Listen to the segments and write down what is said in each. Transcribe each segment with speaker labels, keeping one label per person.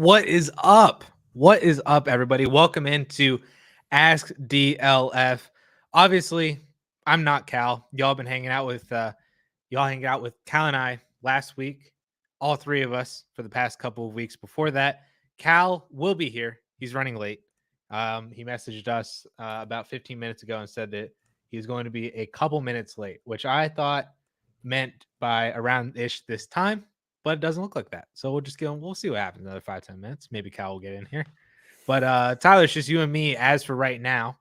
Speaker 1: What is up? What is up, everybody? Welcome into Ask DLF. Obviously, I'm not Cal. Y'all been hanging out with Cal and I last week. All three of us for the past couple of weeks. Before that, Cal will be here. He's running late. He messaged us about 15 minutes ago and said that he's going to be a couple minutes late, which I thought meant by around ish this time, but it doesn't look like that. So we'll see what happens another 5-10 minutes. Maybe Cal will get in here. But Tyler, it's just you and me as for right now.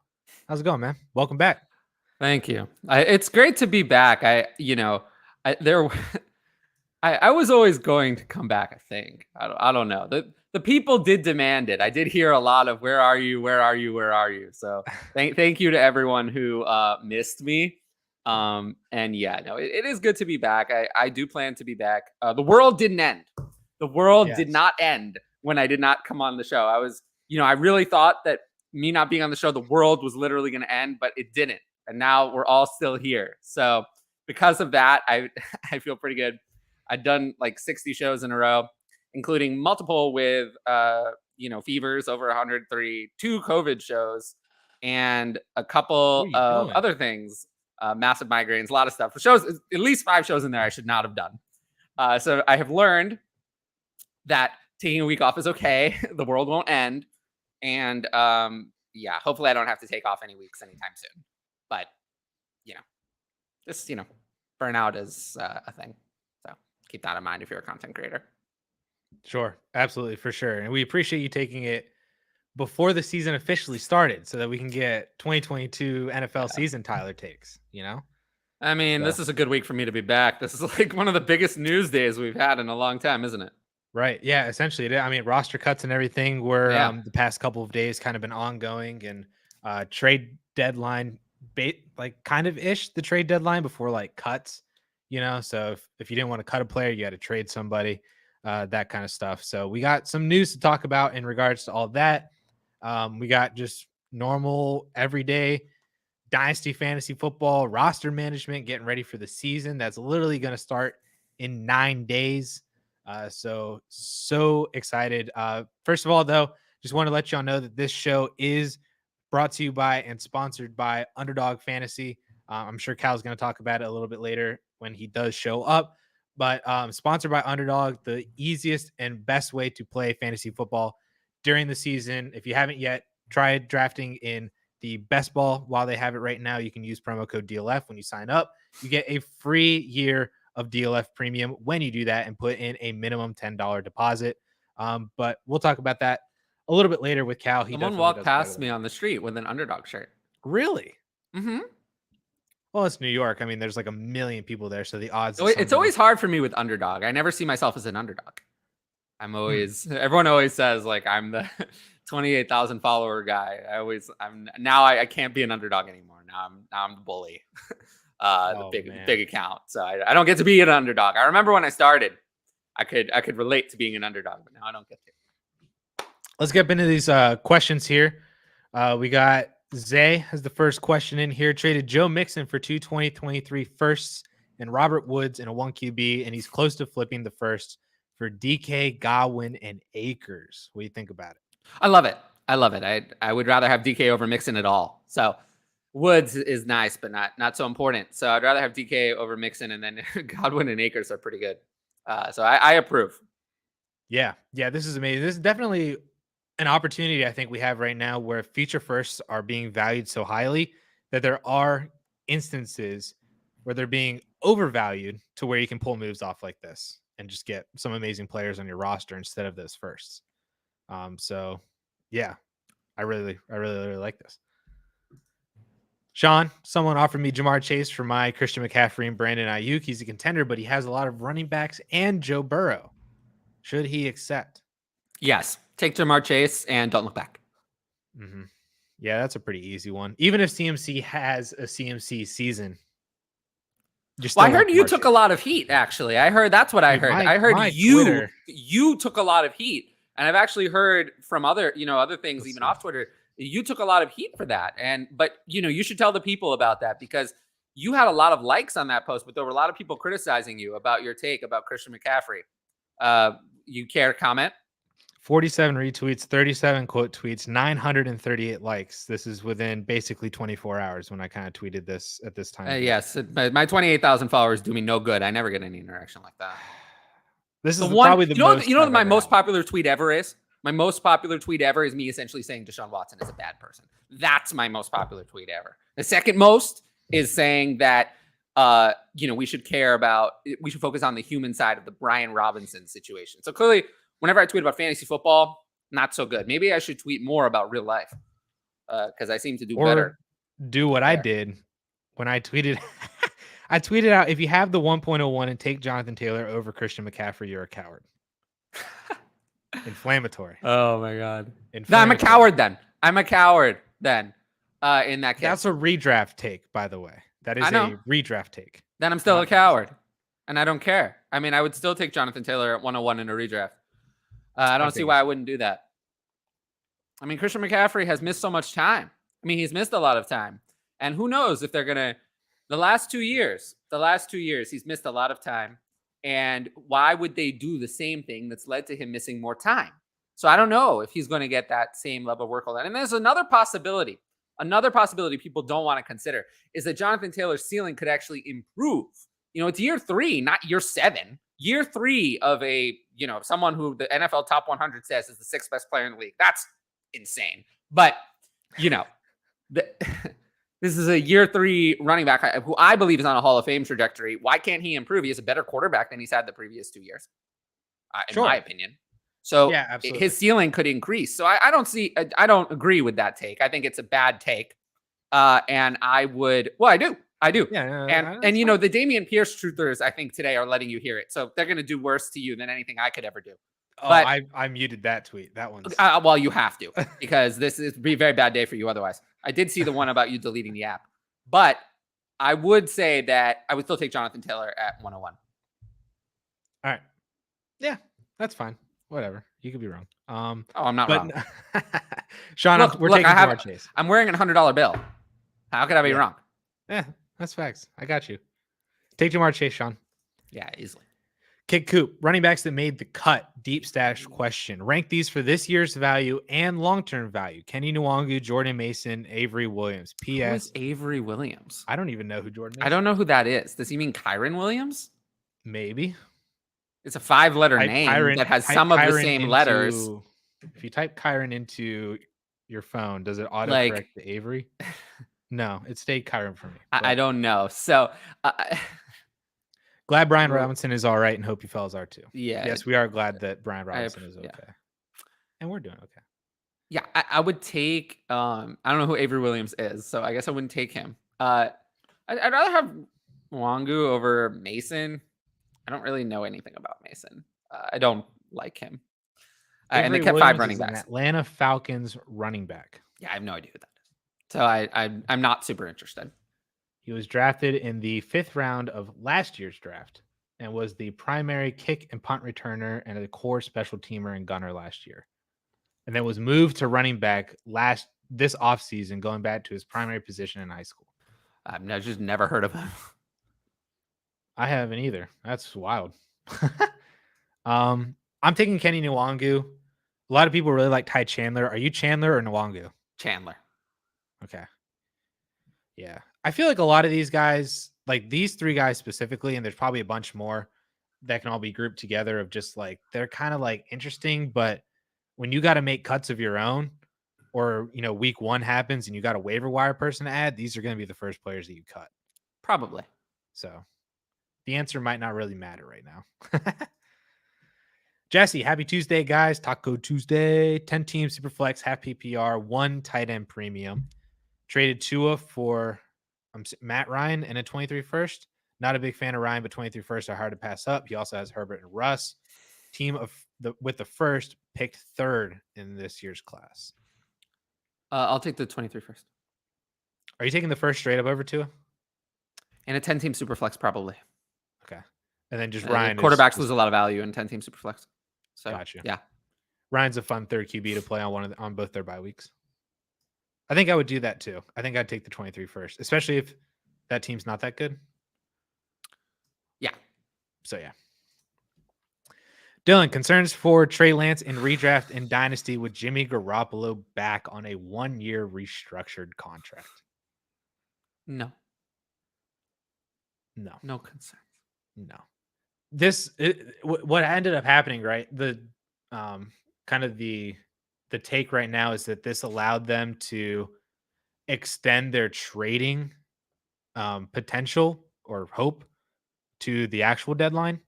Speaker 1: How's it going, man? Welcome back.
Speaker 2: Thank you. It's great to be back. I was always going to come back. I think. I don't know. The people did demand it. I did hear a lot of "Where are you? Where are you? Where are you?" So thank you to everyone who missed me. And yeah, no, it is good to be back. I do plan to be back. The world didn't end. The world did not end when I did not come on the show. I really thought that me not being on the show, the world was literally going to end, but it didn't. And now we're all still here. So because of that, I feel pretty good. I've done like 60 shows in a row, including multiple with, fevers over 103, 2 COVID shows, and a couple of other things, massive migraines, a lot of stuff. The shows, at least 5 shows in there I should not have done. So I have learned that taking a week off is okay. The world won't end. And hopefully I don't have to take off any weeks anytime soon. But, burnout is a thing. So keep that in mind if you're a content creator.
Speaker 1: Sure. Absolutely. For sure. And we appreciate you taking it before the season officially started so that we can get 2022 NFL season Tyler takes,
Speaker 2: I mean, This is a good week for me to be back. This is like one of the biggest news days we've had in a long time, isn't it?
Speaker 1: Right. Yeah, essentially. I mean, roster cuts and everything were the past couple of days kind of been ongoing, and trade deadline kind of ish the trade deadline before like cuts, so if you didn't want to cut a player, you had to trade somebody, that kind of stuff. So we got some news to talk about in regards to all that. We got just normal everyday Dynasty fantasy football roster management, getting ready for the season that's literally going to start in 9 days. So excited. First of all, though, just want to let y'all know that this show is brought to you by and sponsored by Underdog Fantasy. I'm sure Cal's going to talk about it a little bit later when he does show up, but sponsored by Underdog, the easiest and best way to play fantasy football during the season. If you haven't yet tried drafting in the best ball while they have it right now, you can use promo code DLF when you sign up. You get a free year of DLF Premium when you do that and put in a minimum $10 deposit. But we'll talk about that a little bit later with Cal.
Speaker 2: Someone walked past me on the street with an Underdog shirt.
Speaker 1: Really?
Speaker 2: Mm-hmm.
Speaker 1: Well, it's New York. I mean, there's like a million people there, so the odds.
Speaker 2: It's always hard for me with Underdog. I never see myself as an underdog. Everyone always says like I'm the 28,000 follower guy. I can't be an underdog anymore. Now I'm the bully. Big account. So I don't get to be an underdog. I remember when I started, I could relate to being an underdog, but now I don't get to.
Speaker 1: Let's get into these questions here. We got Zay has the first question in here. Traded Joe Mixon for 2 2023 firsts and Robert Woods in a 1 QB, and he's close to flipping the first for DK, Godwin, and Akers. What do you think about it?
Speaker 2: I love it. I would rather have DK over Mixon at all. So Woods is nice, but not so important. So I'd rather have DK over Mixon, and then Godwin and Akers are pretty good. So I approve.
Speaker 1: Yeah, this is amazing. This is definitely an opportunity I think we have right now where future firsts are being valued so highly that there are instances where they're being overvalued to where you can pull moves off like this and just get some amazing players on your roster instead of those firsts. So yeah, I really like this. Sean, someone offered me Jamar Chase for my Christian McCaffrey and Brandon Ayuk. He's a contender, but he has a lot of running backs and Joe Burrow. Should he accept?
Speaker 2: Yes. Take Jamar Chase and don't look back.
Speaker 1: Mm-hmm. Yeah, that's a pretty easy one. Even if CMC has a CMC season.
Speaker 2: I heard you took a lot of heat, actually. That's what I heard. I heard you took a lot of heat. And I've actually heard from other things, even off Twitter, you took a lot of heat for that. But you should tell the people about that, because you had a lot of likes on that post, but there were a lot of people criticizing you about your take about Christian McCaffrey. You care to comment?
Speaker 1: 47 retweets, 37 quote tweets, 938 likes. This is within basically 24 hours when I kind of tweeted this at this time.
Speaker 2: Yes, my 28,000 followers do me no good. I never get any interaction like that.
Speaker 1: This is probably the most.
Speaker 2: You know what my most popular tweet ever is? My most popular tweet ever is me essentially saying Deshaun Watson is a bad person. That's my most popular tweet ever. The second most is saying that we should focus on the human side of the Brian Robinson situation. So clearly, whenever I tweet about fantasy football, not so good. Maybe I should tweet more about real life because I seem to do better.
Speaker 1: Do what I did when I tweeted. I tweeted out, if you have the 1.01 and take Jonathan Taylor over Christian McCaffrey, you're a coward. Inflammatory.
Speaker 2: Oh my God. No, I'm a coward then. In that case.
Speaker 1: That's a redraft take, by the way. That is a redraft take.
Speaker 2: Then I'm still a coward. And I don't care. I mean, I would still take Jonathan Taylor at 101 in a redraft. I don't see why I wouldn't do that. I mean, Christian McCaffrey has missed so much time. I mean, he's missed a lot of time. And who knows if they're going to... The last 2 years, he's missed a lot of time. And why would they do the same thing that's led to him missing more time? So I don't know if he's going to get that same level of workload. And there's another possibility people don't want to consider is that Jonathan Taylor's ceiling could actually improve. It's year 3, not year 7. Year 3 of someone who the NFL top 100 says is the 6th best player in the league. That's insane. But, this is a year 3 running back who I believe is on a Hall of Fame trajectory. Why can't he improve? He is a better quarterback than he's had the previous 2 years, in my opinion. So his ceiling could increase. So I don't agree with that take. I think it's a bad take. And I do. Yeah. And the Damian Pierce truthers, I think today are letting you hear it. So they're going to do worse to you than anything I could ever do.
Speaker 1: But I muted that tweet. That one's
Speaker 2: well, you have to, because this is be a very bad day for you otherwise. I did see the one about you deleting the app, but I would say that I would still take Jonathan Taylor at 101.
Speaker 1: All right. Yeah, that's fine. Whatever. You could be wrong.
Speaker 2: I'm not wrong.
Speaker 1: Sean, we're taking Jamar Chase.
Speaker 2: I'm wearing a $100 bill. How could I be wrong?
Speaker 1: Yeah, that's facts. I got you. Take Jamar Chase, Sean.
Speaker 2: Yeah, easily.
Speaker 1: Kick Coop, running backs that made the cut, deep stash question. Rank these for this year's value and long-term value. Kenny Nwangu, Jordan Mason, Avery Williams. P.S.
Speaker 2: Who is Avery Williams?
Speaker 1: I don't even know who Jordan Mason is.
Speaker 2: I don't know who that is. Does he mean Kyron Williams?
Speaker 1: Maybe.
Speaker 2: It's a 5-letter name that has some of the same letters.
Speaker 1: If you type Kyron into your phone, does it autocorrect to Avery? No, it stayed Kyron for me.
Speaker 2: I don't know. So...
Speaker 1: glad Brian Robinson is all right, and hope you fellas are too.
Speaker 2: Yeah.
Speaker 1: Yes, we are glad that Brian Robinson is okay. Yeah. And we're doing okay.
Speaker 2: Yeah, I would take I don't know who Avery Williams is, so I guess I wouldn't take him. I'd rather have Nwangu over Mason. I don't really know anything about Mason. I don't like him. And they kept Williams 5 running backs.
Speaker 1: Atlanta Falcons running back.
Speaker 2: Yeah, I have no idea who that is. So I'm not super interested.
Speaker 1: He was drafted in the 5th round of last year's draft and was the primary kick and punt returner and a core special teamer and gunner last year. And then was moved to running back this offseason, going back to his primary position in high school.
Speaker 2: I've just never heard of him.
Speaker 1: I haven't either. That's wild. I'm taking Kenny Nwangu. A lot of people really like Ty Chandler. Are you Chandler or Nwangu?
Speaker 2: Chandler.
Speaker 1: Okay. Yeah. I feel like a lot of these guys, like these 3 guys specifically, and there's probably a bunch more that can all be grouped together of just like, they're kind of like interesting, but when you got to make cuts of your own or, week 1 happens and you got a waiver wire person to add, these are going to be the first players that you cut.
Speaker 2: Probably.
Speaker 1: So the answer might not really matter right now. Jesse, happy Tuesday, guys. Taco Tuesday, 10 team super flex, half PPR, 1 tight end premium. Traded Tua for Matt Ryan and a 23 first. Not a big fan of Ryan, but 23 first are hard to pass up. He also has Herbert and Russ. Team with the first picked 3rd in this year's class.
Speaker 2: I'll take the 23 first.
Speaker 1: Are you taking the first straight up over Tua?
Speaker 2: In a 10 team super flex, probably.
Speaker 1: Okay. And then just Ryan.
Speaker 2: Quarterbacks lose a lot of value in 10 team super flex. So
Speaker 1: gotcha.
Speaker 2: Yeah.
Speaker 1: Ryan's a fun 3rd QB to play on both their bye weeks. I think I would do that too. I think I'd take the 23 first, especially if that team's not that good.
Speaker 2: Yeah.
Speaker 1: So yeah. Dylan, concerns for Trey Lance in redraft and Dynasty with Jimmy Garoppolo back on a 1-year restructured contract.
Speaker 2: No.
Speaker 1: No.
Speaker 2: No concerns.
Speaker 1: No. What ended up happening, right? The kind of the take right now is that this allowed them to extend their trading potential or hope to the actual deadline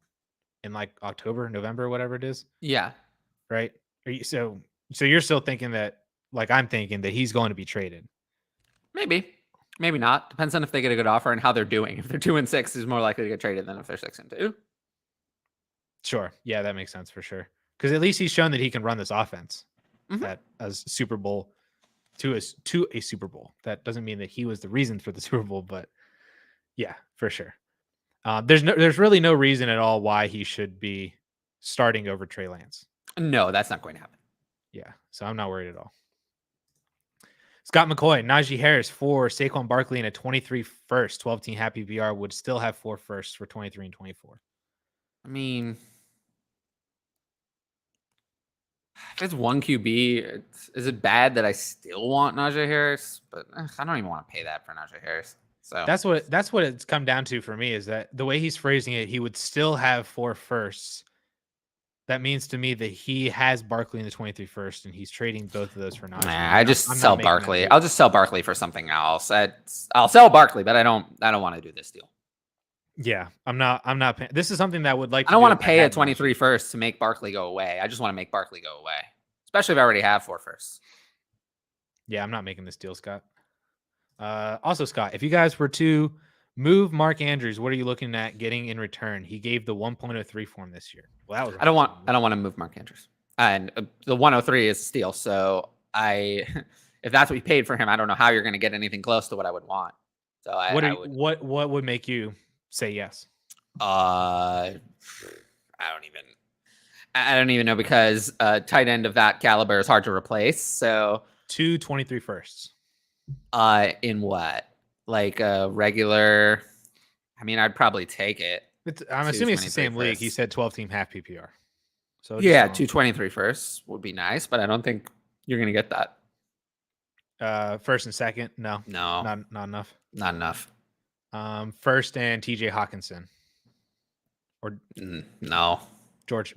Speaker 1: in like October, November, whatever it is.
Speaker 2: Yeah.
Speaker 1: Right. So you're still thinking that, like I'm thinking, that he's going to be traded.
Speaker 2: Maybe not. Depends on if they get a good offer and how they're doing. If they're 2-6, he's more likely to get traded than if they're 6-2.
Speaker 1: Sure. Yeah, that makes sense for sure. Because at least he's shown that he can run this offense at a Super Bowl to a Super Bowl. That doesn't mean that he was the reason for the Super Bowl, but yeah, for sure. There's really no reason at all why he should be starting over Trey Lance.
Speaker 2: No, that's not going to happen.
Speaker 1: Yeah, so I'm not worried at all. Scott McCoy, Najee Harris for Saquon Barkley in a 23 first, 12-team happy VR would still have 4 firsts for 23 and 24.
Speaker 2: I mean, if it's 1 QB, is it bad that I still want Najee Harris? But I don't even want to pay that for Najee Harris. So
Speaker 1: that's what it's come down to for me, is that the way he's phrasing it, he would still have 4 firsts. That means to me that he has Barkley in the 23 first, and he's trading both of those for Najee.
Speaker 2: I just sell Barkley. I'll just sell Barkley for something else. I'll sell Barkley, but I don't want to do this deal.
Speaker 1: Yeah, I'm not paying. This is something that I would like.
Speaker 2: I don't want to pay a 23 first to make Barkley go away. I just want to make Barkley go away, especially if I already have 4 firsts.
Speaker 1: Yeah, I'm not making this deal, Scott. Also, Scott, if you guys were to move Mark Andrews, what are you looking at getting in return? He gave the 1.03 for him this year. Well, that was
Speaker 2: I don't want to move Mark Andrews, and the 103 is a steal. So if that's what you paid for him, I don't know how you're going to get anything close to what I would want. So
Speaker 1: what would make you say yes?
Speaker 2: I don't even know, because tight end of that caliber is hard to replace. So
Speaker 1: 2 23 firsts.
Speaker 2: In what? Like a regular? I mean, I'd probably take it.
Speaker 1: I'm assuming it's the same league. He said 12-team half PPR. So
Speaker 2: yeah, 223 firsts would be nice, but I don't think you're gonna get that.
Speaker 1: First and second, no, not enough.
Speaker 2: Not enough.
Speaker 1: First and TJ Hawkinson, or
Speaker 2: no.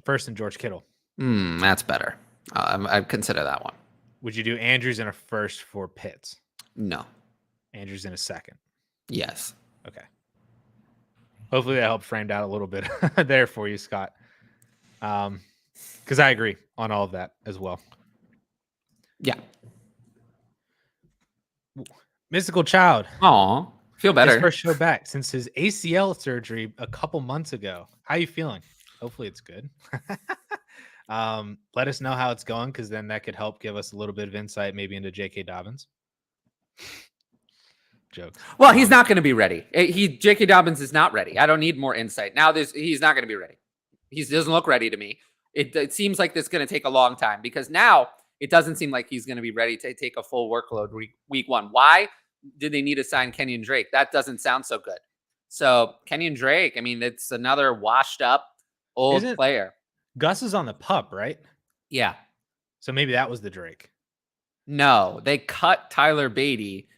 Speaker 1: First and George Kittle.
Speaker 2: That's better. I'd consider that one.
Speaker 1: Would you do Andrews in a first for Pitts?
Speaker 2: No.
Speaker 1: Andrews in a second?
Speaker 2: Yes.
Speaker 1: Okay. Hopefully that helped framed out a little bit there for you, Scott. Because I agree on all of that as well.
Speaker 2: Yeah.
Speaker 1: Mystical Child.
Speaker 2: Aw, feel better.
Speaker 1: His first show back since his ACL surgery a couple months ago. How are you feeling? Hopefully it's good. Let us know how it's going, because then that could help give us a little bit of insight maybe into J.K. Dobbins. Joke.
Speaker 2: Well, he's not going to be ready. J.K. Dobbins is not ready. I don't need more insight. Now he's not going to be ready. He doesn't look ready to me. It seems like this is going to take a long time, because now it doesn't seem like he's going to be ready to take a full workload week 1. Why did they need to sign Kenyon Drake? That doesn't sound so good. So Kenyon Drake, I mean, it's another washed up old player.
Speaker 1: Gus is on the pup, right?
Speaker 2: Yeah.
Speaker 1: So maybe that was the Drake.
Speaker 2: No, they cut Tyler Beatty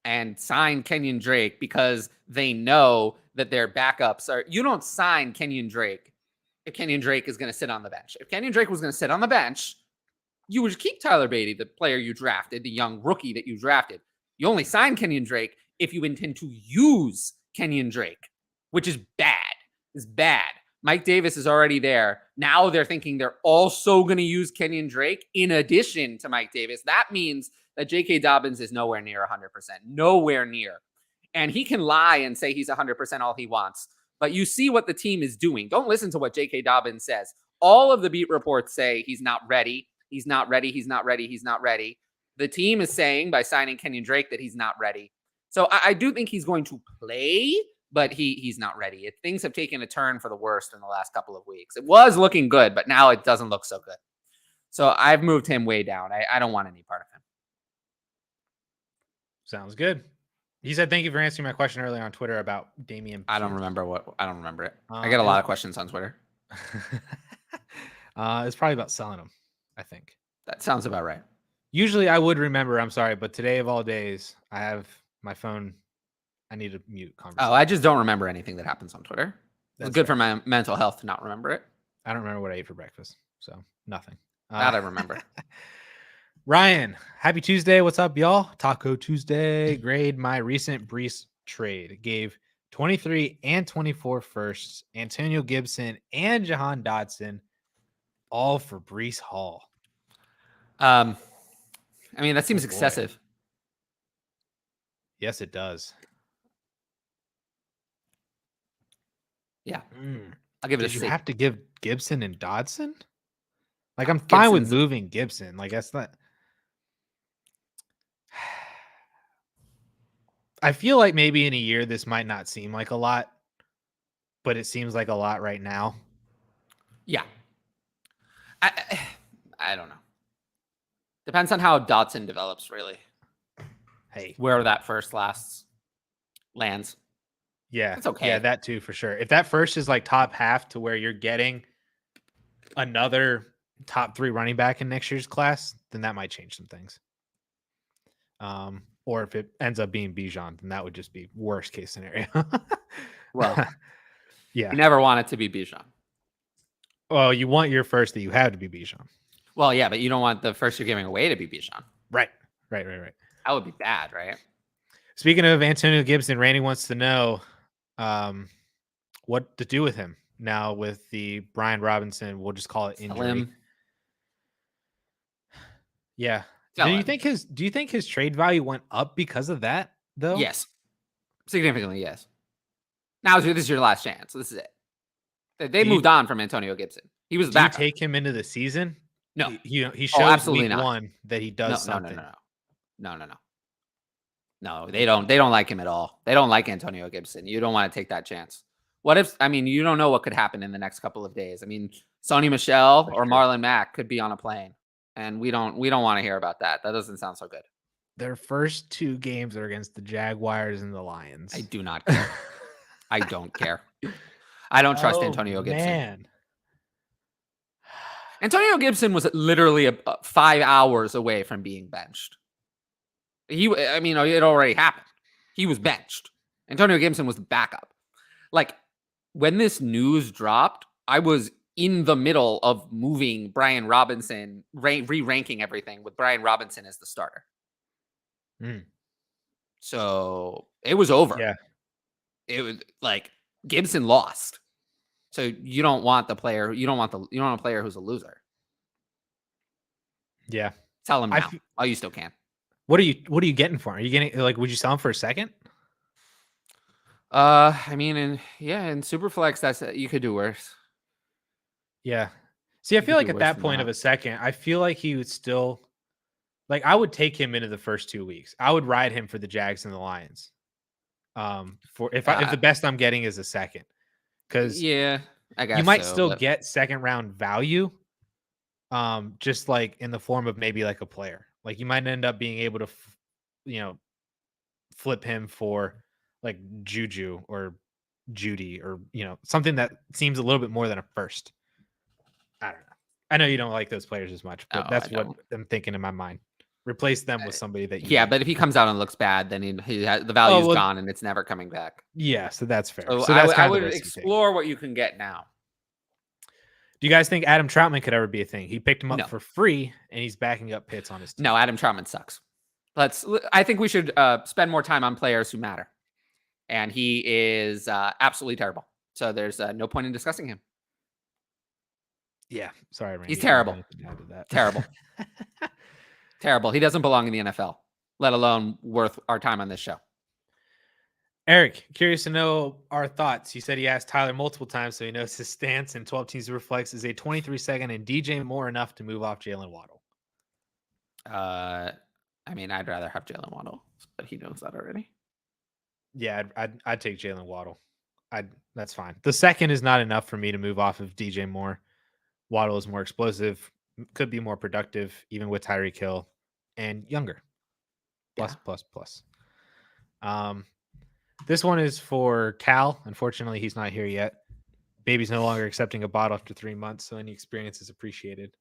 Speaker 2: and sign Kenyon Drake because they know that their backups are. You don't sign Kenyon Drake if Kenyon Drake is going to sit on the bench. If Kenyon Drake was going to sit on the bench, you would keep Tyler Beatty, the player you drafted, the young rookie that you drafted. You only sign Kenyon Drake if you intend to use Kenyon Drake, which is bad. It's bad. Mike Davis is already there. Now they're thinking they're also going to use Kenyon Drake in addition to Mike Davis. That means that J.K. Dobbins is nowhere near 100%. Nowhere near. And he can lie and say he's 100% all he wants. But you see what the team is doing. Don't listen to what J.K. Dobbins says. All of the beat reports say he's not ready. He's not ready. He's not ready. He's not ready. The team is saying by signing Kenyon Drake that he's not ready. So I do think he's going to play, but he's not ready. Things have taken a turn for the worst in the last couple of weeks. It was looking good, but now it doesn't look so good. So I've moved him way down. I don't want any part of him.
Speaker 1: Sounds good. He said, thank you for answering my question earlier on Twitter about Damian.
Speaker 2: I don't remember it. I get a lot of questions on Twitter.
Speaker 1: It's probably about selling them, I think.
Speaker 2: That sounds about right.
Speaker 1: Usually I would remember, I'm sorry, but today of all days, I have my phone. I need to mute conversation.
Speaker 2: Oh, I just don't remember anything that happens on Twitter. It's good
Speaker 1: fair.
Speaker 2: for my mental health to not remember it.
Speaker 1: I don't remember what I ate for breakfast, so nothing.
Speaker 2: That I remember.
Speaker 1: Ryan, happy Tuesday. What's up, y'all? Taco Tuesday. Grade my recent Brees trade. Gave 23 and 24 firsts, Antonio Gibson and Jahan Dotson, all for Brees Hall.
Speaker 2: I mean, that seems excessive.
Speaker 1: Yes, it does.
Speaker 2: Yeah. I'll give it a C.
Speaker 1: Did you have to give Gibson and Dodson? Like, I'm fine with moving Gibson. Like, that's not. I feel like maybe in a year this might not seem like a lot, but it seems like a lot right now.
Speaker 2: Yeah. I don't know. Depends on how Dotson develops, really.
Speaker 1: Hey,
Speaker 2: where that first lands.
Speaker 1: Yeah,
Speaker 2: it's okay.
Speaker 1: Yeah, that too for sure. If that first is like top half to where you're getting another top 3 running back in next year's class, then that might change some things. Or if it ends up being Bijan, then that would just be worst case scenario.
Speaker 2: Well,
Speaker 1: yeah,
Speaker 2: you never want it to be Bijan.
Speaker 1: Well, you want your first that you have to be Bijan.
Speaker 2: Well, yeah, but you don't want the first you're giving away to be Bijan.
Speaker 1: Right.
Speaker 2: That would be bad, right?
Speaker 1: Speaking of Antonio Gibson, Randy wants to know what to do with him now with the Brian Robinson. We'll just call it injury. Yeah. Do you think his trade value went up because of that though?
Speaker 2: Yes. Significantly, yes. Now this is your last chance. This is it. They moved on from Antonio Gibson. He was back.
Speaker 1: Do you take him into the season?
Speaker 2: No.
Speaker 1: He shows
Speaker 2: absolutely
Speaker 1: week
Speaker 2: not.
Speaker 1: 1 that he does something.
Speaker 2: No, they don't like him at all. They don't like Antonio Gibson. You don't want to take that chance. What if, I mean, you don't know what could happen in the next couple of days. I mean, Sony Michel or Marlon Mack could be on a plane, and we don't want to hear about that. That doesn't sound so good.
Speaker 1: Their first 2 games are against the Jaguars and the Lions.
Speaker 2: I do not care. I don't care. I don't trust Antonio Gibson. Man. Antonio Gibson was literally 5 hours away from being benched. It already happened. He was benched. Antonio Gibson was the backup. Like, when this news dropped, I was in the middle of moving Brian Robinson, re-ranking everything with Brian Robinson as the starter. So it was over.
Speaker 1: Yeah.
Speaker 2: It was like Gibson lost. So you don't want the player. You don't want a player who's a loser.
Speaker 1: Yeah.
Speaker 2: Tell him now. You still can.
Speaker 1: What are you getting for him? Are you getting, like, would you sell him for a second?
Speaker 2: In Superflex, you could do worse.
Speaker 1: Yeah. See, I feel like at that point of a second, I feel like he would still, like, I would take him into the first 2 weeks. I would ride him for the Jags and the Lions. If the best I'm getting is a second, because
Speaker 2: I guess
Speaker 1: you might still get second round value, just like in the form of maybe like a player. Like, you might end up being able to, flip him for like Juju or Judy or, something that seems a little bit more than a first. I don't know. I know you don't like those players as much, but that's what I'm thinking in my mind. Replace them with somebody that you
Speaker 2: but if he comes out and looks bad, then the value's gone and it's never coming back.
Speaker 1: Yeah, so that's fair.
Speaker 2: So I would explore what you can get now.
Speaker 1: Do you guys think Adam Troutman could ever be a thing? He picked him up for free, and he's backing up Pitts on his team.
Speaker 2: No, Adam Troutman sucks. I think we should spend more time on players who matter. And he is absolutely terrible. So there's no point in discussing him.
Speaker 1: Yeah, sorry, Randy.
Speaker 2: He's terrible. Terrible. Terrible. He doesn't belong in the NFL, let alone worth our time on this show.
Speaker 1: Eric, curious to know our thoughts. He said he asked Tyler multiple times, so he knows his stance, and 12 teams reflects is a 23-second and DJ Moore enough to move off Jalen Waddle.
Speaker 2: I'd rather have Jalen Waddle, but he knows that already.
Speaker 1: Yeah, I'd take Jalen Waddle. That's fine. The second is not enough for me to move off of DJ Moore. Waddle is more explosive, could be more productive, even with Tyreek Hill, and younger. Plus. This one is for Cal. Unfortunately, he's not here yet. Baby's no longer accepting a bottle after 3 months, so any experience is appreciated.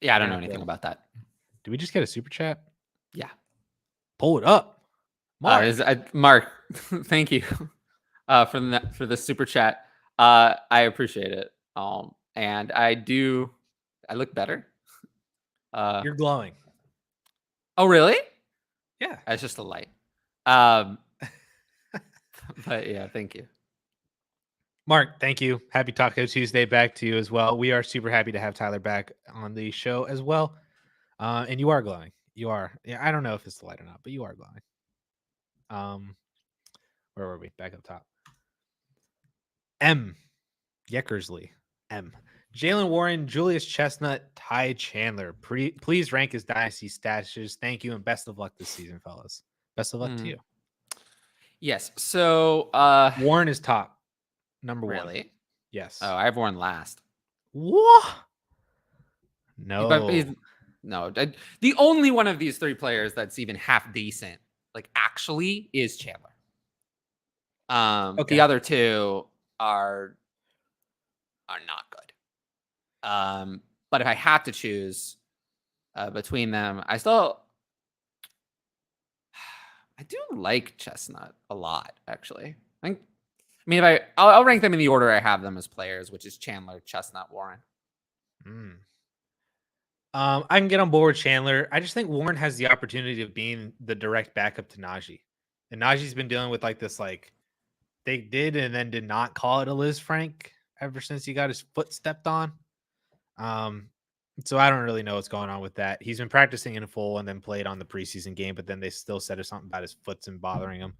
Speaker 2: Yeah, I don't know anything about that.
Speaker 1: Did we just get a super chat?
Speaker 2: Yeah.
Speaker 1: Pull it up.
Speaker 2: Mark. Mark, thank you for the super chat. I appreciate it. And I look better.
Speaker 1: You're glowing.
Speaker 2: Oh, really?
Speaker 1: Yeah.
Speaker 2: It's just a light. But yeah, thank you.
Speaker 1: Mark, thank you. Happy Taco Tuesday back to you as well. We are super happy to have Tyler back on the show as well. And you are glowing. You are. Yeah, I don't know if it's the light or not, but you are glowing. Where were we? Back up top. M. Yeckersley. M. Jalen Warren, Julius Chestnut, Ty Chandler. Please rank his dynasty stashes. Thank you and best of luck this season, fellas. Best of luck to you.
Speaker 2: Yes. So
Speaker 1: Warren is top. Number one.
Speaker 2: Really?
Speaker 1: Yes.
Speaker 2: Oh, I have Warren last.
Speaker 1: What? No.
Speaker 2: No. The only one of these three players that's even half decent, like actually, is Chandler. Okay. The other two are not good. But if I had to choose between them, I do like Chestnut a lot, actually. I mean, I'll rank them in the order I have them as players, which is Chandler, Chestnut, Warren.
Speaker 1: I can get on board with Chandler. I just think Warren has the opportunity of being the direct backup to Naji. And Naji's been dealing with like this, like they did and then did not call it a Liz Frank ever since he got his foot stepped on. So I don't really know what's going on with that. He's been practicing in full and then played on the preseason game, but then they still said something about his foot's and bothering him.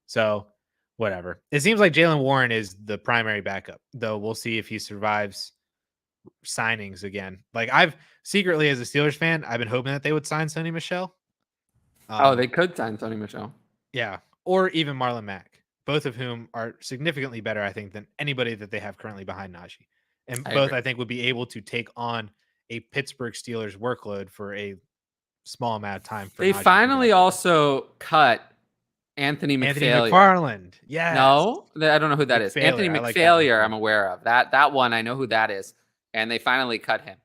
Speaker 1: So whatever. It seems like Jalen Warren is the primary backup, though. We'll see if he survives signings again. Like I've secretly, as a Steelers fan, I've been hoping that they would sign Sony Michel.
Speaker 2: They could sign Sony Michel.
Speaker 1: Yeah, or even Marlon Mack, both of whom are significantly better, I think, than anybody that they have currently behind Naji. And both, I think, would be able to take on a Pittsburgh Steelers workload for a small amount of time.
Speaker 2: They finally also cut Anthony
Speaker 1: McFarland. Yeah.
Speaker 2: No, I don't know who that is. Anthony McFailure, I'm aware of. That one, I know who that is. And they finally cut him.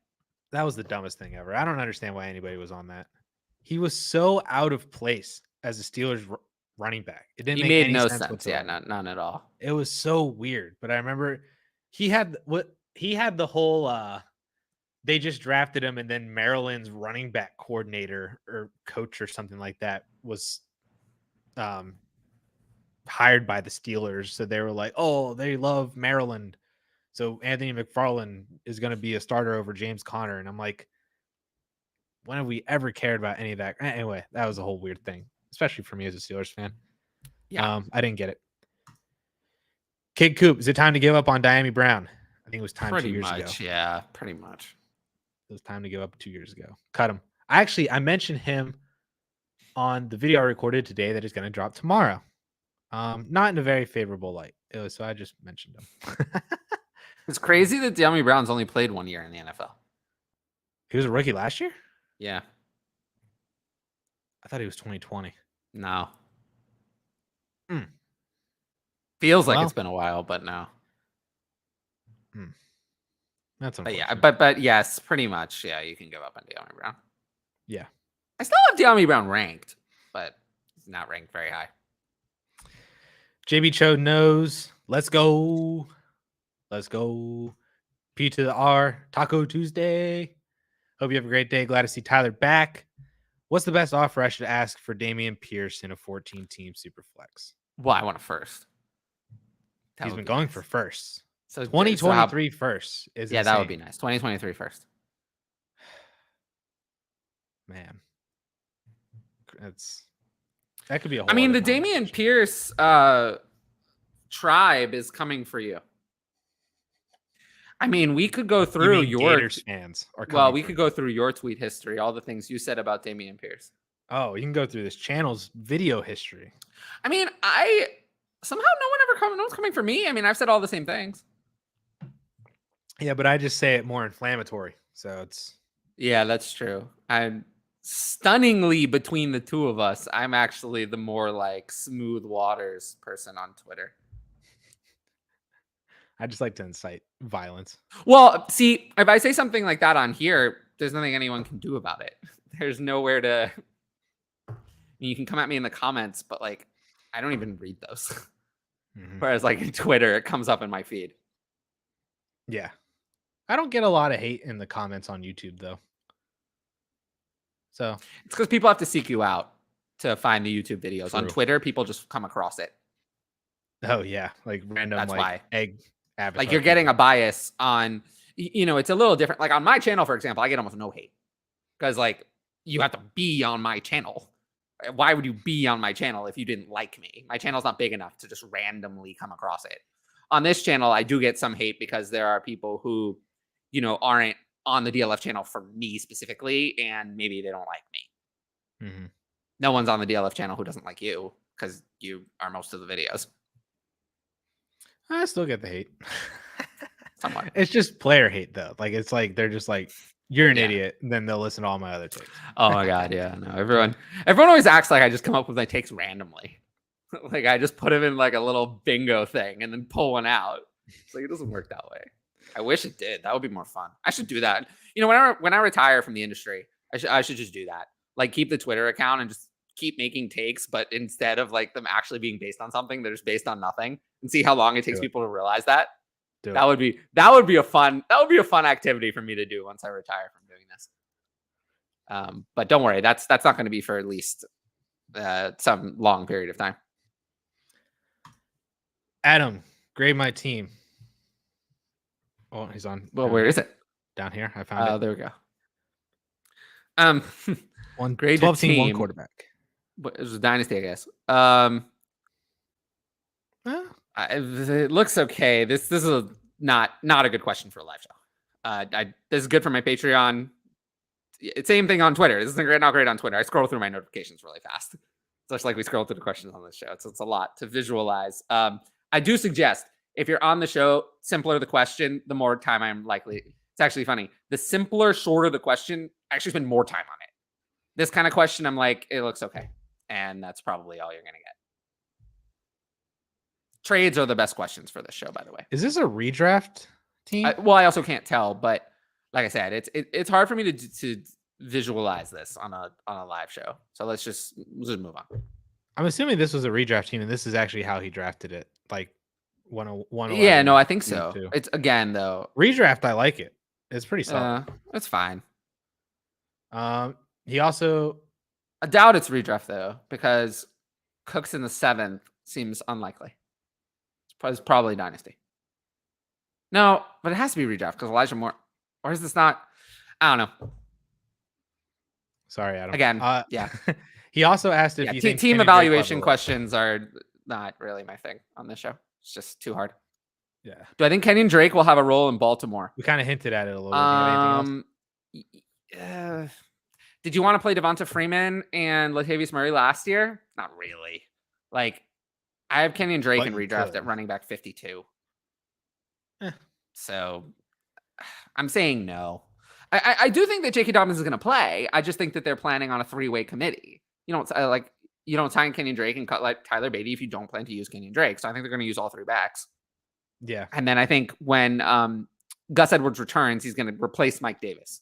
Speaker 1: That was the dumbest thing ever. I don't understand why anybody was on that. He was so out of place as a Steelers running back. It didn't make any sense whatsoever.
Speaker 2: Yeah, none at all.
Speaker 1: It was so weird. But I remember he had the whole they just drafted him, and then Maryland's running back coordinator or coach or something like that was hired by the Steelers. So they were like, oh, they love Maryland. So Anthony McFarland is going to be a starter over James Conner. And I'm like, when have we ever cared about any of that? Anyway, that was a whole weird thing, especially for me as a Steelers fan. Yeah. I didn't get it. Kid Coop, is it time to give up on Diami Brown? I think it was time 2 years ago.
Speaker 2: Yeah, pretty much.
Speaker 1: It was time to give up 2 years ago. Cut him. I mentioned him on the video I recorded today that is going to drop tomorrow. Not in a very favorable light. So I just mentioned him.
Speaker 2: It's crazy that Diami Brown's only played 1 year in the NFL.
Speaker 1: He was a rookie last year?
Speaker 2: Yeah.
Speaker 1: I thought he was 2020.
Speaker 2: No. Feels like it's been a while, but no.
Speaker 1: That's
Speaker 2: unfortunate. But yes, pretty much. Yeah, you can give up on Diami Brown.
Speaker 1: Yeah.
Speaker 2: I still have Diami Brown ranked, but he's not ranked very high.
Speaker 1: JB Cho knows. Let's go. Let's go. P to the R. Taco Tuesday. Hope you have a great day. Glad to see Tyler back. What's the best offer I should ask for Dameon Pierce in a 14-team Superflex?
Speaker 2: Well, I want a first.
Speaker 1: He's been going for firsts.
Speaker 2: So
Speaker 1: 2023 first is insane.
Speaker 2: That would be nice. 2023 first.
Speaker 1: Man. That could be a whole
Speaker 2: the Dameon Pierce tribe is coming for you. We could go through your
Speaker 1: Gators fans.
Speaker 2: We could go through your tweet history, all the things you said about Dameon Pierce.
Speaker 1: Oh, you can go through this channel's video history.
Speaker 2: I somehow no one's coming for me. I've said all the same things.
Speaker 1: Yeah, but I just say it more inflammatory. So it's
Speaker 2: that's true. I'm stunningly between the two of us. I'm actually the more like smooth waters person on Twitter.
Speaker 1: I just like to incite violence.
Speaker 2: Well, see, if I say something like that on here, there's nothing anyone can do about it. There's nowhere to. I mean, you can come at me in the comments, but like, I don't even read those. Whereas, like in Twitter, it comes up in my feed.
Speaker 1: Yeah, I don't get a lot of hate in the comments on YouTube though. So
Speaker 2: it's because people have to seek you out to find the YouTube videos. True. On Twitter, people just come across it.
Speaker 1: Oh yeah, like random. That's like why. Egg. Avatar
Speaker 2: like you're getting a bias on. You know, it's a little different. Like on my channel, for example, I get almost no hate because like you have to be on my channel. Why would you be on my channel if you didn't like me? My channel's not big enough to just randomly come across it. On this channel, I do get some hate because there are people who, you know, aren't on the DLF channel for me specifically, and maybe they don't like me. No one's on the DLF channel who doesn't like you because you are most of the videos.
Speaker 1: I still get the hate.
Speaker 2: Somewhat.
Speaker 1: It's just player hate though. Like it's like they're just like, you're an idiot, and then they'll listen to all my other takes.
Speaker 2: Oh my god, yeah. No, everyone always acts like I just come up with my takes randomly. Like I just put them in like a little bingo thing and then pull one out. It's like it doesn't work that way. I wish it did. That would be more fun. I should do that. You know, when I retire from the industry, I should just do that. Like keep the Twitter account and just keep making takes, but instead of like them actually being based on something, they're just based on nothing, and see how long it takes people to realize that. That would be a fun activity for me to do once I retire from doing this. But don't worry, that's not going to be for at least some long period of time.
Speaker 1: Adam, grade my team. Oh, he's on.
Speaker 2: Well, where is it?
Speaker 1: Down here. I found it.
Speaker 2: Oh, there we go.
Speaker 1: One grade 12 team, one quarterback.
Speaker 2: It was a dynasty, I guess. It looks okay. This is not a good question for a live show. This is good for my Patreon. It's same thing on Twitter. This isn't not great on Twitter. I scroll through my notifications really fast. Just like we scroll through the questions on this show. It's a lot to visualize. I do suggest if you're on the show, simpler the question, the more time I'm likely. It's actually funny. The simpler, shorter the question, I actually spend more time on it. This kind of question, I'm like, it looks okay. And that's probably all you're going to get. Trades are the best questions for this show, by the way.
Speaker 1: Is this a redraft team?
Speaker 2: I also can't tell, but like I said, it's hard for me to visualize this on a live show. So let's just move on.
Speaker 1: I'm assuming this was a redraft team, and this is actually how he drafted it. Like 101.
Speaker 2: Yeah, no, I think so. It's again though.
Speaker 1: Redraft, I like it. It's pretty solid.
Speaker 2: It's fine.
Speaker 1: He also.
Speaker 2: I doubt it's redraft though, because Cook's in the 7th seems unlikely. It's probably dynasty. No, but it has to be redraft because Elijah Moore. Or is this not? I don't know.
Speaker 1: Sorry, Adam.
Speaker 2: Again, yeah.
Speaker 1: He also asked if you think
Speaker 2: team evaluation questions are not really my thing on this show. It's just too hard.
Speaker 1: Yeah.
Speaker 2: Do I think Kenyon Drake will have a role in Baltimore?
Speaker 1: We kind of hinted at it a little bit.
Speaker 2: Did you want to play Devonta Freeman and Latavius Murray last year? Not really. Like, I have Kenyon Drake in redraft at running back 52. So I'm saying no. I do think that J.K. Dobbins is going to play. I just think that they're planning on a 3-way committee. You don't sign Kenyon Drake and cut like Tyler Beatty if you don't plan to use Kenyon Drake. So I think they're going to use all 3 backs.
Speaker 1: Yeah.
Speaker 2: And then I think when Gus Edwards returns, he's going to replace Mike Davis.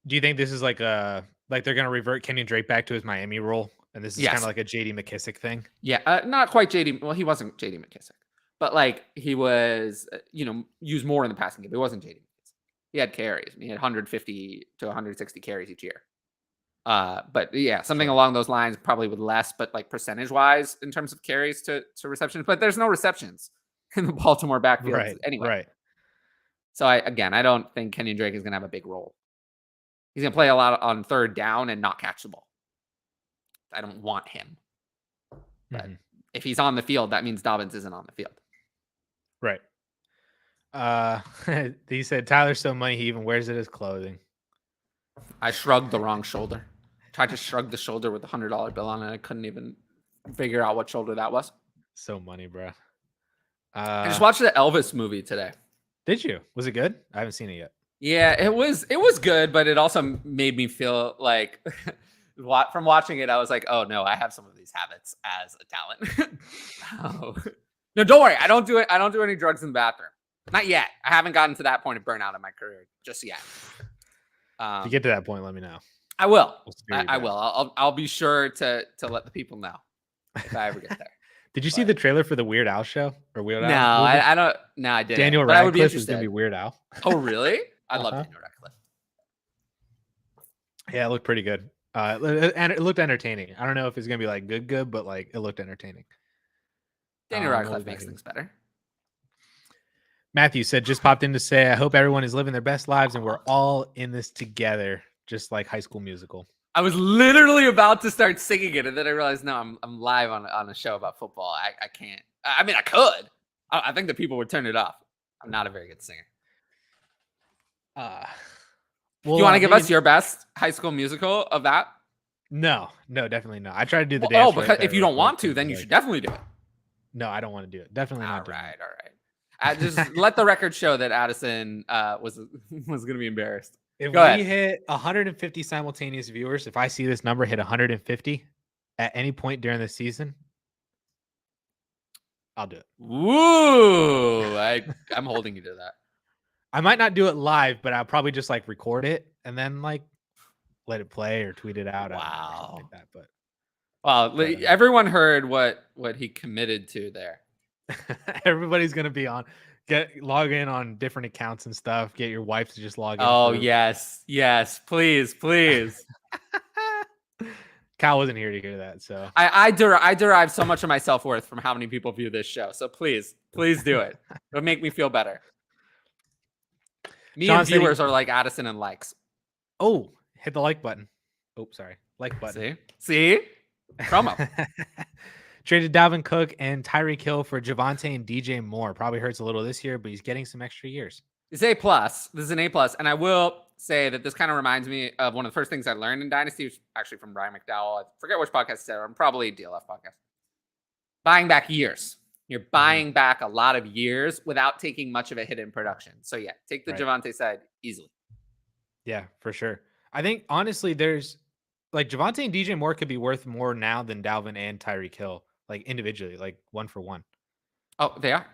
Speaker 1: Do you think this is like they're going to revert Kenyon Drake back to his Miami role? And this is kind of like a J.D. McKissick thing?
Speaker 2: Yeah. Not quite J.D. Well, he wasn't J.D. McKissick. But like he was, used more in the passing game. It wasn't J.D. McKissick. He had carries. He had 150 to 160 carries each year. But yeah, something along those lines, probably with less, but like percentage wise in terms of carries to receptions. But there's no receptions in the Baltimore backfield anyway.
Speaker 1: Right.
Speaker 2: So I don't think Kenyon Drake is going to have a big role. He's going to play a lot on 3rd down and not catch the ball. I don't want him. But if he's on the field, that means Dobbins isn't on the field.
Speaker 1: Right. He said Tyler's so money he even wears it as clothing.
Speaker 2: I shrugged the wrong shoulder. Tried to shrug the shoulder with a $100 bill on it. I couldn't even figure out what shoulder that was.
Speaker 1: So money, bro.
Speaker 2: I just watched the Elvis movie today.
Speaker 1: Did you? Was it good? I haven't seen it yet.
Speaker 2: Yeah, it was good, but it also made me feel like from watching it, I was like, oh no, I have some of these habits as a talent. No, don't worry. I don't do it. I don't do any drugs in the bathroom. Not yet. I haven't gotten to that point of burnout in my career just yet.
Speaker 1: If you get to that point, let me know.
Speaker 2: I will. I will. I'll be sure to let the people know if I ever get there.
Speaker 1: Did you see the trailer for the Weird Al show or Weird Al?
Speaker 2: No, I don't. No, I didn't.
Speaker 1: Daniel Radcliffe is going to be Weird Al.
Speaker 2: Oh, really? I love Daniel Radcliffe.
Speaker 1: Yeah, it looked pretty good. And it looked entertaining. I don't know if it's going to be like good, but like it looked entertaining.
Speaker 2: Daniel Radcliffe makes things better.
Speaker 1: Matthew said, just popped in to say, I hope everyone is living their best lives and we're all in this together, just like High School Musical.
Speaker 2: I was literally about to start singing it, and then I realized, no, I'm live on a show about football. I can't. I mean, I could. I think the people would turn it off. I'm not a very good singer.
Speaker 1: Well,
Speaker 2: you want to give us your best High School Musical of that?
Speaker 1: No, definitely not. I try to do the dance.
Speaker 2: Oh, because if you don't want to, then you should definitely do it.
Speaker 1: No, I don't want to do it. Definitely not.
Speaker 2: All right. Just let the record show that Addison was going to be embarrassed.
Speaker 1: If we hit 150 simultaneous viewers, if I see this number hit 150 at any point during the season, I'll do it.
Speaker 2: Ooh, I'm holding you to that.
Speaker 1: I might not do it live, but I'll probably just like record it and then like let it play or tweet it out.
Speaker 2: Wow.
Speaker 1: Like that, but
Speaker 2: everyone heard what he committed to there.
Speaker 1: Everybody's gonna be on. Log in on different accounts and stuff. Get your wife to just log in.
Speaker 2: Oh, yes, please.
Speaker 1: Cal wasn't here to hear that, so
Speaker 2: I derive so much of my self-worth from how many people view this show. So please do it. It'll make me feel better. Me and viewers are like Addison and likes.
Speaker 1: Oh, hit the like button. Oh, sorry, like button.
Speaker 2: See, promo.
Speaker 1: Traded Dalvin Cook and Tyreek Hill for Javonte and DJ Moore. Probably hurts a little this year, but he's getting some extra years.
Speaker 2: It's A+. This is an A+. And I will say that this kind of reminds me of one of the first things I learned in Dynasty, actually from Ryan McDowell. I forget which podcast it's on, probably DLF podcast. Buying back years. You're buying back a lot of years without taking much of a hit in production. So yeah, take the Javonte side easily.
Speaker 1: Yeah, for sure. I think honestly, there's like Javonte and DJ Moore could be worth more now than Dalvin and Tyreek Hill. Like individually, like 1 for 1.
Speaker 2: Oh, they are.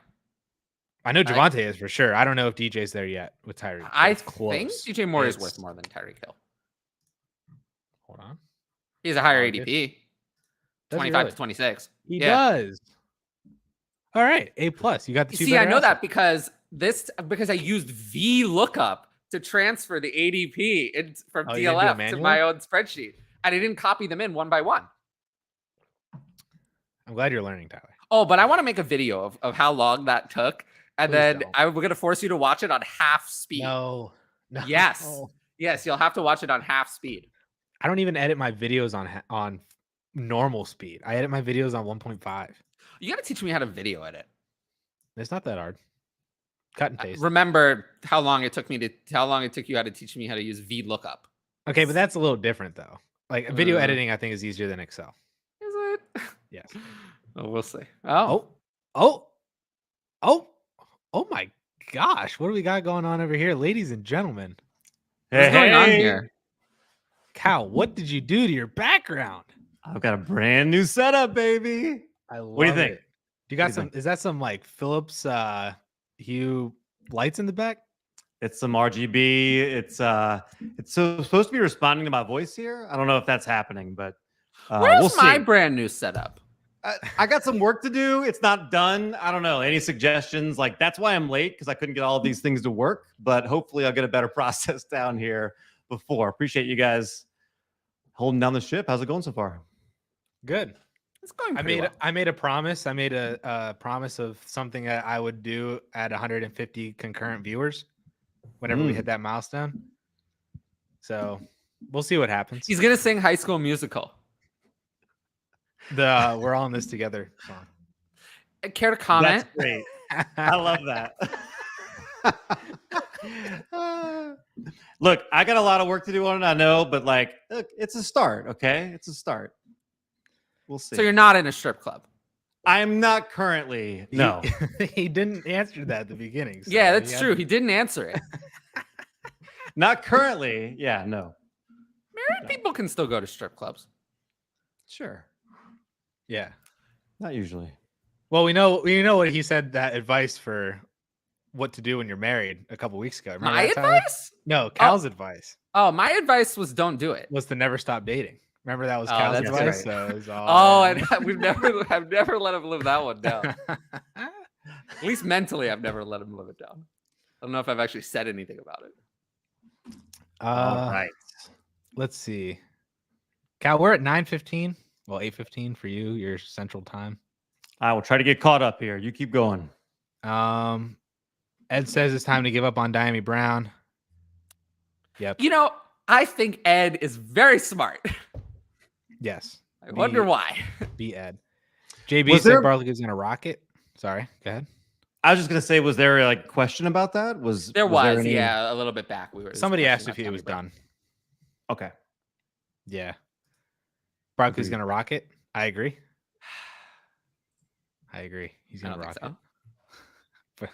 Speaker 1: I know Javonte is for sure. I don't know if DJ's there yet with Tyreek.
Speaker 2: I think DJ Moore is worth more than Tyreek Hill.
Speaker 1: Hold on.
Speaker 2: He has a higher ADP. 25 to 26.
Speaker 1: He does. All right. A+. You got the two.
Speaker 2: See, I know that because I used VLOOKUP to transfer the ADP from DLF to my own spreadsheet. And I didn't copy them in one by one.
Speaker 1: I'm glad you're learning, Tyler.
Speaker 2: Oh, but I want to make a video of how long that took. And then we're going to force you to watch it on half speed.
Speaker 1: No.
Speaker 2: Yes. Yes, you'll have to watch it on half speed.
Speaker 1: I don't even edit my videos on normal speed. I edit my videos on 1.5.
Speaker 2: You got to teach me how to video edit.
Speaker 1: It's not that hard. Cut and paste.
Speaker 2: Remember how long it took you how to teach me how to use VLOOKUP.
Speaker 1: Okay, but that's a little different though. Like video editing, I think is easier than Excel.
Speaker 2: Is it?
Speaker 1: Yes.
Speaker 2: Oh, we'll see.
Speaker 1: Oh my gosh. What do we got going on over here? Ladies and gentlemen.
Speaker 2: What's going on here?
Speaker 1: Cal, what did you do to your background?
Speaker 3: I've got a brand new setup, baby.
Speaker 1: What do you think? You got some, is that some like Philips hue lights in the back?
Speaker 3: It's some RGB. It's supposed to be responding to my voice here. I don't know if that's happening, but
Speaker 2: where's my brand new setup?
Speaker 3: I got some work to do. It's not done. I don't know. Any suggestions? Like that's why I'm late because I couldn't get all of these things to work. But hopefully I'll get a better process down here before. Appreciate you guys holding down the ship. How's it going so far?
Speaker 1: Good.
Speaker 2: It's going
Speaker 1: I made a promise. I made a promise of something that I would do at 150 concurrent viewers whenever we hit that milestone. So we'll see what happens.
Speaker 2: He's gonna sing High School Musical.
Speaker 3: The
Speaker 1: We're all in this together song.
Speaker 2: Care to comment?
Speaker 3: That's great. I love that. Look, I got a lot of work to do on it, I know, but like, look, it's a start, okay? It's a start. We'll see.
Speaker 2: So you're not in a strip club?
Speaker 3: I am not currently. No.
Speaker 1: He didn't answer that at the beginning. So
Speaker 2: yeah, that's true. He didn't answer it.
Speaker 3: Not currently. Yeah, no.
Speaker 2: Married people can still go to strip clubs.
Speaker 3: Sure.
Speaker 1: Yeah.
Speaker 3: Not usually.
Speaker 1: Well, we know what he said, that advice for what to do when you're married a couple weeks ago. Remember
Speaker 2: My
Speaker 1: that, Tyler?
Speaker 2: advice?
Speaker 1: No, Cal's advice
Speaker 2: Oh, my advice was don't do it.
Speaker 1: was to never stop dating. Remember that was
Speaker 2: Oh,
Speaker 1: Cal's
Speaker 2: that's
Speaker 1: advice.
Speaker 3: right.
Speaker 1: So it was all
Speaker 2: Oh, and I've never let him live that one down. At least mentally, I've never let him live it down. I don't know if I've actually said anything about it.
Speaker 3: All right.
Speaker 1: Let's see. Cal, we're at 9:15. Well, 8:15 for you, your central time.
Speaker 3: I will try to get caught up here. You keep going.
Speaker 1: Ed says it's time to give up on Diami Brown. Yep.
Speaker 2: You know, I think Ed is very smart.
Speaker 1: Yes.
Speaker 2: I wonder why.
Speaker 1: Be Ed. JB
Speaker 3: Was
Speaker 1: said
Speaker 3: there-
Speaker 1: Barkley was going to rock it. Sorry. Go ahead.
Speaker 3: I was just gonna say, was there like a question about that?
Speaker 2: There was,
Speaker 3: any-
Speaker 2: yeah, a little bit back.
Speaker 1: Somebody asked if he was done.
Speaker 3: Okay.
Speaker 1: Yeah. Barkley's
Speaker 3: Agreed.
Speaker 1: going to rock it. I agree. He's
Speaker 2: I
Speaker 1: going to
Speaker 2: don't
Speaker 1: rock
Speaker 2: think
Speaker 1: it. But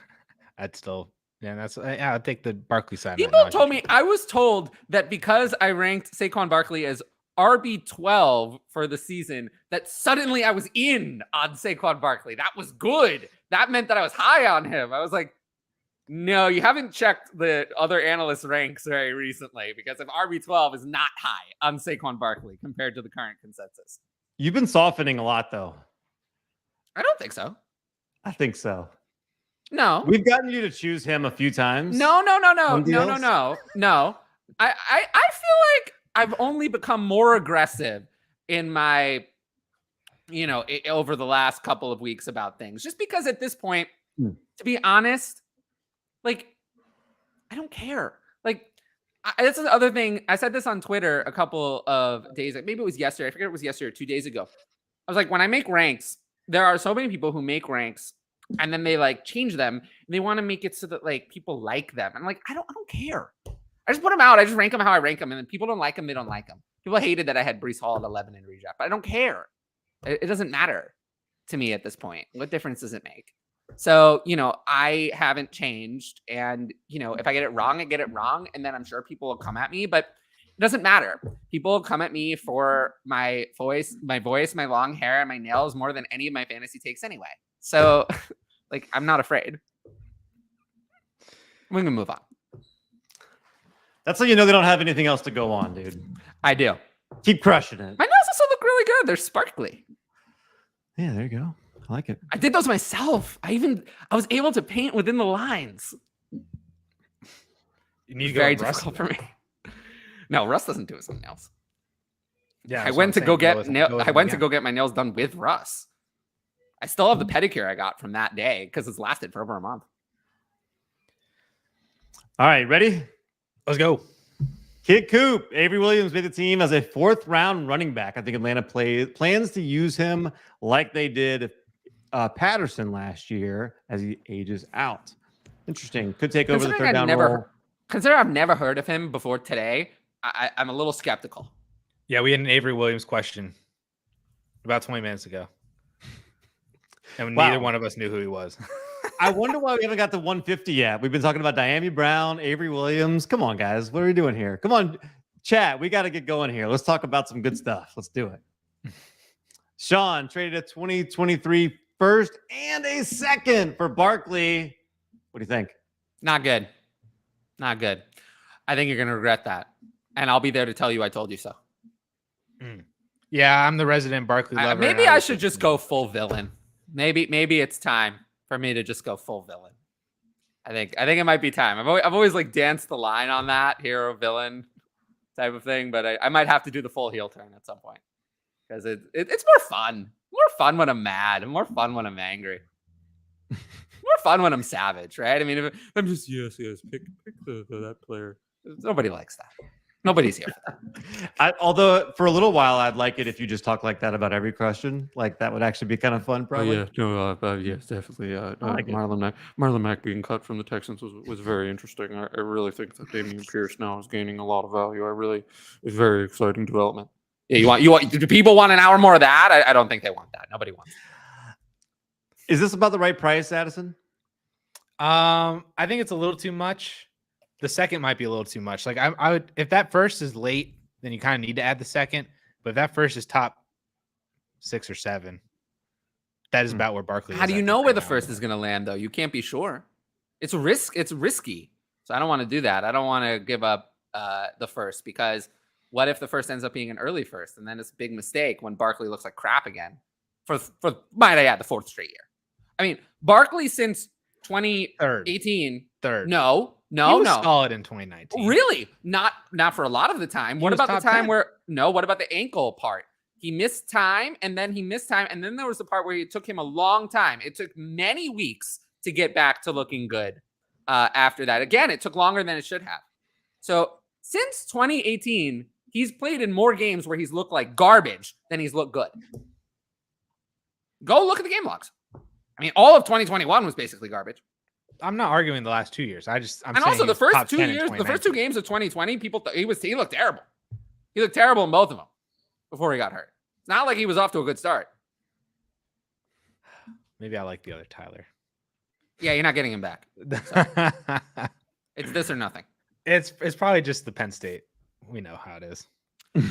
Speaker 1: I'd still, I'll take the Barkley side.
Speaker 2: People told me, I was told that because I ranked Saquon Barkley as RB12 for the season, that suddenly I was in on Saquon Barkley. That was good. That meant that I was high on him. I was like, no, you haven't checked the other analyst ranks very recently, because if RB12 is not high on Saquon Barkley compared to the current consensus.
Speaker 3: You've been softening a lot, though.
Speaker 2: I don't think so.
Speaker 3: I think so.
Speaker 2: No.
Speaker 3: We've gotten you to choose him a few times.
Speaker 2: No.
Speaker 3: On deals?
Speaker 2: No. I feel like I've only become more aggressive in my, over the last couple of weeks about things. Just because at this point, to be honest, like, I don't care. Like, this is the other thing. I said this on Twitter a couple of days, maybe it was yesterday. I forget if it was yesterday or 2 days ago. I was like, when I make ranks, there are so many people who make ranks and then they like change them and they want to make it so that like people like them. I'm like, I don't care. I just put them out. I just rank them how I rank them. And then people don't like them. They don't like them. People hated that I had Breece Hall at 11 in redraft, but I don't care. It doesn't matter to me at this point. What difference does it make? So, I haven't changed. And, if I get it wrong, I get it wrong. And then I'm sure people will come at me, but it doesn't matter. People will come at me for my voice, my long hair, and my nails more than any of my fantasy takes anyway. So, like, I'm not afraid. We're going to move on.
Speaker 3: That's how you know they don't have anything else to go on, dude.
Speaker 2: I do.
Speaker 3: Keep crushing it.
Speaker 2: My nails also look really good. They're sparkly.
Speaker 3: Yeah, there you go. I like it.
Speaker 2: I did those myself. I was able to paint within the lines.
Speaker 1: You need to
Speaker 2: Very
Speaker 1: go with Russ,
Speaker 2: difficult for me. No, Russ doesn't do his own nails.
Speaker 1: Yeah,
Speaker 2: I went to go get my nails done with Russ. I still have the pedicure I got from that day because it's lasted for over a month.
Speaker 3: All right, ready?
Speaker 1: Let's go.
Speaker 3: Kid Coop. Avery Williams made the team as a 4th-round running back. I think Atlanta plans to use him like they did Patterson last year as he ages out. Interesting. Could take over the 3rd down role.
Speaker 2: Considering I've never heard of him before today, I'm a little skeptical.
Speaker 1: Yeah, we had an Avery Williams question about 20 minutes ago. And neither one of us knew who he was.
Speaker 3: I wonder why we haven't got to 150 yet. We've been talking about Diami Brown, Avery Williams. Come on, guys. What are we doing here? Come on, chat. We got to get going here. Let's talk about some good stuff. Let's do it. Sean traded a 2023 first and a second for Barkley. What do you think?
Speaker 2: Not good. Not good. I think you're going to regret that. And I'll be there to tell you I told you so.
Speaker 1: Yeah, I'm the resident Barkley lover.
Speaker 2: Maybe I should just go full villain. Maybe it's time for me to just go full villain. I think it might be time. I've always like danced the line on that hero villain type of thing, but I might have to do the full heel turn at some point because it's more fun. More fun when I'm mad and more fun when I'm angry. More fun when I'm savage, right? I mean, if I'm just yes, pick that player. Nobody likes that. Nobody's here for that.
Speaker 3: Although for a little while, I'd like it if you just talk like that about every question. Like that would actually be kind of fun, probably.
Speaker 4: Yes, definitely. Marlon Mack being cut from the Texans was very interesting. I really think that Damian Pierce now is gaining a lot of value. It's very exciting development.
Speaker 2: Yeah, you want? Do people want an hour more of that? I don't think they want that. Nobody wants that.
Speaker 3: Is this about the right price, Addison?
Speaker 1: I think it's a little too much. The second might be a little too much. Like I would, if that first is late, then you kind of need to add the second. But if that first is top 6 or 7, that is about where Barkley is.
Speaker 2: How do you know where the first is going to land, though? You can't be sure. It's a risk. It's risky. So I don't want to do that. I don't want to give up the first, because what if the first ends up being an early first, and then it's a big mistake when Barkley looks like crap again for might I add, the 4th straight year. I mean, Barkley since 2018.
Speaker 1: Third.
Speaker 2: No.
Speaker 1: He was solid in 2019.
Speaker 2: Really? Not for a lot of the time. What about the time
Speaker 1: 10.
Speaker 2: what about the ankle part? He missed time, and then there was the part where it took him a long time. It took many weeks to get back to looking good after that. Again, it took longer than it should have. So since 2018, he's played in more games where he's looked like garbage than he's looked good. Go look at the game logs. I mean, all of 2021 was basically garbage.
Speaker 1: I'm not arguing the last 2 years. I'm
Speaker 2: and also the first 2 years, the first 2 games of 2020, people he looked terrible. He looked terrible in both of them before he got hurt. It's not like he was off to a good start.
Speaker 1: Maybe I like the other Tyler.
Speaker 2: Yeah, you're not getting him back. So. It's this or nothing.
Speaker 1: It's probably just the Penn State. We know how it is.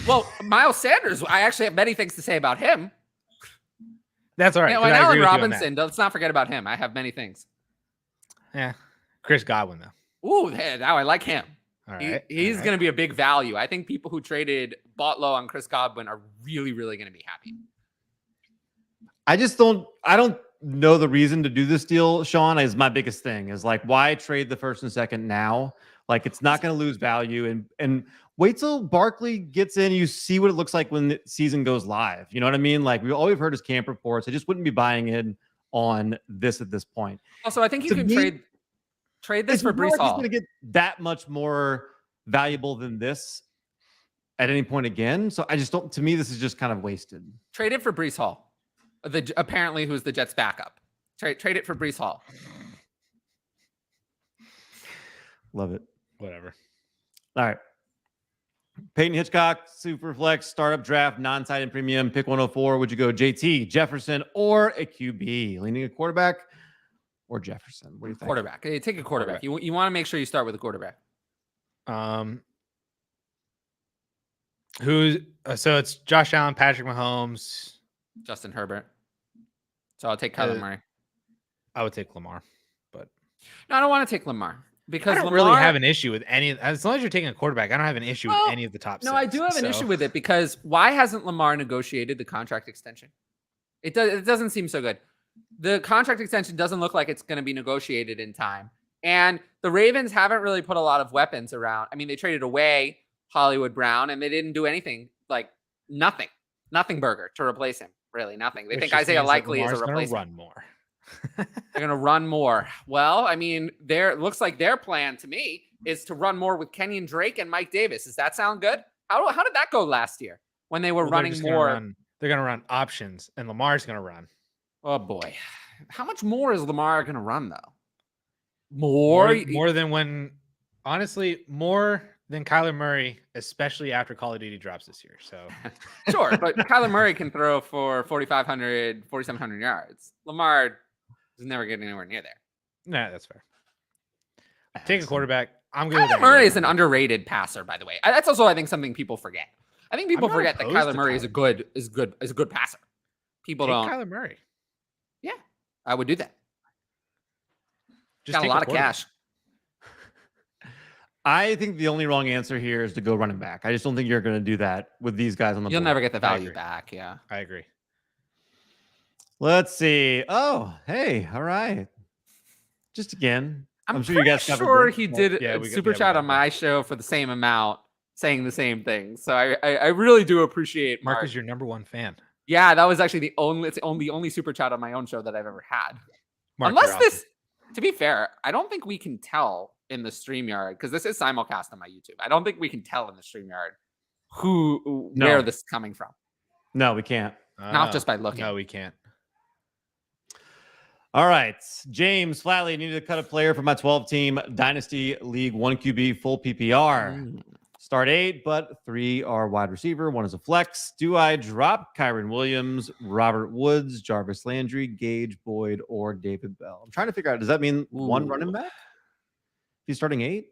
Speaker 2: Well, Miles Sanders, I actually have many things to say about him.
Speaker 1: That's all right.
Speaker 2: And Allen Robinson, let's not forget about him. I have many things.
Speaker 1: Yeah. Chris Godwin, though.
Speaker 2: Ooh, now I like him.
Speaker 1: All right.
Speaker 2: He's going to be a big value. I think people who bought low on Chris Godwin are really, really going to be happy.
Speaker 3: I don't know the reason to do this deal, Sean, is my biggest thing. Is like, why trade the first and second now? Like, it's not going to lose value. And wait till Barkley gets in. You see what it looks like when the season goes live. You know what I mean? Like, all we've heard is camp reports. I just wouldn't be buying in on this at this point.
Speaker 2: Also, I think you can trade this for Breece Hall.
Speaker 3: He's going to get that much more valuable than this at any point again. So I just don't. To me, this is just kind of wasted.
Speaker 2: Trade it for Breece Hall, apparently who's the Jets' backup. Trade it for Breece Hall.
Speaker 3: Love it.
Speaker 1: Whatever.
Speaker 3: All right. Peyton Hitchcock, Superflex, startup draft, non-tight premium, pick 104. Would you go JT, Jefferson, or a QB? Leaning a quarterback or Jefferson? What do you think?
Speaker 2: Quarterback. Hey, take a quarterback. You want to make sure you start with a quarterback.
Speaker 1: So it's Josh Allen, Patrick Mahomes,
Speaker 2: Justin Herbert. So I'll take Kyler Murray.
Speaker 1: I would take Lamar, but
Speaker 2: no, I don't want to take Lamar. Because
Speaker 1: I don't really have an issue with any. As long as you're taking a quarterback, I don't have an issue with any of the top.
Speaker 2: No, I do have an issue with it because why hasn't Lamar negotiated the contract extension? It doesn't seem so good. The contract extension doesn't look like it's going to be negotiated in time, and the Ravens haven't really put a lot of weapons around. I mean, they traded away Hollywood Brown, and they didn't do anything, like nothing burger to replace him. Really, nothing. They think Isaiah Likely is a replacement.
Speaker 1: Run more.
Speaker 2: They're going to run more. Well, I mean, looks like their plan to me is to run more with Kenyon Drake and Mike Davis. Does that sound good? How did that go last year when they were running more?
Speaker 1: They're going to run options, and Lamar's going to run.
Speaker 2: Oh, boy. How much more is Lamar going to run, though? More than
Speaker 1: Kyler Murray, especially after Call of Duty drops this year. So
Speaker 2: sure, but Kyler Murray can throw for 4,700 yards. Lamar is never getting anywhere near there.
Speaker 1: Nah, that's fair. Take a quarterback. I'm good.
Speaker 2: Kyler Murray is an underrated passer, by the way. That's also, I think, something people forget. I think people forget that Kyler Murray is a good passer. People don't.
Speaker 1: Kyler Murray.
Speaker 2: Yeah, I would do that.
Speaker 1: Just
Speaker 2: got a lot of cash.
Speaker 3: I think the only wrong answer here is to go running back. I just don't think you're going to do that with these guys on the board.
Speaker 2: You'll never get the value back. Yeah,
Speaker 1: I agree.
Speaker 3: Let's see. Oh, hey, all right. Just again,
Speaker 2: I'm sure you guys he did a super chat on my show for the same amount, saying the same thing. So I really do appreciate
Speaker 1: Mark is your number one fan.
Speaker 2: Yeah, that was actually the only super chat on my own show that I've ever had.
Speaker 1: Mark,
Speaker 2: to be fair, I don't think we can tell in the StreamYard, because this is simulcast on my YouTube. I don't think we can tell in the StreamYard where this is coming from.
Speaker 3: No, we can't.
Speaker 2: Not just by looking.
Speaker 1: No, we can't.
Speaker 3: All right. James Flatley needed to cut a player for my 12-team Dynasty League 1 QB full PPR. Start 8, but 3 are wide receiver. 1 is a flex. Do I drop Kyron Williams, Robert Woods, Jarvis Landry, Gage Boyd, or David Bell? I'm trying to figure out, does that mean 1 running back? He's starting 8?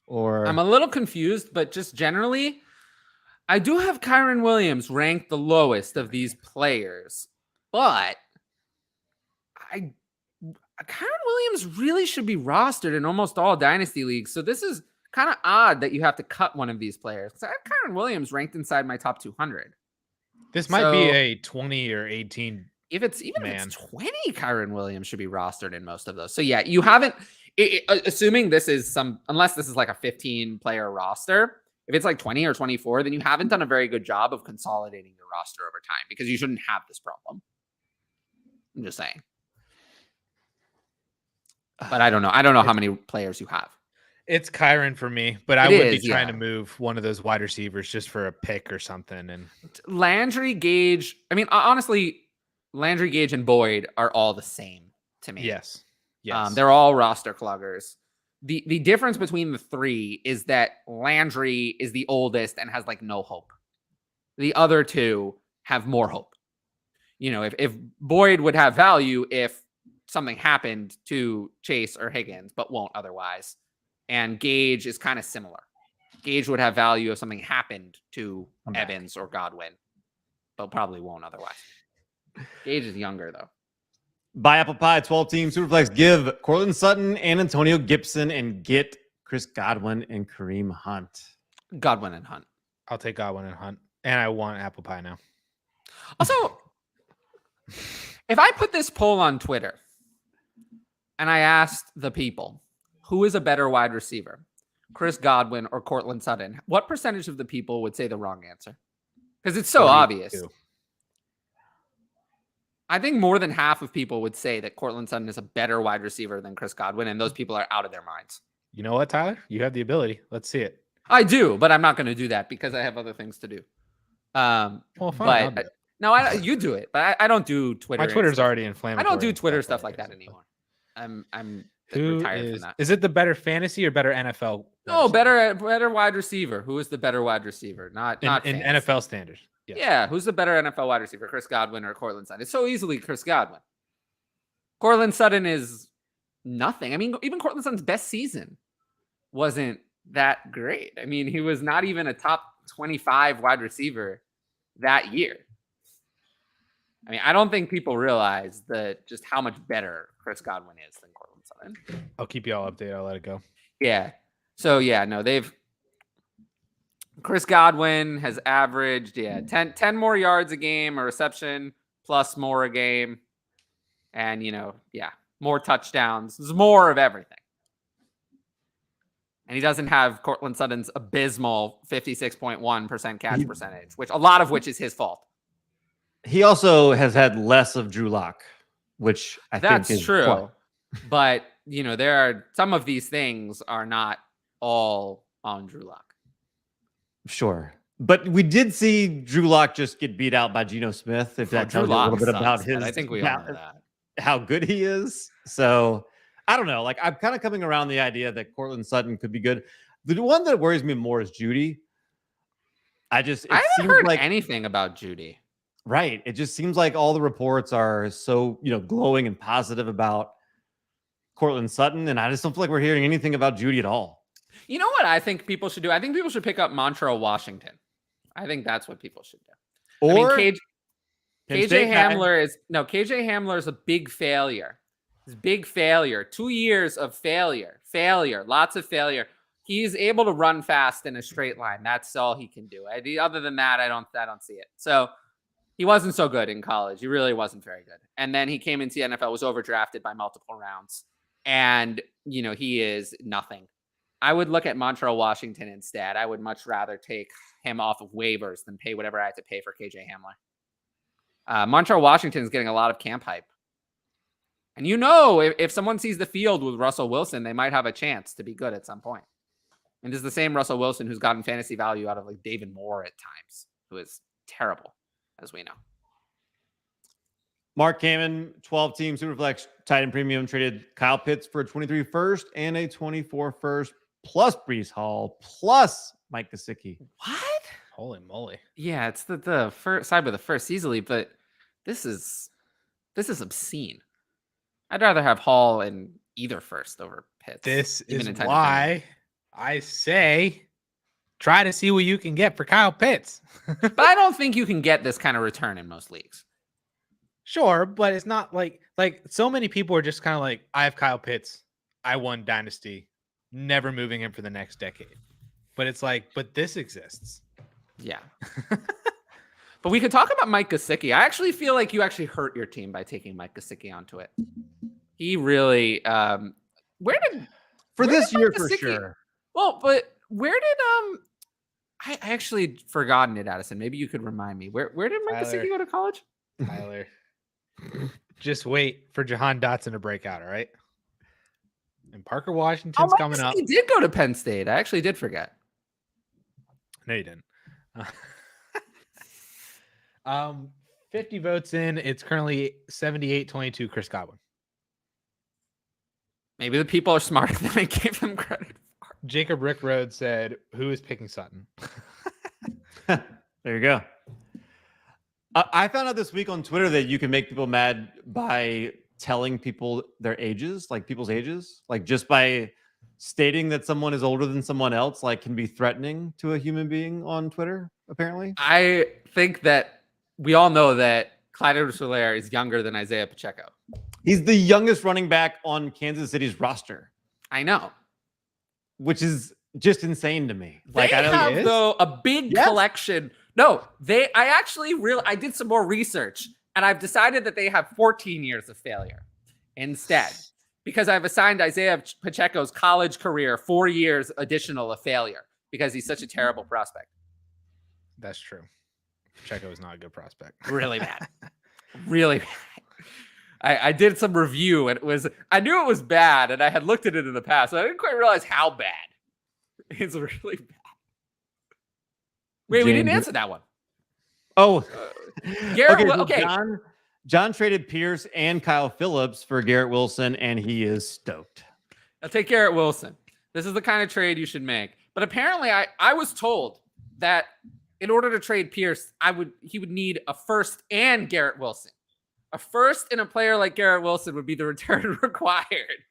Speaker 3: Or
Speaker 2: I'm a little confused, but just generally, I do have Kyron Williams ranked the lowest of these players, but Kyron Williams really should be rostered in almost all dynasty leagues. So this is kind of odd that you have to cut one of these players. I have Kyron Williams ranked inside my top 200.
Speaker 1: This might be a 20 or 18.
Speaker 2: If it's 20, Kyron Williams should be rostered in most of those. So yeah, you haven't, assuming this is unless this is like a 15 player roster, if it's like 20 or 24, then you haven't done a very good job of consolidating your roster over time because you shouldn't have this problem. I'm just saying. But I don't know. I don't know how many players you have.
Speaker 1: It's Kyron for me, but I would be trying to move one of those wide receivers just for a pick or something. And
Speaker 2: Landry, Gage. I mean, honestly, Landry, Gage, and Boyd are all the same to me.
Speaker 1: Yes.
Speaker 2: They're all roster cloggers. The difference between the three is that Landry is the oldest and has like no hope. The other two have more hope. You know, if Boyd would have value if something happened to Chase or Higgins, but won't otherwise. And Gage is kind of similar. Gage would have value if something happened to Evans or Godwin, but probably won't otherwise. Gage is younger, though.
Speaker 3: Buy Apple Pie, 12-team Superflex. Give Cortland Sutton and Antonio Gibson and get Chris Godwin and Kareem Hunt.
Speaker 2: Godwin and Hunt.
Speaker 1: I'll take Godwin and Hunt. And I want Apple Pie now.
Speaker 2: Also, if I put this poll on Twitter and I asked the people, who is a better wide receiver, Chris Godwin or Cortland Sutton, what percentage of the people would say the wrong answer? Because it's so obvious. I think more than half of people would say that Cortland Sutton is a better wide receiver than Chris Godwin, and those people are out of their minds.
Speaker 1: You know what, Tyler? You have the ability. Let's see it.
Speaker 2: I do, but I'm not going to do that because I have other things to do.
Speaker 1: Well, fine.
Speaker 2: But no, you do it, but I don't do Twitter.
Speaker 1: My Twitter's already inflammatory.
Speaker 2: I don't do Twitter stuff like that anymore. I'm retired from that.
Speaker 1: Is it the better fantasy or better NFL?
Speaker 2: No, better wide receiver. Who is the better wide receiver? Not in
Speaker 1: NFL standards. Yes.
Speaker 2: Yeah, who's the better NFL wide receiver, Chris Godwin or Cortland Sutton? It's so easily Chris Godwin. Cortland Sutton is nothing. I mean, even Cortland Sutton's best season wasn't that great. I mean, he was not even a top 25 wide receiver that year. I mean, I don't think people realize just how much better Chris Godwin is than Cortland Sutton.
Speaker 1: I'll keep you all updated. I'll let it go.
Speaker 2: Yeah. So yeah, no, Chris Godwin has averaged 10 more yards a game, a reception plus more a game, and more touchdowns. There's more of everything. And he doesn't have Cortland Sutton's abysmal 56.1% catch percentage, which a lot of which is his fault.
Speaker 3: He also has had less of Drew Lock, which I think is
Speaker 2: true.
Speaker 3: Fun.
Speaker 2: But there are some of these things are not all on Drew Lock.
Speaker 3: Sure. But we did see Drew Lock just get beat out by Geno Smith. If that tells you a little bit about his,
Speaker 2: I think we all know that.
Speaker 3: How good he is. So I don't know. Like, I'm kind of coming around the idea that Cortland Sutton could be good. The one that worries me more is Judy. I haven't heard
Speaker 2: anything about Judy.
Speaker 3: Right. It just seems like all the reports are so, glowing and positive about Cortland Sutton. And I just don't feel like we're hearing anything about Judy at all.
Speaker 2: You know what I think people should do? I think people should pick up Montreal Washington. I think that's what people should do.
Speaker 3: Or
Speaker 2: KJ Hamler is a big failure. It's a big failure. 2 years of failure, lots of failure. He's able to run fast in a straight line. That's all he can do. Other than that, I don't see it. So he wasn't so good in college. He really wasn't very good. And then he came into the NFL, was overdrafted by multiple rounds. And, he is nothing. I would look at Montreal Washington instead. I would much rather take him off of waivers than pay whatever I had to pay for KJ Hamler. Montreal Washington is getting a lot of camp hype. And if someone sees the field with Russell Wilson, they might have a chance to be good at some point. And this is the same Russell Wilson who's gotten fantasy value out of like David Moore at times, who is terrible, as we know.
Speaker 3: Mark Kamen, 12-team Superflex tight end premium, traded Kyle Pitts for a 23 first and a 24 first, plus Breece Hall, plus Mike Gesicki.
Speaker 2: What?
Speaker 1: Holy moly.
Speaker 2: Yeah, it's the first side with the first easily, but this is obscene. I'd rather have Hall in either first over Pitts.
Speaker 1: This is why I say try to see what you can get for Kyle Pitts.
Speaker 2: But I don't think you can get this kind of return in most leagues.
Speaker 1: Sure, but it's not like so many people are just kind of like, I have Kyle Pitts, I won Dynasty, never moving him for the next decade. But it's like, but this exists.
Speaker 2: Yeah. But we could talk about Mike Gesicki. I actually feel like you actually hurt your team by taking Mike Gesicki onto it. He really where did
Speaker 3: year for
Speaker 2: Gesicki,
Speaker 3: sure.
Speaker 2: Well, but where did I actually forgotten it, Addison. Maybe you could remind me. Where did Mike Gesicki go to college?
Speaker 1: Tyler. Just wait for Jahan Dotson to break out, all right? And Parker Washington's coming up.
Speaker 2: He did go to Penn State. I actually did forget.
Speaker 1: No, you didn't. 50 votes in. It's currently 78-22 Chris Godwin.
Speaker 2: Maybe the people are smarter than I gave them credit for.
Speaker 1: Jacob Rickroad said, who is picking Sutton?
Speaker 3: There you go. I found out this week on Twitter that you can make people mad by telling people their ages, like people's ages, like just by stating that someone is older than someone else, like can be threatening to a human being on Twitter, apparently.
Speaker 2: I think that we all know that Clyde Edwards-Helaire is younger than Isaiah Pacheco.
Speaker 3: He's the youngest running back on Kansas City's roster.
Speaker 2: I know.
Speaker 3: Which is just insane to me.
Speaker 2: They have, though, a big collection. No, I did some more research, and I've decided that they have 14 years of failure instead, because I've assigned Isaiah Pacheco's college career 4 years additional of failure because he's such a terrible prospect.
Speaker 1: That's true. Pacheco is not a good prospect.
Speaker 2: Really bad. Really bad. I did some review, and I knew it was bad, and I had looked at it in the past, so I didn't quite realize how bad. It's really bad. Wait, we didn't answer that one.
Speaker 3: Oh,
Speaker 2: Garrett.
Speaker 3: Okay. John traded Pierce and Kyle Phillips for Garrett Wilson, and he is stoked.
Speaker 2: I'll take Garrett Wilson. This is the kind of trade you should make. But apparently, I was told that in order to trade Pierce, he would need a first and Garrett Wilson. A first and a player like Garrett Wilson would be the return required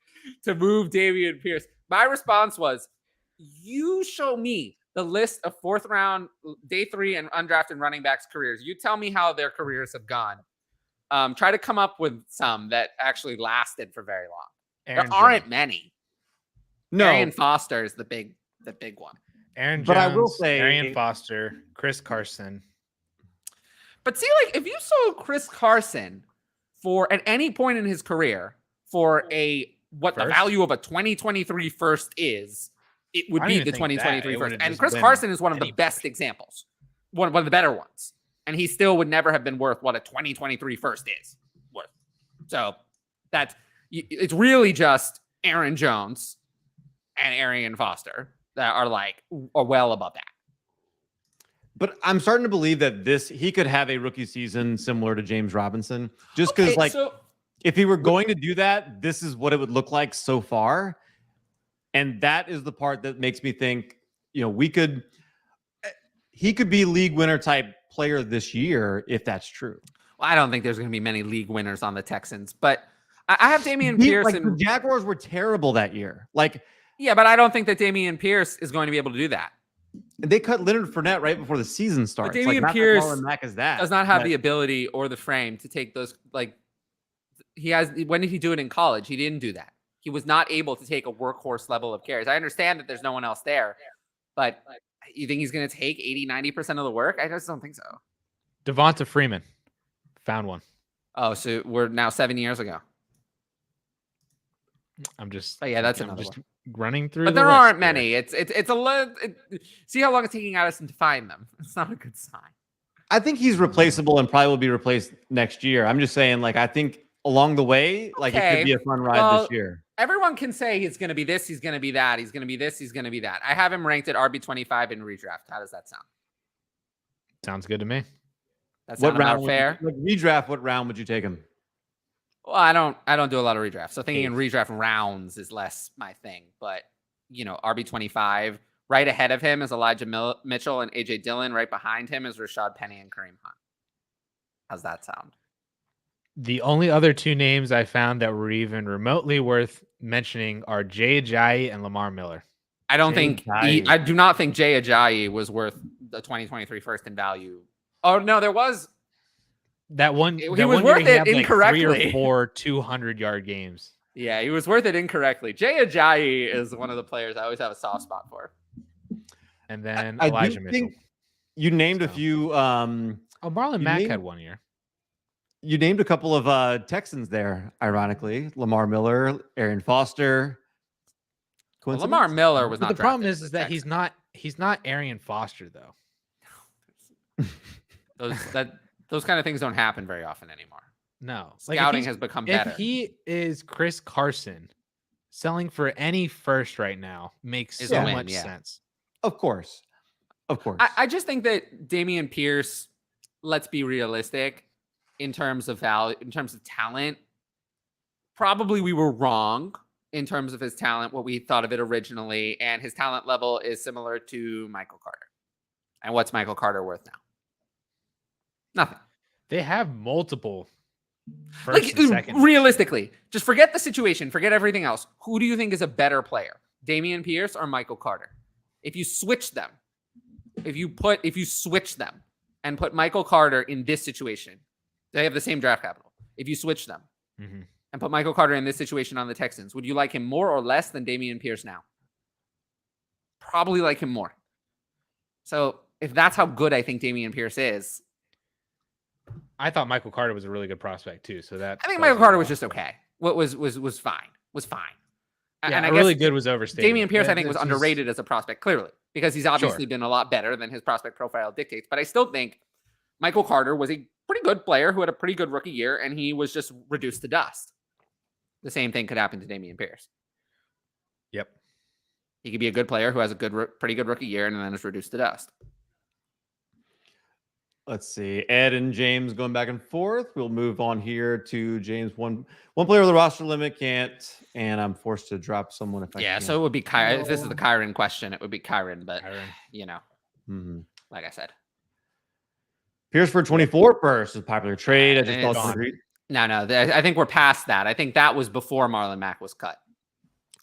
Speaker 2: to move Dameon Pierce. My response was, you show me the list of 4th round, day 3 and undrafted running backs careers. You tell me how their careers have gone. Try to come up with some that actually lasted for very long. There aren't many. No. Arian Foster is the big one.
Speaker 1: Aaron Jones,
Speaker 3: but I will say
Speaker 1: Arian Foster, Chris Carson.
Speaker 2: But see, like, if you sold Chris Carson for at any point in his career for the value of a 2023 first is, it would be the 2023 first. And Chris Carson is one of the best examples, one of the better ones. And he still would never have been worth what a 2023 first is worth. So it's really just Aaron Jones and Arian Foster that are well above that.
Speaker 3: But I'm starting to believe that he could have a rookie season similar to James Robinson, just because if he were going to do that, this is what it would look like so far. And that is the part that makes me think, he could be league winner type player this year if that's true.
Speaker 2: Well, I don't think there's going to be many league winners on the Texans, but I have Dameon Pierce.
Speaker 3: The Jaguars were terrible that year.
Speaker 2: Yeah, but I don't think that Dameon Pierce is going to be able to do that.
Speaker 3: They cut Leonard Fournette right before the season starts.
Speaker 2: But Dameon Pierce does not have the ability or the frame to take those. When did he do it in college? He didn't do that. He was not able to take a workhorse level of carries. I understand that there's no one else there, but you think he's going to take 80-90% of the work? I just don't think so.
Speaker 1: Devonta Freeman found one.
Speaker 2: Oh, so we're now 7 years ago.
Speaker 1: That's
Speaker 2: another one.
Speaker 1: Running through.
Speaker 2: But there aren't many. It's a see how long it's taking Addison to find them. It's not a good sign.
Speaker 3: I think he's replaceable and probably will be replaced next year. I'm just saying, I think along the way, it could be a fun ride this year.
Speaker 2: Everyone can say he's going to be this, he's going to be that, he's going to be this, he's going to be that. I have him ranked at RB25 in redraft. How does that sound?
Speaker 1: Sounds good to me.
Speaker 2: That's what round fair.
Speaker 3: Redraft, what round would you take him?
Speaker 2: Well, I don't do a lot of redraft. So thinking in redraft rounds is less my thing. But, RB25, right ahead of him is Elijah Mitchell and AJ Dillon. Right behind him is Rashad Penny and Kareem Hunt. How's that sound?
Speaker 1: The only other 2 names I found that were even remotely worth mentioning are Jay Ajayi and Lamar Miller.
Speaker 2: I do not think Jay Ajayi was worth the 2023 first in value. Oh, no, there was
Speaker 1: That one,
Speaker 2: He
Speaker 1: that
Speaker 2: was
Speaker 1: one year
Speaker 2: worth
Speaker 1: he
Speaker 2: it
Speaker 1: had, like, 3
Speaker 2: incorrectly.
Speaker 1: or 4 200-yard games.
Speaker 2: Yeah, he was worth it incorrectly. Jay Ajayi is one of the players I always have a soft spot for.
Speaker 1: And then
Speaker 3: I
Speaker 1: Elijah
Speaker 3: do
Speaker 1: Mitchell.
Speaker 3: think you named a
Speaker 1: So.
Speaker 3: few.
Speaker 1: Marlon Mack
Speaker 3: named-
Speaker 1: had 1 year.
Speaker 3: You named a couple of Texans there, ironically. Lamar Miller, Arian Foster.
Speaker 2: Well, Lamar Miller was
Speaker 1: But
Speaker 2: not.
Speaker 1: the problem
Speaker 2: drafted
Speaker 1: is that he's not Arian Foster though.
Speaker 2: Those kind of things don't happen very often anymore.
Speaker 1: No,
Speaker 2: Scouting has become better.
Speaker 1: If he is Chris Carson, selling for any first right now makes so much sense.
Speaker 3: Of course.
Speaker 2: I just think that Dameon Pierce, let's be realistic, in terms of value, in terms of talent, probably we were wrong in terms of his talent, what we thought of it originally, and his talent level is similar to Michael Carter. And what's Michael Carter worth now? Nothing.
Speaker 1: They have multiple first and second.
Speaker 2: Realistically, just forget the situation, forget everything else. Who do you think is a better player, Dameon Pierce or Michael Carter? If you switch them, if you switch them and put Michael Carter in this situation, they have the same draft capital. If you switch them and put Michael Carter in this situation on the Texans, would you like him more or less than Dameon Pierce now? Probably like him more. So if that's how good I think Dameon Pierce is,
Speaker 1: I thought Michael Carter was a really good prospect too. So that
Speaker 2: I think Michael Carter was just okay. What was fine. Was fine.
Speaker 1: Yeah,
Speaker 2: and I
Speaker 1: really
Speaker 2: guess
Speaker 1: good was overstated.
Speaker 2: Dameon Pierce, I think, was underrated as a prospect, clearly, because he's obviously been a lot better than his prospect profile dictates. But I still think Michael Carter was a pretty good player who had a pretty good rookie year, and he was just reduced to dust. The same thing could happen to Dameon Pierce.
Speaker 1: Yep.
Speaker 2: He could be a good player who has a pretty good rookie year and then is reduced to dust.
Speaker 3: Let's see. Ed and James going back and forth. We'll move on here to James. One player with the roster limit can't, and I'm forced to drop someone if I can.
Speaker 2: So it would be Kyron. If this is the Kyron question, it would be Kyron, but you know, like I said.
Speaker 3: Pierce for 24 first is a popular trade. I just thought
Speaker 2: No, I think we're past that. I think that was before Marlon Mack was cut.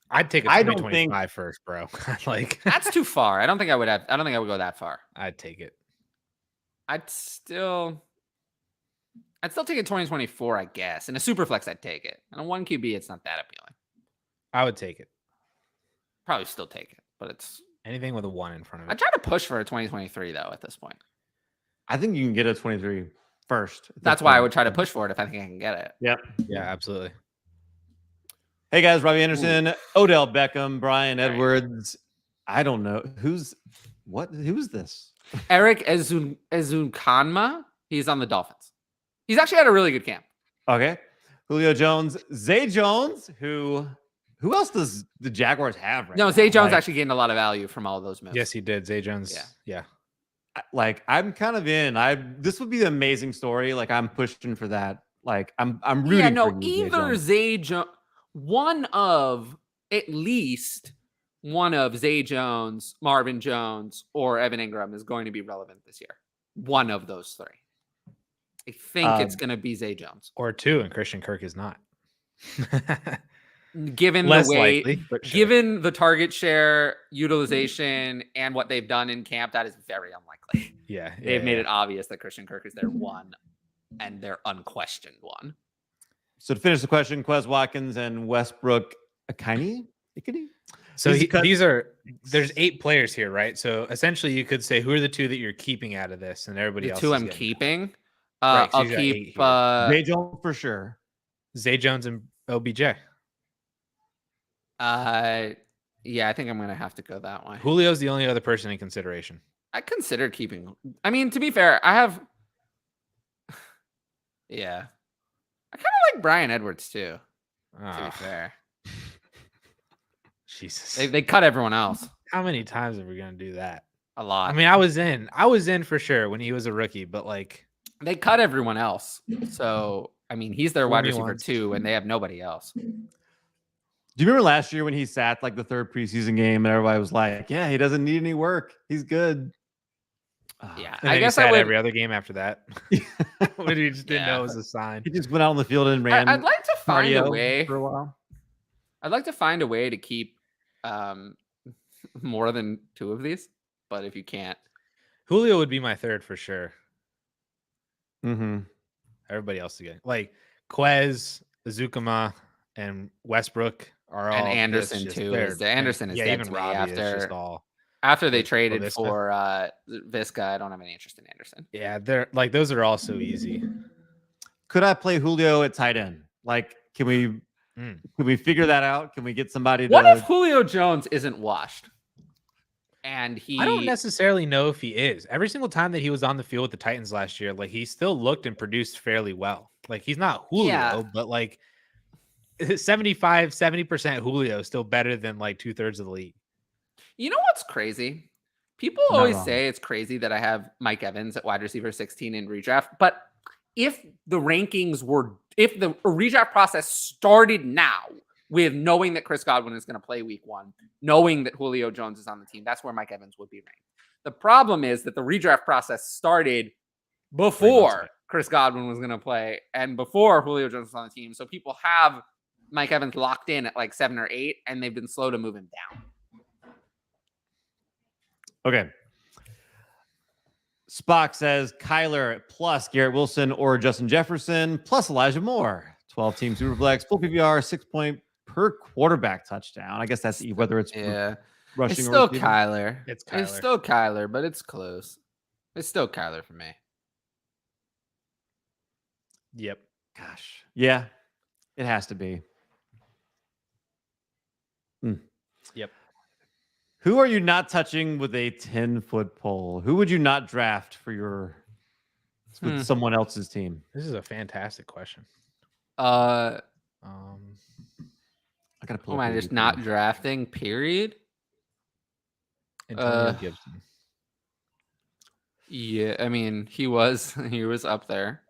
Speaker 1: I'd take a 2025 first, bro. Like
Speaker 2: that's too far. I don't think I would go that far.
Speaker 1: I'd take it.
Speaker 2: I'd still take a 2024, I guess. In a super flex, I'd take it. And a 1 QB, it's not that appealing.
Speaker 1: I would take it.
Speaker 2: Probably still take it, but it's
Speaker 1: anything with a 1 in front of it.
Speaker 2: I try to push for a 2023 though at this point.
Speaker 3: I think you can get a 23 first.
Speaker 2: That's why I would try to push for it if I think I can get it.
Speaker 3: Yep.
Speaker 1: Yeah, absolutely.
Speaker 3: Hey guys, Robbie Anderson, Odell Beckham, Brian Edwards. I don't know who's this?
Speaker 2: Eric Ezukanma. He's on the Dolphins. He's actually had a really good camp.
Speaker 3: Okay. Julio Jones, Zay Jones, who else does the Jaguars have right now?
Speaker 2: No, Zay Jones actually gained a lot of value from all of those moves.
Speaker 1: Yes, he did. Zay Jones. Yeah.
Speaker 3: Like I'm kind of in. This would be an amazing story. Like I'm pushing for that. Like I'm rooting for you,
Speaker 2: either Zay Jones, at least one of Zay Jones, Marvin Jones, or Evan Ingram is going to be relevant this year. One of those three. I think it's going to be Zay Jones.
Speaker 1: Or 2, and Christian Kirk is not.
Speaker 2: Given
Speaker 1: Less
Speaker 2: the way,
Speaker 1: likely, but sure.
Speaker 2: Given the target share, utilization, and what they've done in camp, that is very unlikely.
Speaker 1: Yeah.
Speaker 2: They've made it obvious that Christian Kirk is their one, and their unquestioned one.
Speaker 3: So to finish the question, Quez Watkins and Westbrook Ikini?
Speaker 1: So there's 8 players here, right? So essentially you could say, who are the 2 that you're keeping out of this, and everybody else.
Speaker 2: 2 I'm keeping.
Speaker 1: Right, so
Speaker 2: I'll keep
Speaker 3: Zay Jones for sure.
Speaker 1: Zay Jones and OBJ.
Speaker 2: Yeah, I think I'm gonna have to go that way.
Speaker 1: Julio's the only other person in consideration.
Speaker 2: I considered keeping. I mean, to be fair, I have. Yeah, I kind of like Brian Edwards too. To be fair,
Speaker 1: Jesus,
Speaker 2: they cut everyone else.
Speaker 1: How many times are we gonna do that?
Speaker 2: A lot.
Speaker 1: I mean, I was in for sure when he was a rookie, but like
Speaker 2: they cut everyone else. So I mean, he's their wide receiver 2, and they have nobody else.
Speaker 3: Do you remember last year when he sat like the 3rd preseason game and everybody was like, yeah, he doesn't need any work. He's good.
Speaker 2: Yeah.
Speaker 1: I guess I would every other game after that. When he just didn't know it was a sign.
Speaker 3: He just went out on the field and ran.
Speaker 2: I'd like to find a way
Speaker 3: for a while.
Speaker 2: I'd like to find a way to keep more than 2 of these, but if you can't.
Speaker 1: Julio would be my 3rd for sure.
Speaker 3: Mm-hmm.
Speaker 1: Everybody else is good. Like Quez, Azukama, and Westbrook are all.
Speaker 2: And Anderson too. Anderson is dead
Speaker 1: even
Speaker 2: to me
Speaker 1: Robbie is just all.
Speaker 2: After they traded for Visca, I don't have any interest in Anderson.
Speaker 1: Yeah, they're like those are all so easy.
Speaker 3: Could I play Julio at tight end? Like, can we figure that out? Can we get somebody?
Speaker 2: What if Julio Jones isn't washed? And
Speaker 1: I don't necessarily know if he is. Every single time that he was on the field with the Titans last year, like he still looked and produced fairly well. Like he's not Julio, but like 70% Julio is still better than like 2/3 of the league.
Speaker 2: You know what's crazy? People always say it's crazy that I have Mike Evans at wide receiver 16 in redraft, but if the redraft process started now with knowing that Chris Godwin is going to play week 1, knowing that Julio Jones is on the team, that's where Mike Evans would be ranked. The problem is that the redraft process started before Chris Godwin was going to play and before Julio Jones was on the team. So people have Mike Evans locked in at like 7 or 8, and they've been slow to move him down.
Speaker 3: Okay. Spock says Kyler plus Garrett Wilson or Justin Jefferson plus Elijah Moore. 12-team Superflex, full PPR, 6 point per quarterback touchdown. I guess that's whether it's rushing
Speaker 2: it's still
Speaker 3: or
Speaker 2: Kyler.
Speaker 1: It's
Speaker 2: still Kyler, but it's close. It's still Kyler for me.
Speaker 1: Yep.
Speaker 3: Gosh. Yeah. It has to be.
Speaker 1: Yep.
Speaker 3: Who are you not touching with a 10-foot pole? Who would you not draft for your with someone else's team?
Speaker 1: This is a fantastic question.
Speaker 2: I
Speaker 3: gotta pull.
Speaker 2: Am I just not drafting? Period.
Speaker 1: Antonio Gibson.
Speaker 2: Yeah, I mean he was up there.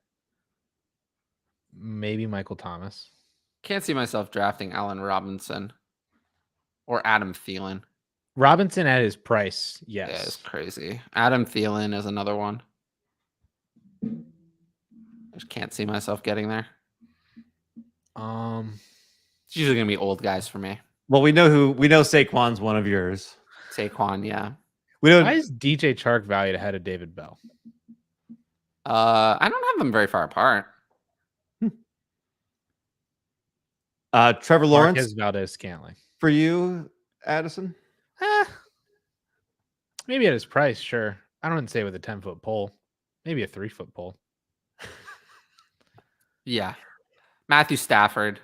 Speaker 1: Maybe Michael Thomas.
Speaker 2: Can't see myself drafting Allen Robinson or Adam Thielen.
Speaker 1: Robinson at his price, yes.
Speaker 2: Yeah, it's crazy. Adam Thielen is another one. I just can't see myself getting there. It's usually gonna be old guys for me.
Speaker 3: Well, we know Saquon's one of yours.
Speaker 2: Saquon, yeah.
Speaker 1: Why is DJ Chark valued ahead of David Bell?
Speaker 2: I don't have them very far apart.
Speaker 3: Trevor Lawrence
Speaker 1: Marquez Valdez-Scantling.
Speaker 3: For you, Addison?
Speaker 1: Maybe at his price, sure. I don't say with a 10-foot pole. Maybe a 3-foot pole.
Speaker 2: Yeah. Matthew Stafford.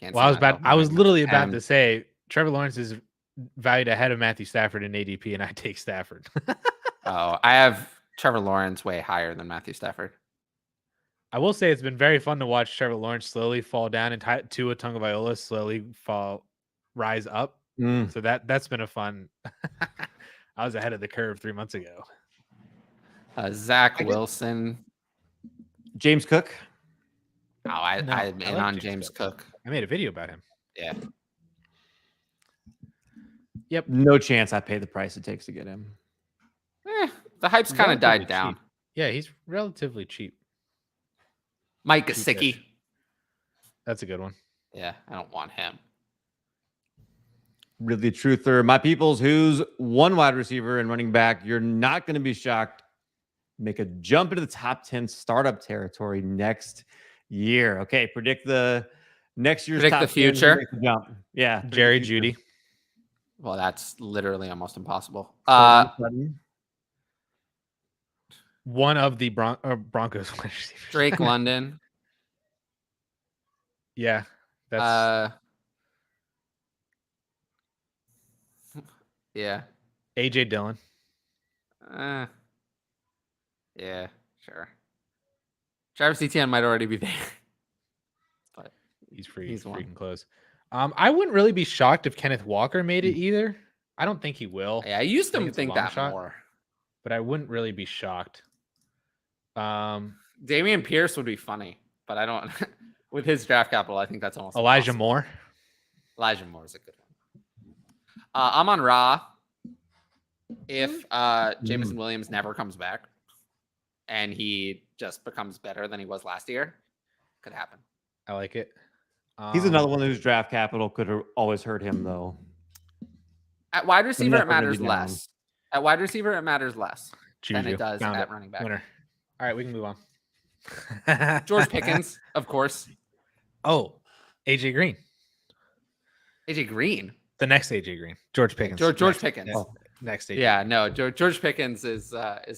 Speaker 1: I was literally about to say Trevor Lawrence is valued ahead of Matthew Stafford in ADP, and I take Stafford.
Speaker 2: I have Trevor Lawrence way higher than Matthew Stafford.
Speaker 1: I will say it's been very fun to watch Trevor Lawrence slowly fall down and Tua Tagovailoa slowly rise up. So that's been a fun. I was ahead of the curve 3 months ago.
Speaker 2: Zach Wilson,
Speaker 3: James Cook.
Speaker 2: I'm in on James Cook.
Speaker 1: I made a video about him.
Speaker 2: Yeah.
Speaker 3: Yep. No chance I pay the price it takes to get him.
Speaker 2: The hype's kind of died down.
Speaker 1: Yeah, he's relatively cheap.
Speaker 2: Mike Gesicki.
Speaker 1: That's a good one.
Speaker 2: Yeah, I don't want him.
Speaker 3: Really truther. My peoples, who's one wide receiver and running back, you're not going to be shocked. Make a jump into the top 10 startup territory next year. Okay, predict the next year's
Speaker 2: predict
Speaker 3: top
Speaker 2: the future.
Speaker 3: Jump. Yeah,
Speaker 1: Jerry Jeudy.
Speaker 2: Well, that's literally almost impossible.
Speaker 1: One of the Broncos wide receivers.
Speaker 2: Drake London.
Speaker 1: Yeah, that's
Speaker 2: yeah.
Speaker 1: AJ Dillon.
Speaker 2: Yeah, sure. Travis Etienne might already be there, but
Speaker 1: he's freaking close. I wouldn't really be shocked if Kenneth Walker made it either. I don't think he will.
Speaker 2: Yeah, I used to think that more,
Speaker 1: but I wouldn't really be shocked.
Speaker 2: Damian Pierce would be funny, but I don't. With his draft capital, I think that's almost
Speaker 1: Elijah
Speaker 2: impossible.
Speaker 1: Moore.
Speaker 2: Elijah Moore is a good one. I'm on Ra. If Jameson Williams never comes back and he just becomes better than he was last year, could happen.
Speaker 1: I like it.
Speaker 3: He's another one whose draft capital could have always hurt him, though.
Speaker 2: At wide receiver, it matters less. At wide receiver, it matters less than it does
Speaker 1: Found
Speaker 2: at
Speaker 1: it.
Speaker 2: running back.
Speaker 1: Winner. All right, we can move on.
Speaker 2: George Pickens, of course.
Speaker 1: Oh, AJ Green.
Speaker 2: AJ Green.
Speaker 1: The next AJ Green. George Pickens.
Speaker 2: George Pickens.
Speaker 1: Next AJ
Speaker 2: Yeah,
Speaker 1: Green.
Speaker 2: no, George Pickens is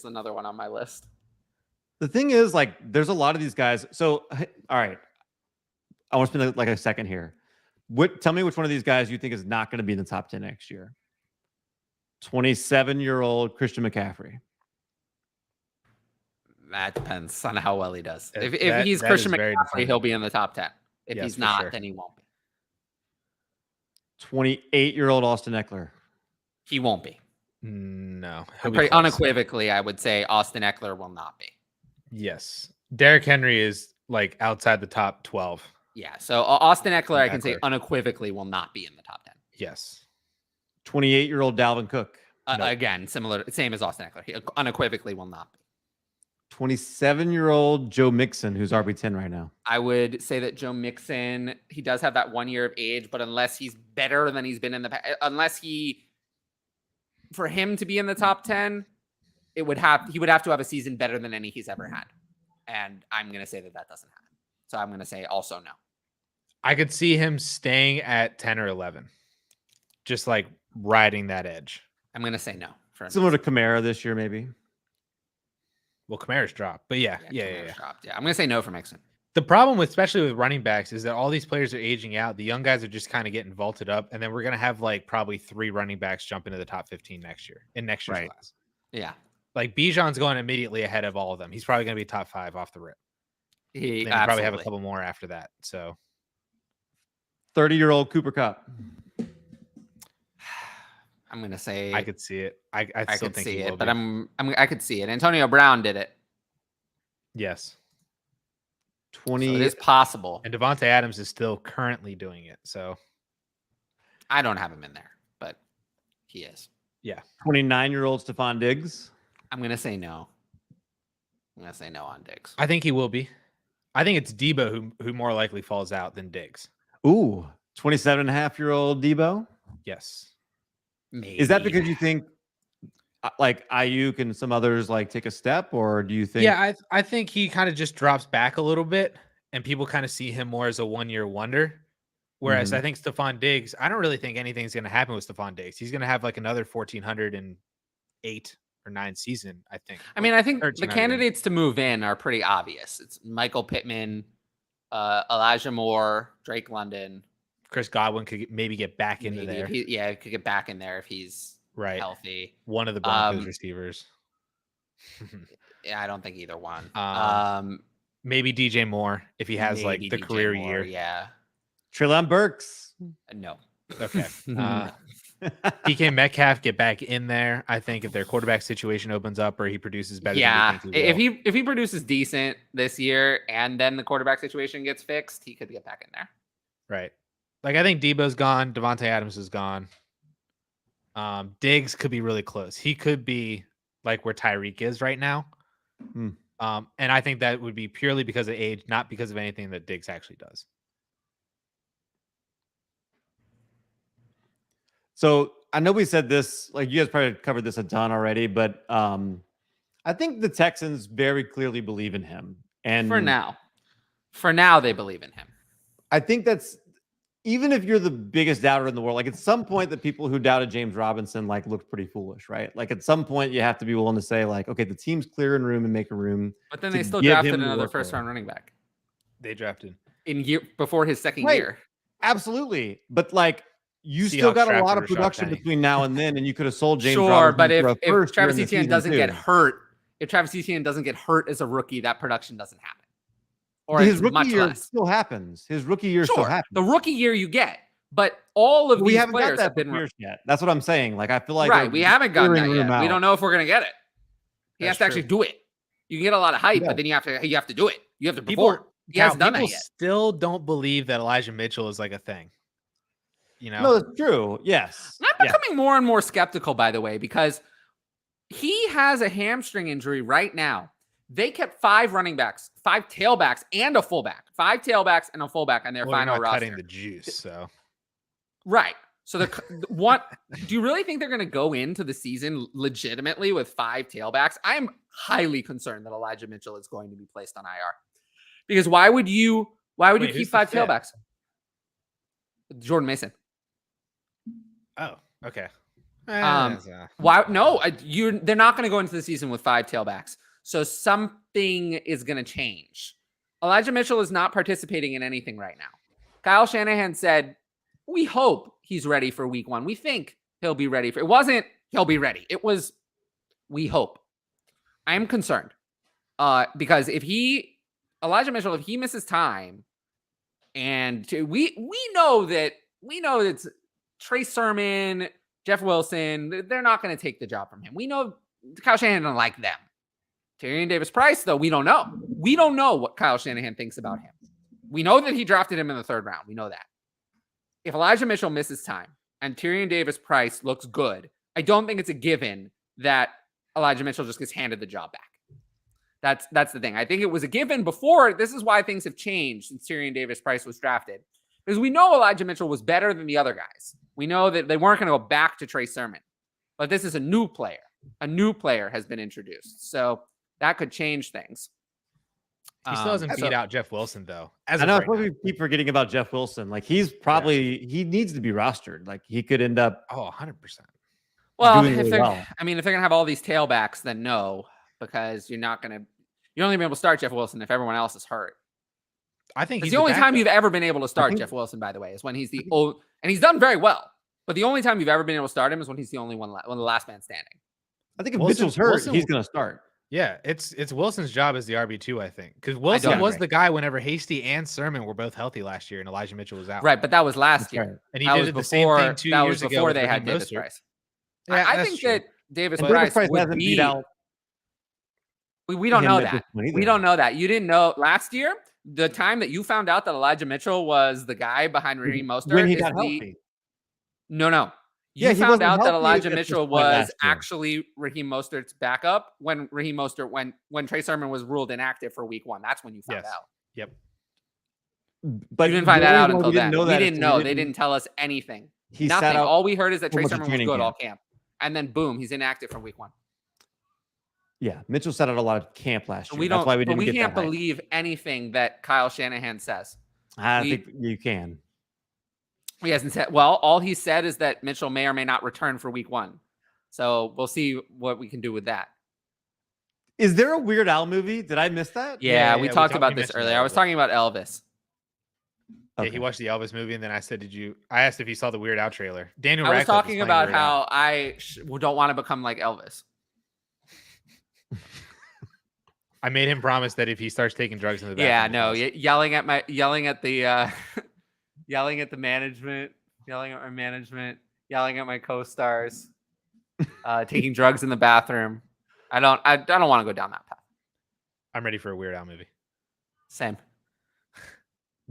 Speaker 2: another one on my list.
Speaker 3: The thing is, like, there's a lot of these guys. So, all right, I want to spend like a second here. Tell me which one of these guys you think is not going to be in the top 10 next year. 27-year-old Christian McCaffrey.
Speaker 2: That depends on how well he does. If he's
Speaker 1: that
Speaker 2: Christian
Speaker 1: is very
Speaker 2: McCaffrey,
Speaker 1: dependent.
Speaker 2: he'll be in the top 10. If
Speaker 1: Yes,
Speaker 2: he's
Speaker 1: for
Speaker 2: not,
Speaker 1: sure.
Speaker 2: then he won't be.
Speaker 3: 28-year-old Austin Eckler.
Speaker 2: He won't be.
Speaker 1: No.
Speaker 2: Unequivocally, I would say Austin Eckler will not be.
Speaker 1: Yes. Derrick Henry is like outside the top 12.
Speaker 2: Yeah. So Austin Eckler, I can say unequivocally will not be in the top 10.
Speaker 1: Yes.
Speaker 3: 28-year-old Dalvin Cook.
Speaker 2: Again, same as Austin Eckler. He unequivocally will not be.
Speaker 3: 27-year-old Joe Mixon, who's RB10 right now.
Speaker 2: I would say that Joe Mixon, he does have that 1 year of age, but unless he's better than he's been in the past, for him to be in the top 10, he would have to have a season better than any he's ever had. And I'm going to say that doesn't happen. So I'm going to say also no.
Speaker 1: I could see him staying at 10 or 11. Just like riding that edge.
Speaker 2: I'm going to say no.
Speaker 3: Similar to Kamara this year, maybe.
Speaker 1: Well, Kamara's dropped, but yeah.
Speaker 2: Dropped. Yeah, I'm going to say no for Mixon.
Speaker 1: The problem, especially with running backs, is that all these players are aging out. The young guys are just kind of getting vaulted up, and then we're going to have like probably 3 running backs jump into the top 15 next year in next year's class.
Speaker 2: Yeah.
Speaker 1: Like Bijan's going immediately ahead of all of them. He's probably going to be top 5 off the rip.
Speaker 2: He
Speaker 1: probably have a couple more after that. So
Speaker 3: 30-year-old Cooper Kupp.
Speaker 2: I'm going to say
Speaker 1: I could see it. I still
Speaker 2: could
Speaker 1: think
Speaker 2: see
Speaker 1: he
Speaker 2: it,
Speaker 1: will
Speaker 2: but
Speaker 1: be.
Speaker 2: I could see it. Antonio Brown did it.
Speaker 1: Yes.
Speaker 3: 20.
Speaker 2: So it is possible.
Speaker 1: And Devontae Adams is still currently doing it. So
Speaker 2: I don't have him in there, but he is.
Speaker 1: Yeah.
Speaker 3: 29-year-old Stephon Diggs.
Speaker 2: I'm going to say no. I'm going to say no on Diggs.
Speaker 1: I think he will be. I think it's Debo who more likely falls out than Diggs.
Speaker 3: Ooh, 27.5-year-old Debo.
Speaker 1: Yes.
Speaker 2: Maybe.
Speaker 3: Is that because you think like Ayuk and some others like take a step, or do you think?
Speaker 1: Yeah, I think he kind of just drops back a little bit, and people kind of see him more as a one-year wonder. Whereas I think Stephon Diggs, I don't really think anything's going to happen with Stephon Diggs. He's going to have like another 1,408 or 9 season, I think.
Speaker 2: I mean, I think the candidates to move in are pretty obvious. It's Michael Pittman, Elijah Moore, Drake London.
Speaker 1: Chris Godwin could maybe get back into there.
Speaker 2: Could get back in there if he's healthy.
Speaker 1: One of the Broncos receivers.
Speaker 2: Yeah, I don't think either one.
Speaker 1: Maybe DJ Moore if he has like the career year.
Speaker 2: Yeah.
Speaker 3: Treylon Burks.
Speaker 2: No.
Speaker 1: Okay. DK Metcalf get back in there. I think if their quarterback situation opens up or he produces better.
Speaker 2: Yeah. If he produces decent this year and then the quarterback situation gets fixed, he could get back in there.
Speaker 1: Right. Like I think Debo's gone. Devontae Adams is gone. Diggs could be really close. He could be like where Tyreek is right now. And I think that would be purely because of age, not because of anything that Diggs actually does.
Speaker 3: So I know we said this, like you guys probably covered this a ton already, but I think the Texans very clearly believe in him. And
Speaker 2: for now they believe in him.
Speaker 3: I think that's, even if you're the biggest doubter in the world, like at some point the people who doubted James Robinson like looked pretty foolish, right? Like at some point you have to be willing to say like, okay, the team's clearing room and making room.
Speaker 2: But then they still drafted another first-round running back.
Speaker 1: They drafted
Speaker 2: before his second year.
Speaker 3: Absolutely. But like you still got a lot of production between now and then, and you could have sold James Robinson.
Speaker 2: But if Travis Etienne doesn't get hurt, as a rookie, that production doesn't happen. Or
Speaker 3: his rookie year still happens. His rookie year still happens.
Speaker 2: The rookie year you get, but all of these players have been
Speaker 3: yet. That's what I'm saying. Like I feel like
Speaker 2: we haven't gotten that yet. We don't know if we're gonna get it. He has to actually do it. You can get a lot of hype, but then you have to do it. You have to perform. He hasn't done that yet.
Speaker 1: Still don't believe that Elijah Mitchell is like a thing. You know,
Speaker 3: no, that's true. Yes,
Speaker 2: I'm becoming more and more skeptical, by the way, because he has a hamstring injury right now. They kept 5 running backs, 5 tailbacks, and a fullback. 5 tailbacks and a fullback on their final roster.
Speaker 1: Cutting the juice, so
Speaker 2: right. So what do you really think they're going to go into the season legitimately with 5 tailbacks? I am highly concerned that Elijah Mitchell is going to be placed on IR. Because why would you keep 5 tailbacks? Jordan Mason.
Speaker 1: Oh, okay.
Speaker 2: Why? No, they're not going to go into the season with 5 tailbacks. So something is going to change. Elijah Mitchell is not participating in anything right now. Kyle Shanahan said, we hope he's ready for week 1. We think he'll be ready it wasn't he'll be ready. It was we hope. I am concerned because Elijah Mitchell, if he misses time, and we know that it's Trey Sermon, Jeff Wilson, they're not going to take the job from him. We know Kyle Shanahan doesn't like them. Tyrion Davis-Price, though, we don't know. We don't know what Kyle Shanahan thinks about him. We know that he drafted him in the 3rd round. We know that. If Elijah Mitchell misses time and Tyrion Davis-Price looks good, I don't think it's a given that Elijah Mitchell just gets handed the job back. That's the thing. I think it was a given before. This is why things have changed since Tyrion Davis-Price was drafted. Because we know Elijah Mitchell was better than the other guys. We know that they weren't going to go back to Trey Sermon. But this is a new player. A new player has been introduced. So that could change things.
Speaker 1: He still hasn't beat out Jeff Wilson, though.
Speaker 3: I know we keep forgetting about Jeff Wilson. Like, he's probably he needs to be rostered. Like, he could end up
Speaker 1: 100%.
Speaker 2: Well, if they're going to have all these tailbacks, then no, because you're only be able to start Jeff Wilson if everyone else is hurt.
Speaker 1: I think
Speaker 2: it's the only time you've ever been able to start Jeff Wilson, by the way, is when he's the old, and he's done very well. But the only time you've ever been able to start him is when he's the only one the last man standing.
Speaker 3: I think if Mitchell's hurt, he's going to start.
Speaker 1: Yeah, it's Wilson's job as the RB2, I think, because Wilson was the guy whenever Hasty and Sermon were both healthy last year, and Elijah Mitchell was out.
Speaker 2: Right, but that was last year,
Speaker 1: right. And he did the same thing 2 years ago.
Speaker 2: Before they had Davis Price. Yeah, I think that Davis Price
Speaker 3: hasn't beat out.
Speaker 2: We don't know that. We don't know that. You didn't know last year. The time that you found out that Elijah Mitchell was the guy behind Raheem Mostert
Speaker 3: when he got healthy.
Speaker 2: No. You found out that Elijah Mitchell was actually Raheem Mostert's backup when Raheem Mostert when Trey Sermon was ruled inactive for week 1. That's when you found out.
Speaker 1: Yep.
Speaker 2: But you didn't find that out until then. We didn't know. They didn't tell us anything. Nothing. All we heard is that Trey Sermon was good all camp. And then boom, he's inactive from week 1.
Speaker 3: Yeah, Mitchell sat out a lot of camp last year.
Speaker 2: That's why we can't believe anything that Kyle Shanahan says.
Speaker 3: I think you can.
Speaker 2: He hasn't said. Well, all he said is that Mitchell may or may not return for week 1. So we'll see what we can do with that.
Speaker 3: Is there a Weird Al movie? Did I miss that?
Speaker 2: Yeah, we talked about this earlier. I was talking about Elvis.
Speaker 1: Okay. Yeah, he watched the Elvis movie, and then I said, I asked if he saw the Weird Al trailer. Daniel
Speaker 2: I was
Speaker 1: Radcliffe
Speaker 2: talking about how I don't want to become like Elvis.
Speaker 1: I made him promise that if he starts taking drugs in the bathroom.
Speaker 2: Yeah, no, yelling at the management, yelling at my management, yelling at my co-stars, taking drugs in the bathroom. I don't want to go down that path.
Speaker 1: I'm ready for a Weird Al movie.
Speaker 2: Same.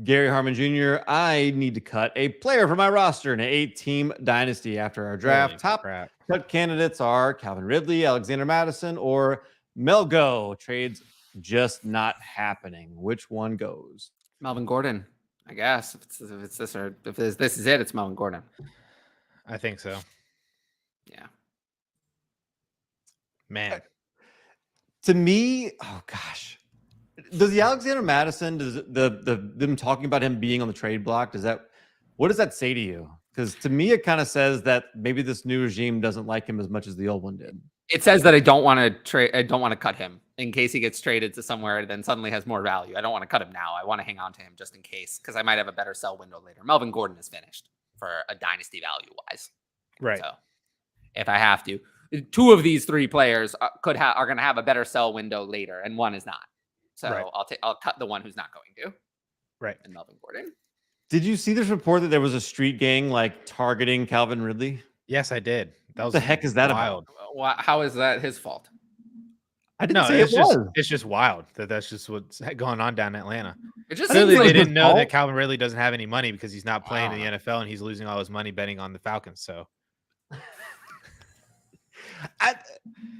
Speaker 3: Gary Harmon Jr., I need to cut a player from my roster in an 8-team dynasty after our draft. Top cut candidates are Calvin Ridley, Alexander Mattison, or Melgo. Trades just not happening. Which one goes?
Speaker 2: Melvin Gordon, I guess. If this is it, it's Melvin Gordon.
Speaker 1: I think so.
Speaker 2: Yeah.
Speaker 1: Man.
Speaker 3: To me, oh gosh. Does the Alexander Mattison, does them talking about him being on the trade block, what does that say to you? Because to me, it kind of says that maybe this new regime doesn't like him as much as the old one did.
Speaker 2: It says that I don't want to trade. I don't want to cut him in case he gets traded to somewhere then suddenly has more value. I don't want to cut him now. I want to hang on to him just in case because I might have a better sell window later. Melvin Gordon is finished for a dynasty value wise.
Speaker 1: Right.
Speaker 2: So if I have to, 2 of these 3 players are going to have a better sell window later, and one is not. So right. I'll cut the one who's not going to.
Speaker 1: Right.
Speaker 2: And Melvin Gordon.
Speaker 3: Did you see this report that there was a street gang like targeting Calvin Ridley?
Speaker 1: Yes, I did. That was
Speaker 3: what the heck is that
Speaker 1: wild.
Speaker 3: About?
Speaker 2: How is that his fault?
Speaker 3: I didn't say
Speaker 1: it's just wild that's just what's going on down in Atlanta.
Speaker 2: It just
Speaker 1: clearly
Speaker 2: like
Speaker 1: they didn't know that Calvin Ridley doesn't have any money because he's not playing in the NFL and he's losing all his money betting on the Falcons. So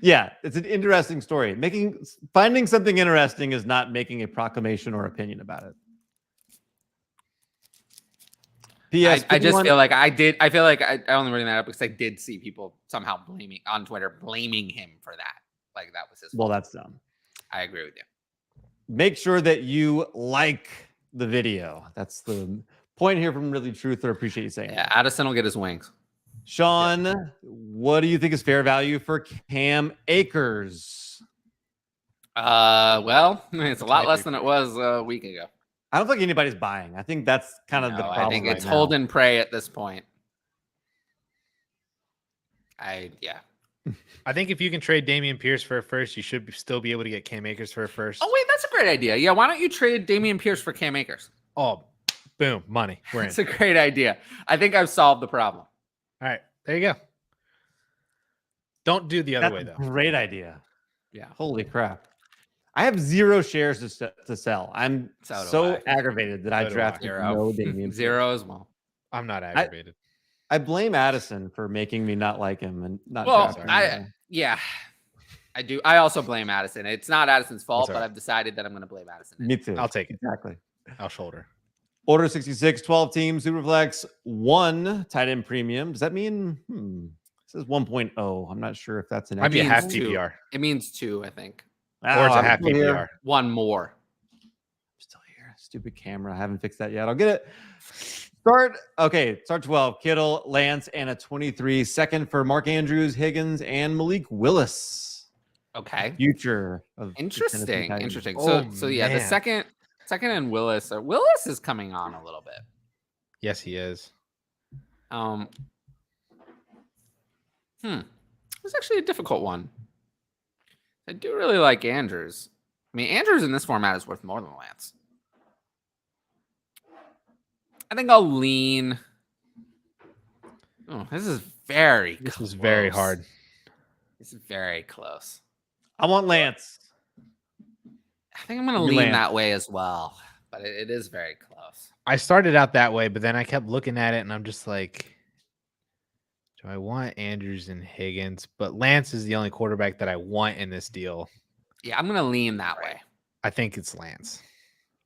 Speaker 3: yeah, it's an interesting story. Finding something interesting is not making a proclamation or opinion about it. PS,
Speaker 2: I just feel like I feel like I only bring that up because I did see people somehow on Twitter blaming him for that. Like that was his fault.
Speaker 3: Well, that's dumb.
Speaker 2: I agree with you.
Speaker 3: Make sure that you like the video. That's the point here from Really Truther. Appreciate you saying
Speaker 2: Yeah,
Speaker 3: that.
Speaker 2: Addison will get his wings.
Speaker 3: Sean, what do you think is fair value for Cam Akers?
Speaker 2: Well, it's a lot less than it was a week ago.
Speaker 3: I don't think anybody's buying. I think that's kind of the problem.
Speaker 2: I think it's
Speaker 3: right
Speaker 2: hold
Speaker 3: now.
Speaker 2: and pray at this point.
Speaker 1: I think if you can trade Dameon Pierce for a first, you should still be able to get Cam Akers for a first.
Speaker 2: Oh wait, that's a great idea. Yeah, why don't you trade Dameon Pierce for Cam Akers?
Speaker 1: Oh, boom, money. We're in.
Speaker 2: That's a great idea. I think I've solved the problem.
Speaker 1: All right, there you go. Don't do the other way though.
Speaker 3: Great idea.
Speaker 2: Yeah.
Speaker 3: Holy crap. I have 0 shares to sell. I'm so aggravated that I drafted no Dameon.
Speaker 2: 0 as well.
Speaker 1: I'm not aggravated.
Speaker 3: I blame Addison for making me not like him and not.
Speaker 2: Well, I do. I also blame Addison. It's not Addison's fault,
Speaker 1: That's
Speaker 2: but
Speaker 1: right.
Speaker 2: I've decided that I'm going to blame Addison.
Speaker 3: Me too.
Speaker 1: I'll take it.
Speaker 3: Exactly.
Speaker 1: I'll shoulder.
Speaker 3: Order 66, 12 teams, Superflex, 1 tight end premium. Does that mean? It says 1.0. I'm not sure if that's an.
Speaker 1: Might be a half
Speaker 2: two.
Speaker 1: PPR.
Speaker 2: It means 2, I think.
Speaker 1: Or it's a half PPR.
Speaker 2: 1 more.
Speaker 3: Still here. Stupid camera. I haven't fixed that yet. I'll get it. Start 12. Kittle, Lance, and a 23. Second for Mark Andrews, Higgins, and Malik Willis.
Speaker 2: Okay.
Speaker 3: Future of
Speaker 2: Interesting.
Speaker 3: Interesting.
Speaker 2: So yeah, the second and Willis is coming on a little bit.
Speaker 1: Yes, he is.
Speaker 2: It's actually a difficult one. I do really like Andrews. I mean, Andrews in this format is worth more than Lance. I think I'll lean. Oh, this is very
Speaker 1: This
Speaker 2: close.
Speaker 1: is very hard.
Speaker 2: This is very close.
Speaker 3: I want Lance.
Speaker 2: I think I'm going to lean that way as well, but it is very close.
Speaker 1: I started out that way, but then I kept looking at it, and I'm just like, do I want Andrews and Higgins? But Lance is the only quarterback that I want in this deal.
Speaker 2: Yeah, I'm going to lean that way.
Speaker 1: I think it's Lance.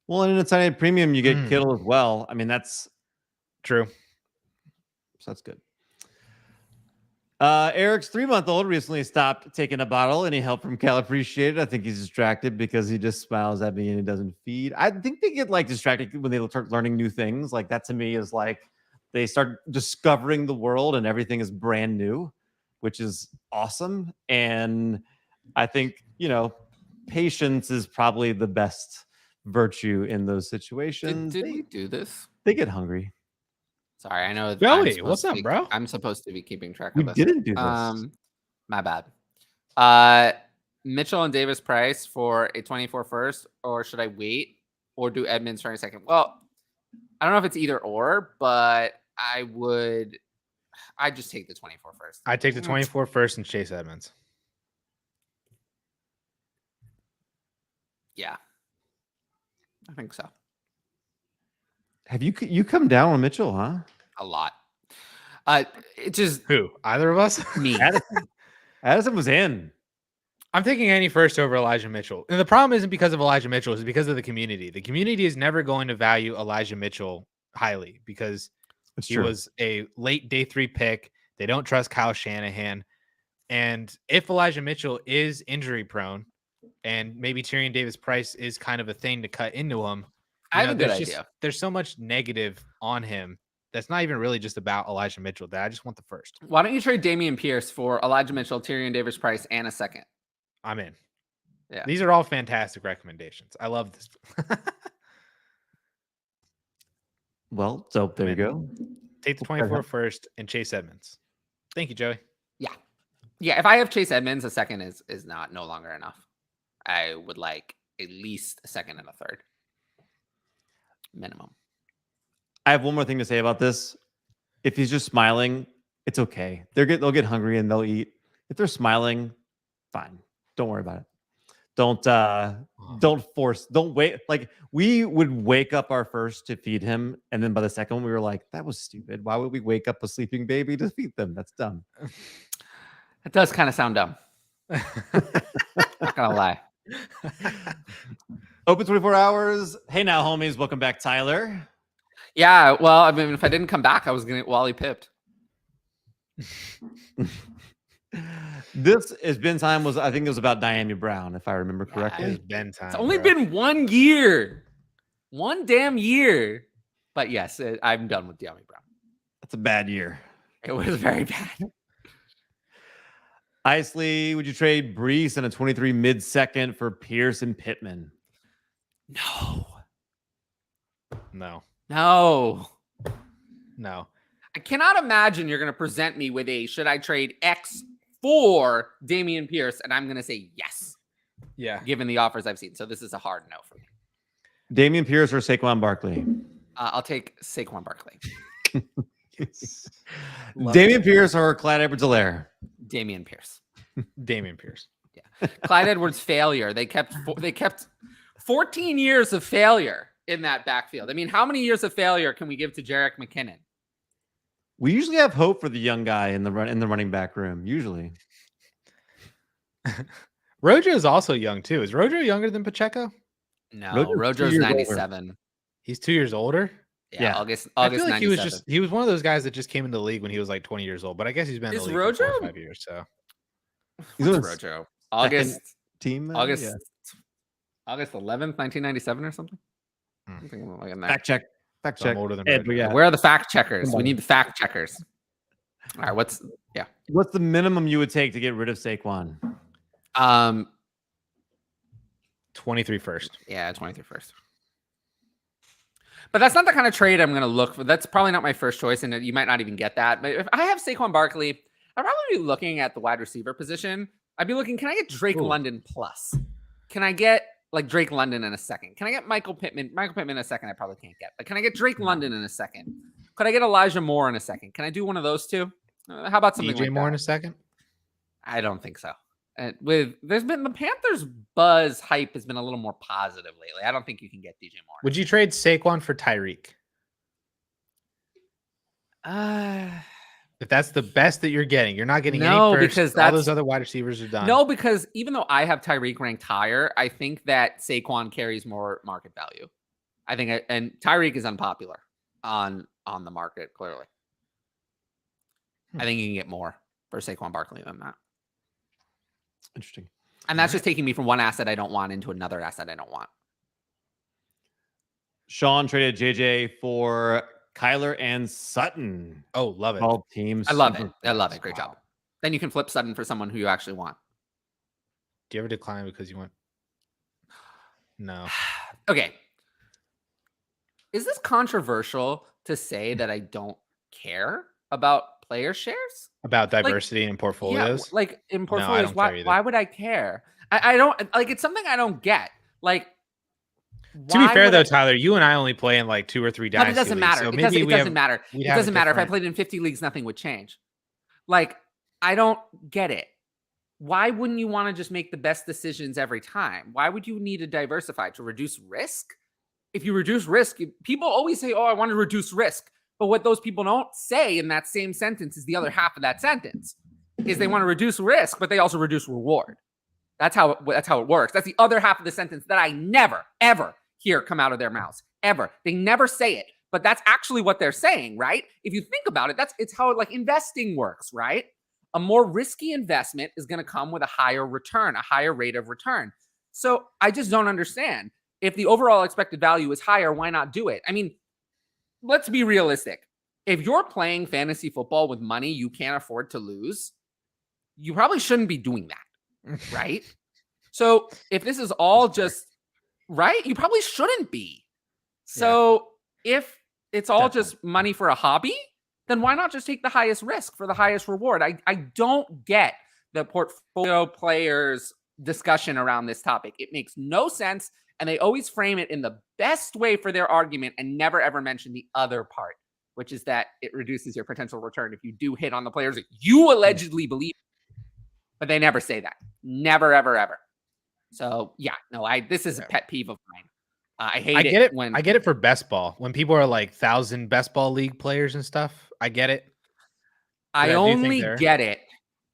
Speaker 3: Well, and in a tight end premium, you get Kittle as well. I mean, that's
Speaker 1: true.
Speaker 3: So that's good. Eric's 3-month-old recently stopped taking a bottle. Any help from Cal appreciated? I think he's distracted because he just smiles at me and he doesn't feed. I think they get like distracted when they start learning new things. Like that to me is like they start discovering the world and everything is brand new, which is awesome. And I think, patience is probably the best virtue in those situations.
Speaker 2: Did we do this?
Speaker 3: They get hungry.
Speaker 2: Sorry, I know.
Speaker 1: Joey, what's up, bro?
Speaker 2: I'm supposed to be keeping track of this.
Speaker 3: We didn't do this.
Speaker 2: My bad. Mitchell and Davis Price for a 24 first, or should I wait or do Edmonds for a second? Well, I don't know if it's either or, but I'd just take the 24 first.
Speaker 1: I take the 24 first and Chase Edmonds.
Speaker 2: Yeah, I think so.
Speaker 3: Have you come down on Mitchell, huh?
Speaker 2: A lot. It just
Speaker 1: who? Either of us?
Speaker 2: Me.
Speaker 3: Addison was in.
Speaker 1: I'm taking any first over Elijah Mitchell. And the problem isn't because of Elijah Mitchell, it's because of the community. The community is never going to value Elijah Mitchell highly because he was a late day 3 pick. They don't trust Kyle Shanahan. And if Elijah Mitchell is injury prone and maybe Tyrion Davis Price is kind of a thing to cut into him,
Speaker 2: I have a good idea.
Speaker 1: There's so much negative on him that's not even really just about Elijah Mitchell that I just want the first.
Speaker 2: Why don't you trade Dameon Pierce for Elijah Mitchell, Tyrion Davis Price, and a second?
Speaker 1: I'm in.
Speaker 2: Yeah.
Speaker 1: These are all fantastic recommendations. I love this.
Speaker 3: Well, so there you go.
Speaker 1: Take the 24 first and Chase Edmonds. Thank you, Joey.
Speaker 2: Yeah. Yeah. If I have Chase Edmonds, a second is no longer enough. I would like at least a second and a third. Minimum.
Speaker 3: I have one more thing to say about this. If he's just smiling, it's okay. They'll get hungry and they'll eat. If they're smiling, fine. Don't worry about it. Don't wait. Like we would wake up our first to feed him, and then by the second one, we were like, that was stupid. Why would we wake up a sleeping baby to feed them? That's dumb.
Speaker 2: It does kind of sound dumb. Not gonna lie.
Speaker 3: Open 24 hours. Hey now, homies. Welcome back, Tyler.
Speaker 2: Yeah, well, I mean, if I didn't come back, I was going to get Wally pipped.
Speaker 3: This has been time was I think it was about Diami Brown, if I remember correctly.
Speaker 1: It's been time.
Speaker 2: It's only been 1 year. 1 damn year. But yes, I'm done with Diami Brown.
Speaker 3: That's a bad year.
Speaker 2: It was very bad.
Speaker 3: Isley, would you trade Brees and a 23 mid-second for Pierce and Pittman?
Speaker 1: No.
Speaker 2: I cannot imagine you're going to present me with should I trade X for Dameon Pierce? And I'm going to say yes.
Speaker 1: Yeah.
Speaker 2: Given the offers I've seen. So this is a hard no for me.
Speaker 3: Dameon Pierce or Saquon Barkley?
Speaker 2: I'll take Saquon Barkley.
Speaker 3: Dameon Pierce or Clyde Edwards-Helaire?
Speaker 2: Dameon Pierce.
Speaker 1: Dameon Pierce.
Speaker 2: Yeah. Clyde Edwards failure. They kept 14 years of failure in that backfield. I mean, how many years of failure can we give to Jerick McKinnon?
Speaker 3: We usually have hope for the young guy in the running back room. Usually.
Speaker 1: Rojo is also young too. Is Rojo younger than Pacheco?
Speaker 2: No, Rojo's 97.
Speaker 1: Older. He's 2 years older.
Speaker 2: Yeah, August
Speaker 1: I feel like
Speaker 2: 97.
Speaker 1: he was one of those guys that just came into the league when he was like 20 years old. But I guess he's been in the league for 4 or 5 years. So
Speaker 2: what's Rojo? August
Speaker 3: team.
Speaker 2: August 11th, 1997 or something.
Speaker 3: Fact check.
Speaker 1: I'm older than
Speaker 2: yeah. Where are the fact checkers? We need the fact checkers. All right, what's
Speaker 3: the minimum you would take to get rid of Saquon?
Speaker 1: 23 first.
Speaker 2: Yeah, 23 first. But that's not the kind of trade I'm going to look for. That's probably not my first choice, and you might not even get that. But if I have Saquon Barkley, I'd probably be looking at the wide receiver position. I'd be looking, can I get Drake London plus? Can I get like Drake London in a second? Can I get Michael Pittman? Michael Pittman in a second, I probably can't get. But can I get Drake London in a second? Could I get Elijah Moore in a second? Can I do one of those two? How about something
Speaker 1: DJ
Speaker 2: like
Speaker 1: Moore
Speaker 2: that?
Speaker 1: in a second?
Speaker 2: I don't think so. There's been the Panthers buzz hype has been a little more positive lately. I don't think you can get DJ Moore.
Speaker 1: Would you trade Saquon for Tyreek? If that's the best that you're getting, you're not getting any first.
Speaker 2: Because
Speaker 1: all those other wide receivers are done.
Speaker 2: No, because even though I have Tyreek ranked higher, I think that Saquon carries more market value. I think, and Tyreek is unpopular on the market, clearly. I think you can get more for Saquon Barkley than that.
Speaker 3: Interesting.
Speaker 2: And that's just taking me from one asset I don't want into another asset I don't want.
Speaker 3: Sean traded JJ for Kyler and Sutton.
Speaker 1: Oh, love it.
Speaker 3: All teams.
Speaker 2: I love it. Great job. Then you can flip Sutton for someone who you actually want.
Speaker 1: Do you ever decline because you want? No.
Speaker 2: Okay. Is this controversial to say that I don't care about player shares?
Speaker 1: About diversity in portfolios?
Speaker 2: Yeah, like in portfolios, why would I care? I don't like, it's something I don't get. Like,
Speaker 1: to be fair though, Tyler, you and I only play in like 2 or 3 dynasty
Speaker 2: leagues. It doesn't matter.
Speaker 1: So
Speaker 2: it doesn't matter. It doesn't matter. If I played in 50 leagues, nothing would change. Like, I don't get it. Why wouldn't you want to just make the best decisions every time? Why would you need to diversify to reduce risk? If you reduce risk, people always say, oh, I want to reduce risk. But what those people don't say in that same sentence is the other half of that sentence is they want to reduce risk, but they also reduce reward. That's how it works. That's the other half of the sentence that I never, ever hear come out of their mouths. Ever. They never say it, but that's actually what they're saying, right? If you think about it, it's how like investing works, right? A more risky investment is going to come with a higher return, a higher rate of return. So I just don't understand. If the overall expected value is higher, why not do it? I mean, let's be realistic. If you're playing fantasy football with money you can't afford to lose, you probably shouldn't be doing that, right? So if this is all just right, you probably shouldn't be. So if it's all just money for a hobby, then why not just take the highest risk for the highest reward? I don't get the portfolio players discussion around this topic. It makes no sense. And they always frame it in the best way for their argument and never, ever mention the other part, which is that it reduces your potential return if you do hit on the players that you allegedly believe. But they never say that. Never, ever, ever. So, yeah, no, this is a pet peeve of mine. I hate it.
Speaker 1: I get it for best ball. When people are like 1,000 best ball league players and stuff, I get it.
Speaker 2: I only get it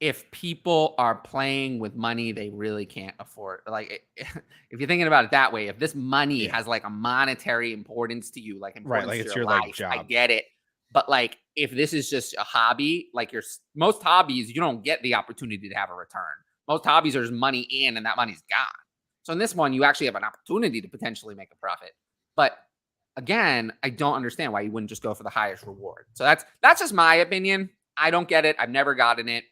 Speaker 2: if people are playing with money they really can't afford. Like, if you're thinking about it that way, if this money has like a monetary importance to you, like importance
Speaker 1: like
Speaker 2: to
Speaker 1: it's
Speaker 2: your
Speaker 1: your
Speaker 2: life,
Speaker 1: like job.
Speaker 2: I get it. But like, if this is just a hobby, like most hobbies, you don't get the opportunity to have a return. Most hobbies are just money in and that money's gone. So in this one, you actually have an opportunity to potentially make a profit. But again, I don't understand why you wouldn't just go for the highest reward. So that's just my opinion. I don't get it. I've never gotten it.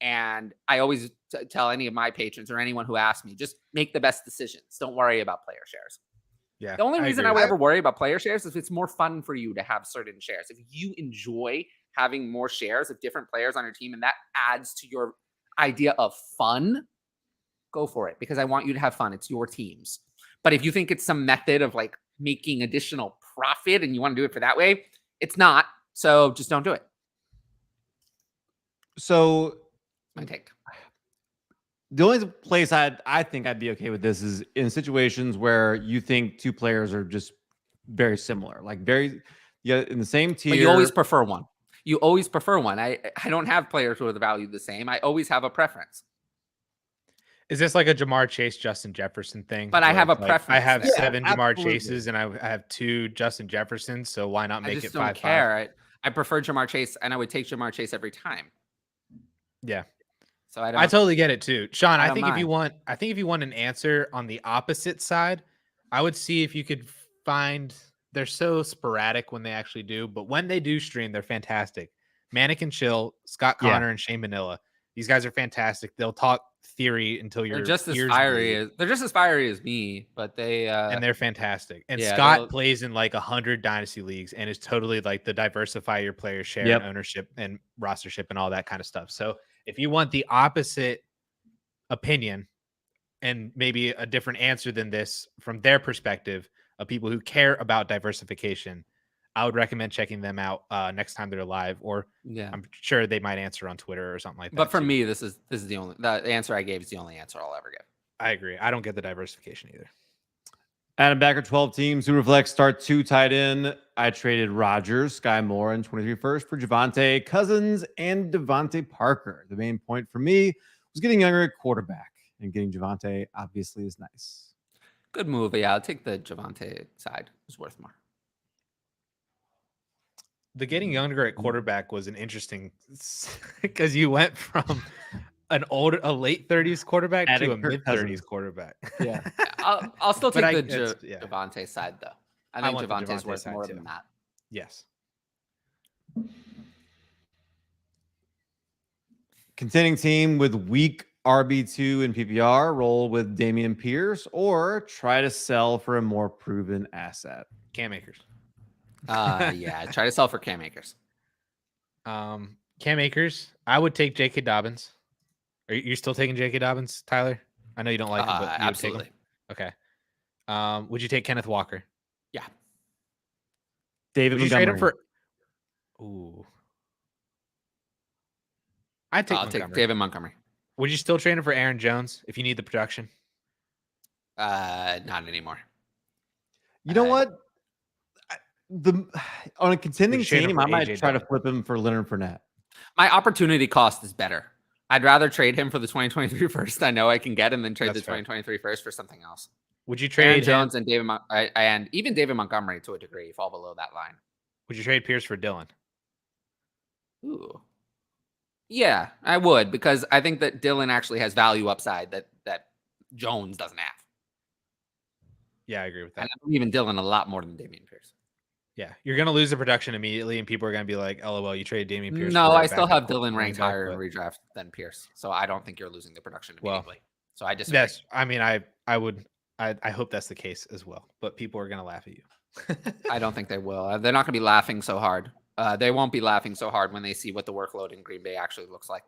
Speaker 2: And I always tell any of my patrons or anyone who asks me, just make the best decisions. Don't worry about player shares.
Speaker 1: Yeah.
Speaker 2: The only reason I would ever worry about player shares is if it's more fun for you to have certain shares. If you enjoy having more shares of different players on your team and that adds to your idea of fun, go for it, because I want you to have fun. It's your teams. But if you think it's some method of like making additional profit and you want to do it for that way, it's not. So just don't do it.
Speaker 3: So
Speaker 2: my take.
Speaker 3: The only place I think I'd be okay with this is in situations where you think two players are just very similar, like in the same tier.
Speaker 2: But you always prefer one. You always prefer one. I don't have players who are valued the same. I always have a preference.
Speaker 1: Is this like a Jamar Chase, Justin Jefferson thing?
Speaker 2: But I have a preference.
Speaker 1: I have 7 Jamar
Speaker 3: absolutely.
Speaker 1: Chases and I have 2 Justin Jeffersons. So why not make it 5-5?
Speaker 2: I just don't care. I prefer Jamar Chase, and I would take Jamar Chase every time.
Speaker 1: Yeah.
Speaker 2: So I
Speaker 1: totally get it too, Sean. I think
Speaker 2: mind.
Speaker 1: if you want an answer on the opposite side, I would see if you could find. They're so sporadic when they actually do, but when they do stream, they're fantastic. Mannequin Chill, Scott Connor, and Shane Manila. These guys are fantastic. They'll talk theory until you're
Speaker 2: just as fiery they're just as fiery as me, but and
Speaker 1: they're fantastic. And Scott plays in like 100 Dynasty leagues and is totally like the diversify your player share and ownership and rostership and all that kind of stuff. So if you want the opposite opinion and maybe a different answer than this from their perspective of people who care about diversification, I would recommend checking them out next time they're live, or I'm sure they might answer on Twitter or something like that.
Speaker 2: But for me, this is the answer I gave is the only answer I'll ever give.
Speaker 1: I agree. I don't get the diversification either.
Speaker 3: Adam Backer, 12 teams. Superflex start 2 tight end. I traded Rodgers, Sky Moore, and 23 first for Javonte Cousins and Devontae Parker. The main point for me was getting younger at quarterback, and getting Javonte obviously is nice.
Speaker 2: Good move. Yeah, I'll take the Javonte side. It's worth more.
Speaker 1: The getting younger at quarterback was an interesting because you went from a late 30s quarterback to a mid 30s quarterback.
Speaker 2: Yeah, I'll still take the Javonte side though. I think Javonte's worth more than that.
Speaker 1: Yes.
Speaker 3: Contending team with weak RB2 and PPR, roll with Dameon Pierce or try to sell for a more proven asset.
Speaker 1: Cam Akers.
Speaker 2: Yeah, try to sell for Cam Akers.
Speaker 1: Cam Akers. I would take J.K. Dobbins. Are you still taking J.K. Dobbins, Tyler? I know you don't like him, but you
Speaker 2: absolutely.
Speaker 1: Would take him. Okay. Would you take Kenneth Walker?
Speaker 2: Yeah.
Speaker 3: David
Speaker 1: would you trade him for? Ooh. I'll
Speaker 2: take David Montgomery.
Speaker 1: Would you still trade him for Aaron Jones if you need the production?
Speaker 2: Not anymore.
Speaker 3: You know what? On a contending team, I might try to flip him for Leonard Fournette.
Speaker 2: My opportunity cost is better. I'd rather trade him for the 2023 first I know I can get him than trade the 2023 first for something else.
Speaker 1: Would you trade
Speaker 2: Aaron Jones and and even David Montgomery to a degree fall below that line?
Speaker 1: Would you trade Pierce for Dylan?
Speaker 2: Ooh. Yeah, I would, because I think that Dylan actually has value upside that Jones doesn't have.
Speaker 1: Yeah, I agree with that.
Speaker 2: And I believe in Dylan a lot more than Dameon Pierce.
Speaker 1: Yeah, you're going to lose the production immediately, and people are going to be like, "LOL, you traded Dameon Pierce."
Speaker 2: No, I still have Dylan ranked higher in redraft than Pierce, so I don't think you're losing the production immediately. So I disagree.
Speaker 1: Yes, I mean, I hope that's the case as well, but people are going to laugh at you.
Speaker 2: I don't think they will. They're not going to be laughing so hard. They won't be laughing so hard when they see what the workload in Green Bay actually looks like.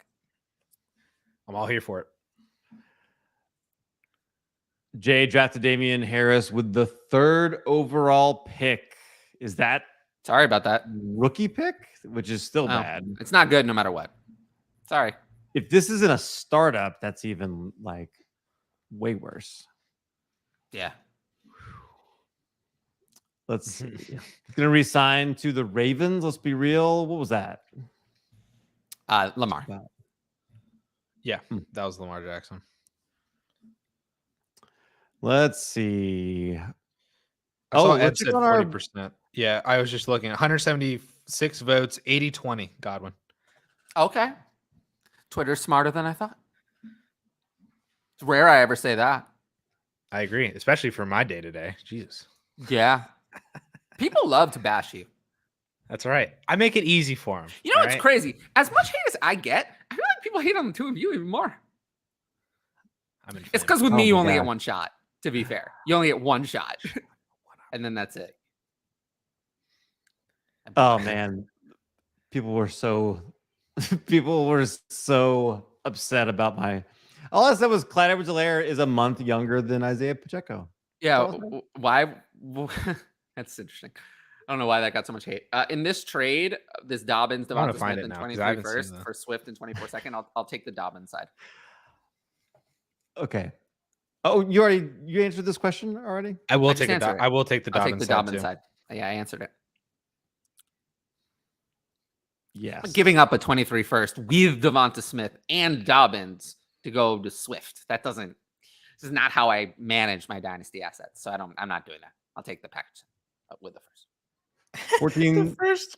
Speaker 1: I'm all here for it.
Speaker 3: Jay drafted Damian Harris with the 3rd overall pick. Is that
Speaker 2: sorry about that
Speaker 3: rookie pick, which is still bad?
Speaker 2: It's not good no matter what. Sorry.
Speaker 3: If this isn't a startup, that's even like way worse.
Speaker 2: Yeah.
Speaker 3: Let's see. He's gonna resign to the Ravens. Let's be real. What was that?
Speaker 2: Lamar.
Speaker 1: Yeah, that was Lamar Jackson.
Speaker 3: Let's see.
Speaker 1: I saw Ed said 40%. Yeah, I was just looking. 176 votes, 80-20 Godwin.
Speaker 2: Okay. Twitter's smarter than I thought. It's rare I ever say that.
Speaker 1: I agree, especially for my day-to-day. Jesus.
Speaker 2: Yeah. People love to bash you.
Speaker 1: That's right. I make it easy for them.
Speaker 2: You know what's crazy? As much hate as I get, I feel like people hate on the two of you even more. It's because with me, you only get one shot, to be fair. You only get one shot. And then that's it.
Speaker 3: Oh, man. People were so upset about my... All I said was Clyde Edwards-Helaire is a month younger than Isaiah Pacheco.
Speaker 2: Yeah, why? That's interesting. I don't know why that got so much hate. In this trade, this Dobbins, Devonta Smith in 23 first for Swift in 24 second, I'll take the Dobbins side.
Speaker 3: Okay. Oh, you answered this question already?
Speaker 1: I will take the Dobbins
Speaker 2: side. Yeah, I answered it.
Speaker 3: Yes.
Speaker 2: Giving up a 23 first with Devonta Smith and Dobbins to go to Swift. This is not how I manage my dynasty assets. So I'm not doing that. I'll take the package with the first.
Speaker 3: 14.
Speaker 1: The first.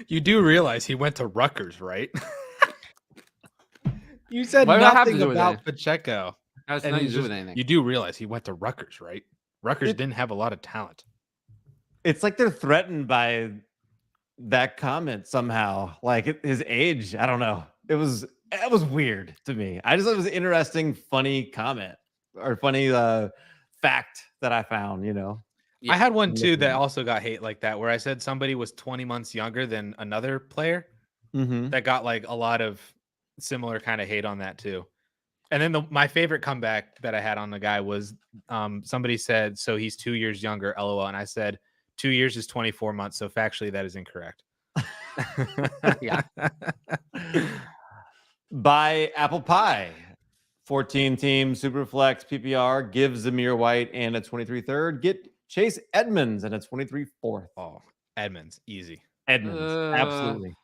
Speaker 1: You do realize he went to Rutgers, right? You said nothing about Pacheco.
Speaker 2: That has nothing to do with anything.
Speaker 1: You do realize he went to Rutgers, right? Rutgers didn't have a lot of talent.
Speaker 3: It's like they're threatened by that comment somehow. Like his age, I don't know. It was weird to me. I just thought it was an interesting, funny comment or funny fact that I found,
Speaker 1: Yeah. I had one too that also got hate like that, where I said somebody was 20 months younger than another player that got like a lot of similar kind of hate on that too. And then my favorite comeback that I had on the guy was somebody said, so he's 2 years younger, LOL. And I said, 2 years is 24 months. So factually, that is incorrect.
Speaker 2: Yeah.
Speaker 3: By Apple Pie, 14 team Superflex PPR, give Zamir White and a 23 third. Get Chase Edmonds and a 23 fourth.
Speaker 1: Oh, Edmonds, easy.
Speaker 3: Edmonds, absolutely.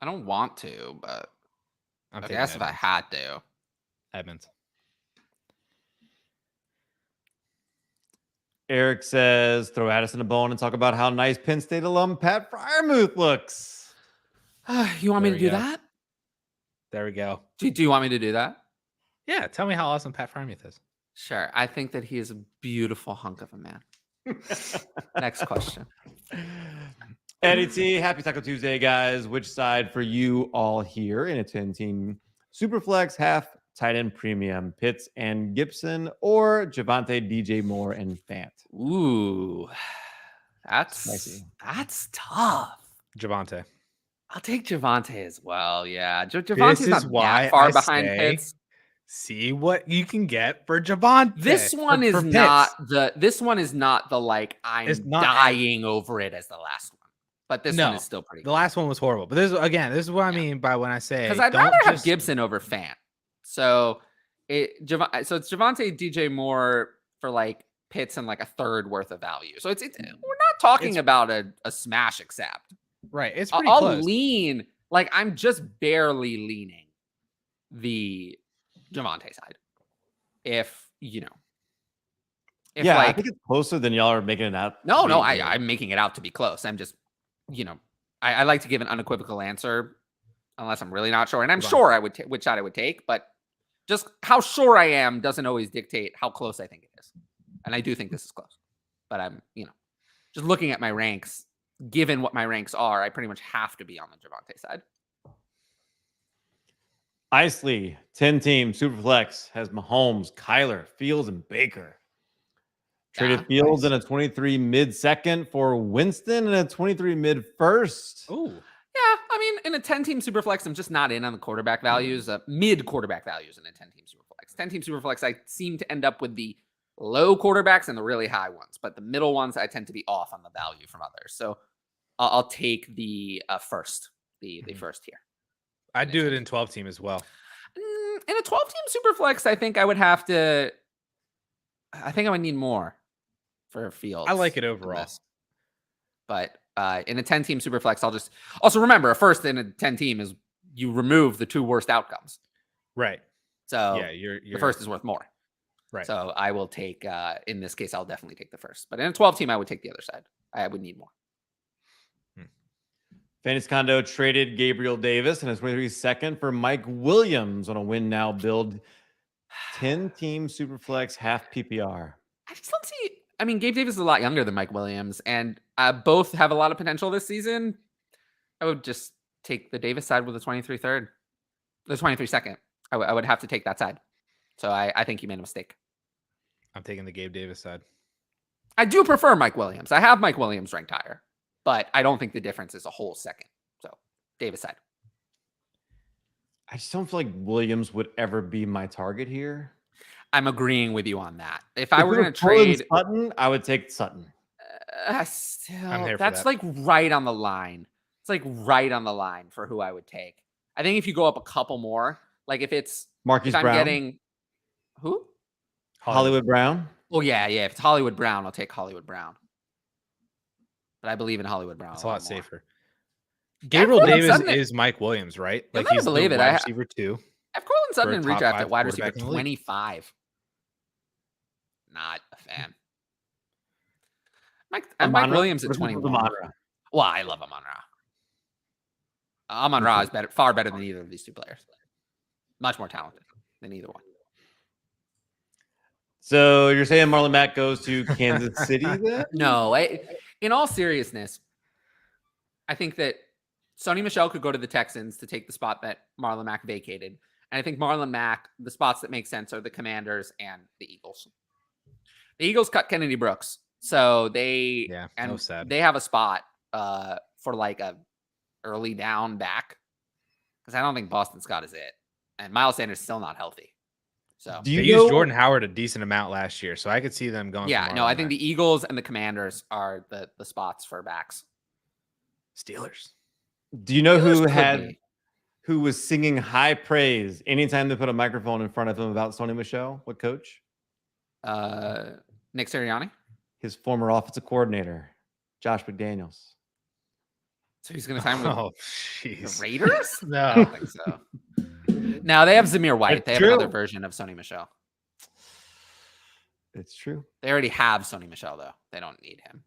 Speaker 2: I don't want to, but I guess if I had to.
Speaker 1: Edmonds.
Speaker 3: Eric says, throw Addison a bone and talk about how nice Penn State alum Pat Fryermuth looks.
Speaker 2: You want me to do that?
Speaker 1: There we go.
Speaker 2: Do you want me to do that?
Speaker 1: Yeah, tell me how awesome Pat Fryermuth is.
Speaker 2: Sure. I think that he is a beautiful hunk of a man. Next question.
Speaker 3: Eddie T, happy Taco Tuesday, guys. Which side for you all here in a 10-team Superflex half tight end premium? Pitts and Gibson or Javonte, DJ Moore, and Fant?
Speaker 2: Ooh, that's tough.
Speaker 1: Javonte.
Speaker 2: I'll take Javonte as well. Yeah, Javonte's not that far behind Pitts.
Speaker 1: See what you can get for Javonte.
Speaker 2: This one is not the like I'm dying over it as the last one. But this one is still pretty good.
Speaker 1: The last one was horrible. But this is what I mean by when I say,
Speaker 2: because I'd rather have Gibson over Fant. So it's Javonte, DJ Moore for like Pitts and like a third worth of value. So it's we're not talking about a smash accept.
Speaker 1: Right. It's pretty
Speaker 2: I'll
Speaker 1: close.
Speaker 2: lean, like I'm just barely leaning the Javonte side. If
Speaker 3: I think it's closer than y'all are making it out.
Speaker 2: No, I'm making it out to be close. I'm just, I like to give an unequivocal answer unless I'm really not sure. And I'm sure I would which side I would take, but just how sure I am doesn't always dictate how close I think it is. And I do think this is close. But I'm, just looking at my ranks, given what my ranks are, I pretty much have to be on the Javonte side.
Speaker 3: Isley, 10-team Superflex has Mahomes, Kyler, Fields, and Baker. Traded Fields in a 23 mid-second for Winston and a 23 mid-first.
Speaker 2: Oh, yeah. I mean, in a 10-team Superflex, I'm just not in on the quarterback values, mid-quarterback values in a 10-team Superflex. 10-team Superflex, I seem to end up with the low quarterbacks and the really high ones, but the middle ones, I tend to be off on the value from others. So I'll take the first, the first here.
Speaker 1: I'd do it in 12-team as well.
Speaker 2: In a 12-team Superflex, I think I would need more for Fields.
Speaker 1: I like it overall.
Speaker 2: But in a 10-team Superflex, I'll just also remember a first in a 10-team is you remove the two worst outcomes.
Speaker 1: Right.
Speaker 2: So
Speaker 1: Yeah, you're
Speaker 2: the first is worth more.
Speaker 1: right.
Speaker 2: So I will take, in this case, I'll definitely take the first. But in a 12 team, I would take the other side. I would need more.
Speaker 3: Fantasy Condo traded Gabriel Davis and his 22nd for Mike Williams on a win now build. 10-team Superflex half PPR.
Speaker 2: I just don't see. I mean, Gabe Davis is a lot younger than Mike Williams, and both have a lot of potential this season. I would just take the Davis side with the 23 third, the 23 second. I would have to take that side. So I think you made a mistake.
Speaker 1: I'm taking the Gabe Davis side.
Speaker 2: I do prefer Mike Williams. I have Mike Williams ranked higher, but I don't think the difference is a whole second. So Davis side.
Speaker 3: I just don't feel like Williams would ever be my target here.
Speaker 2: I'm agreeing with you on that. If I were going to trade
Speaker 3: Sutton, I would take Sutton.
Speaker 2: Still, that's like right on the line. It's like right on the line for who I would take. I think if you go up a couple more, like if it's
Speaker 3: Marquise
Speaker 2: I'm
Speaker 3: Brown,
Speaker 2: getting who?
Speaker 3: Hollywood Brown.
Speaker 2: Oh yeah. If it's Hollywood Brown, I'll take Hollywood Brown. But I believe in Hollywood Brown.
Speaker 1: It's a lot safer. Gabriel Davis is Mike Williams, right?
Speaker 2: Like he's the wide
Speaker 1: receiver too.
Speaker 2: I have Cortland Sutton in redraft at wide receiver 25. Not a fan. Mike Williams at 21. Well, I love Amon-Ra. Amon-Ra is far better than either of these two players. Much more talented than either one.
Speaker 3: So you're saying Marlon Mack goes to Kansas City then?
Speaker 2: No, in all seriousness, I think that Sony Michel could go to the Texans to take the spot that Marlon Mack vacated. And I think Marlon Mack, the spots that make sense are the Commanders and the Eagles. The Eagles cut Kennedy Brooks. So they have a spot for like a early down back. Because I don't think Boston Scott is it. And Miles Sanders is still not healthy. So
Speaker 1: they used Jordan Howard a decent amount last year. So I could see them going.
Speaker 2: Yeah, no, I think the Eagles and the Commanders are the spots for backs.
Speaker 1: Steelers.
Speaker 3: Do you know who was singing high praise anytime they put a microphone in front of him about Sony Michel? What coach?
Speaker 2: Nick Sirianni.
Speaker 3: His former offensive coordinator, Josh McDaniels.
Speaker 2: So he's going to sign with
Speaker 1: the
Speaker 2: Raiders?
Speaker 1: No,
Speaker 2: I don't think so. Now they have Zamir White. They have another version of Sony Michel.
Speaker 3: It's true.
Speaker 2: They already have Sony Michel though. They don't need him.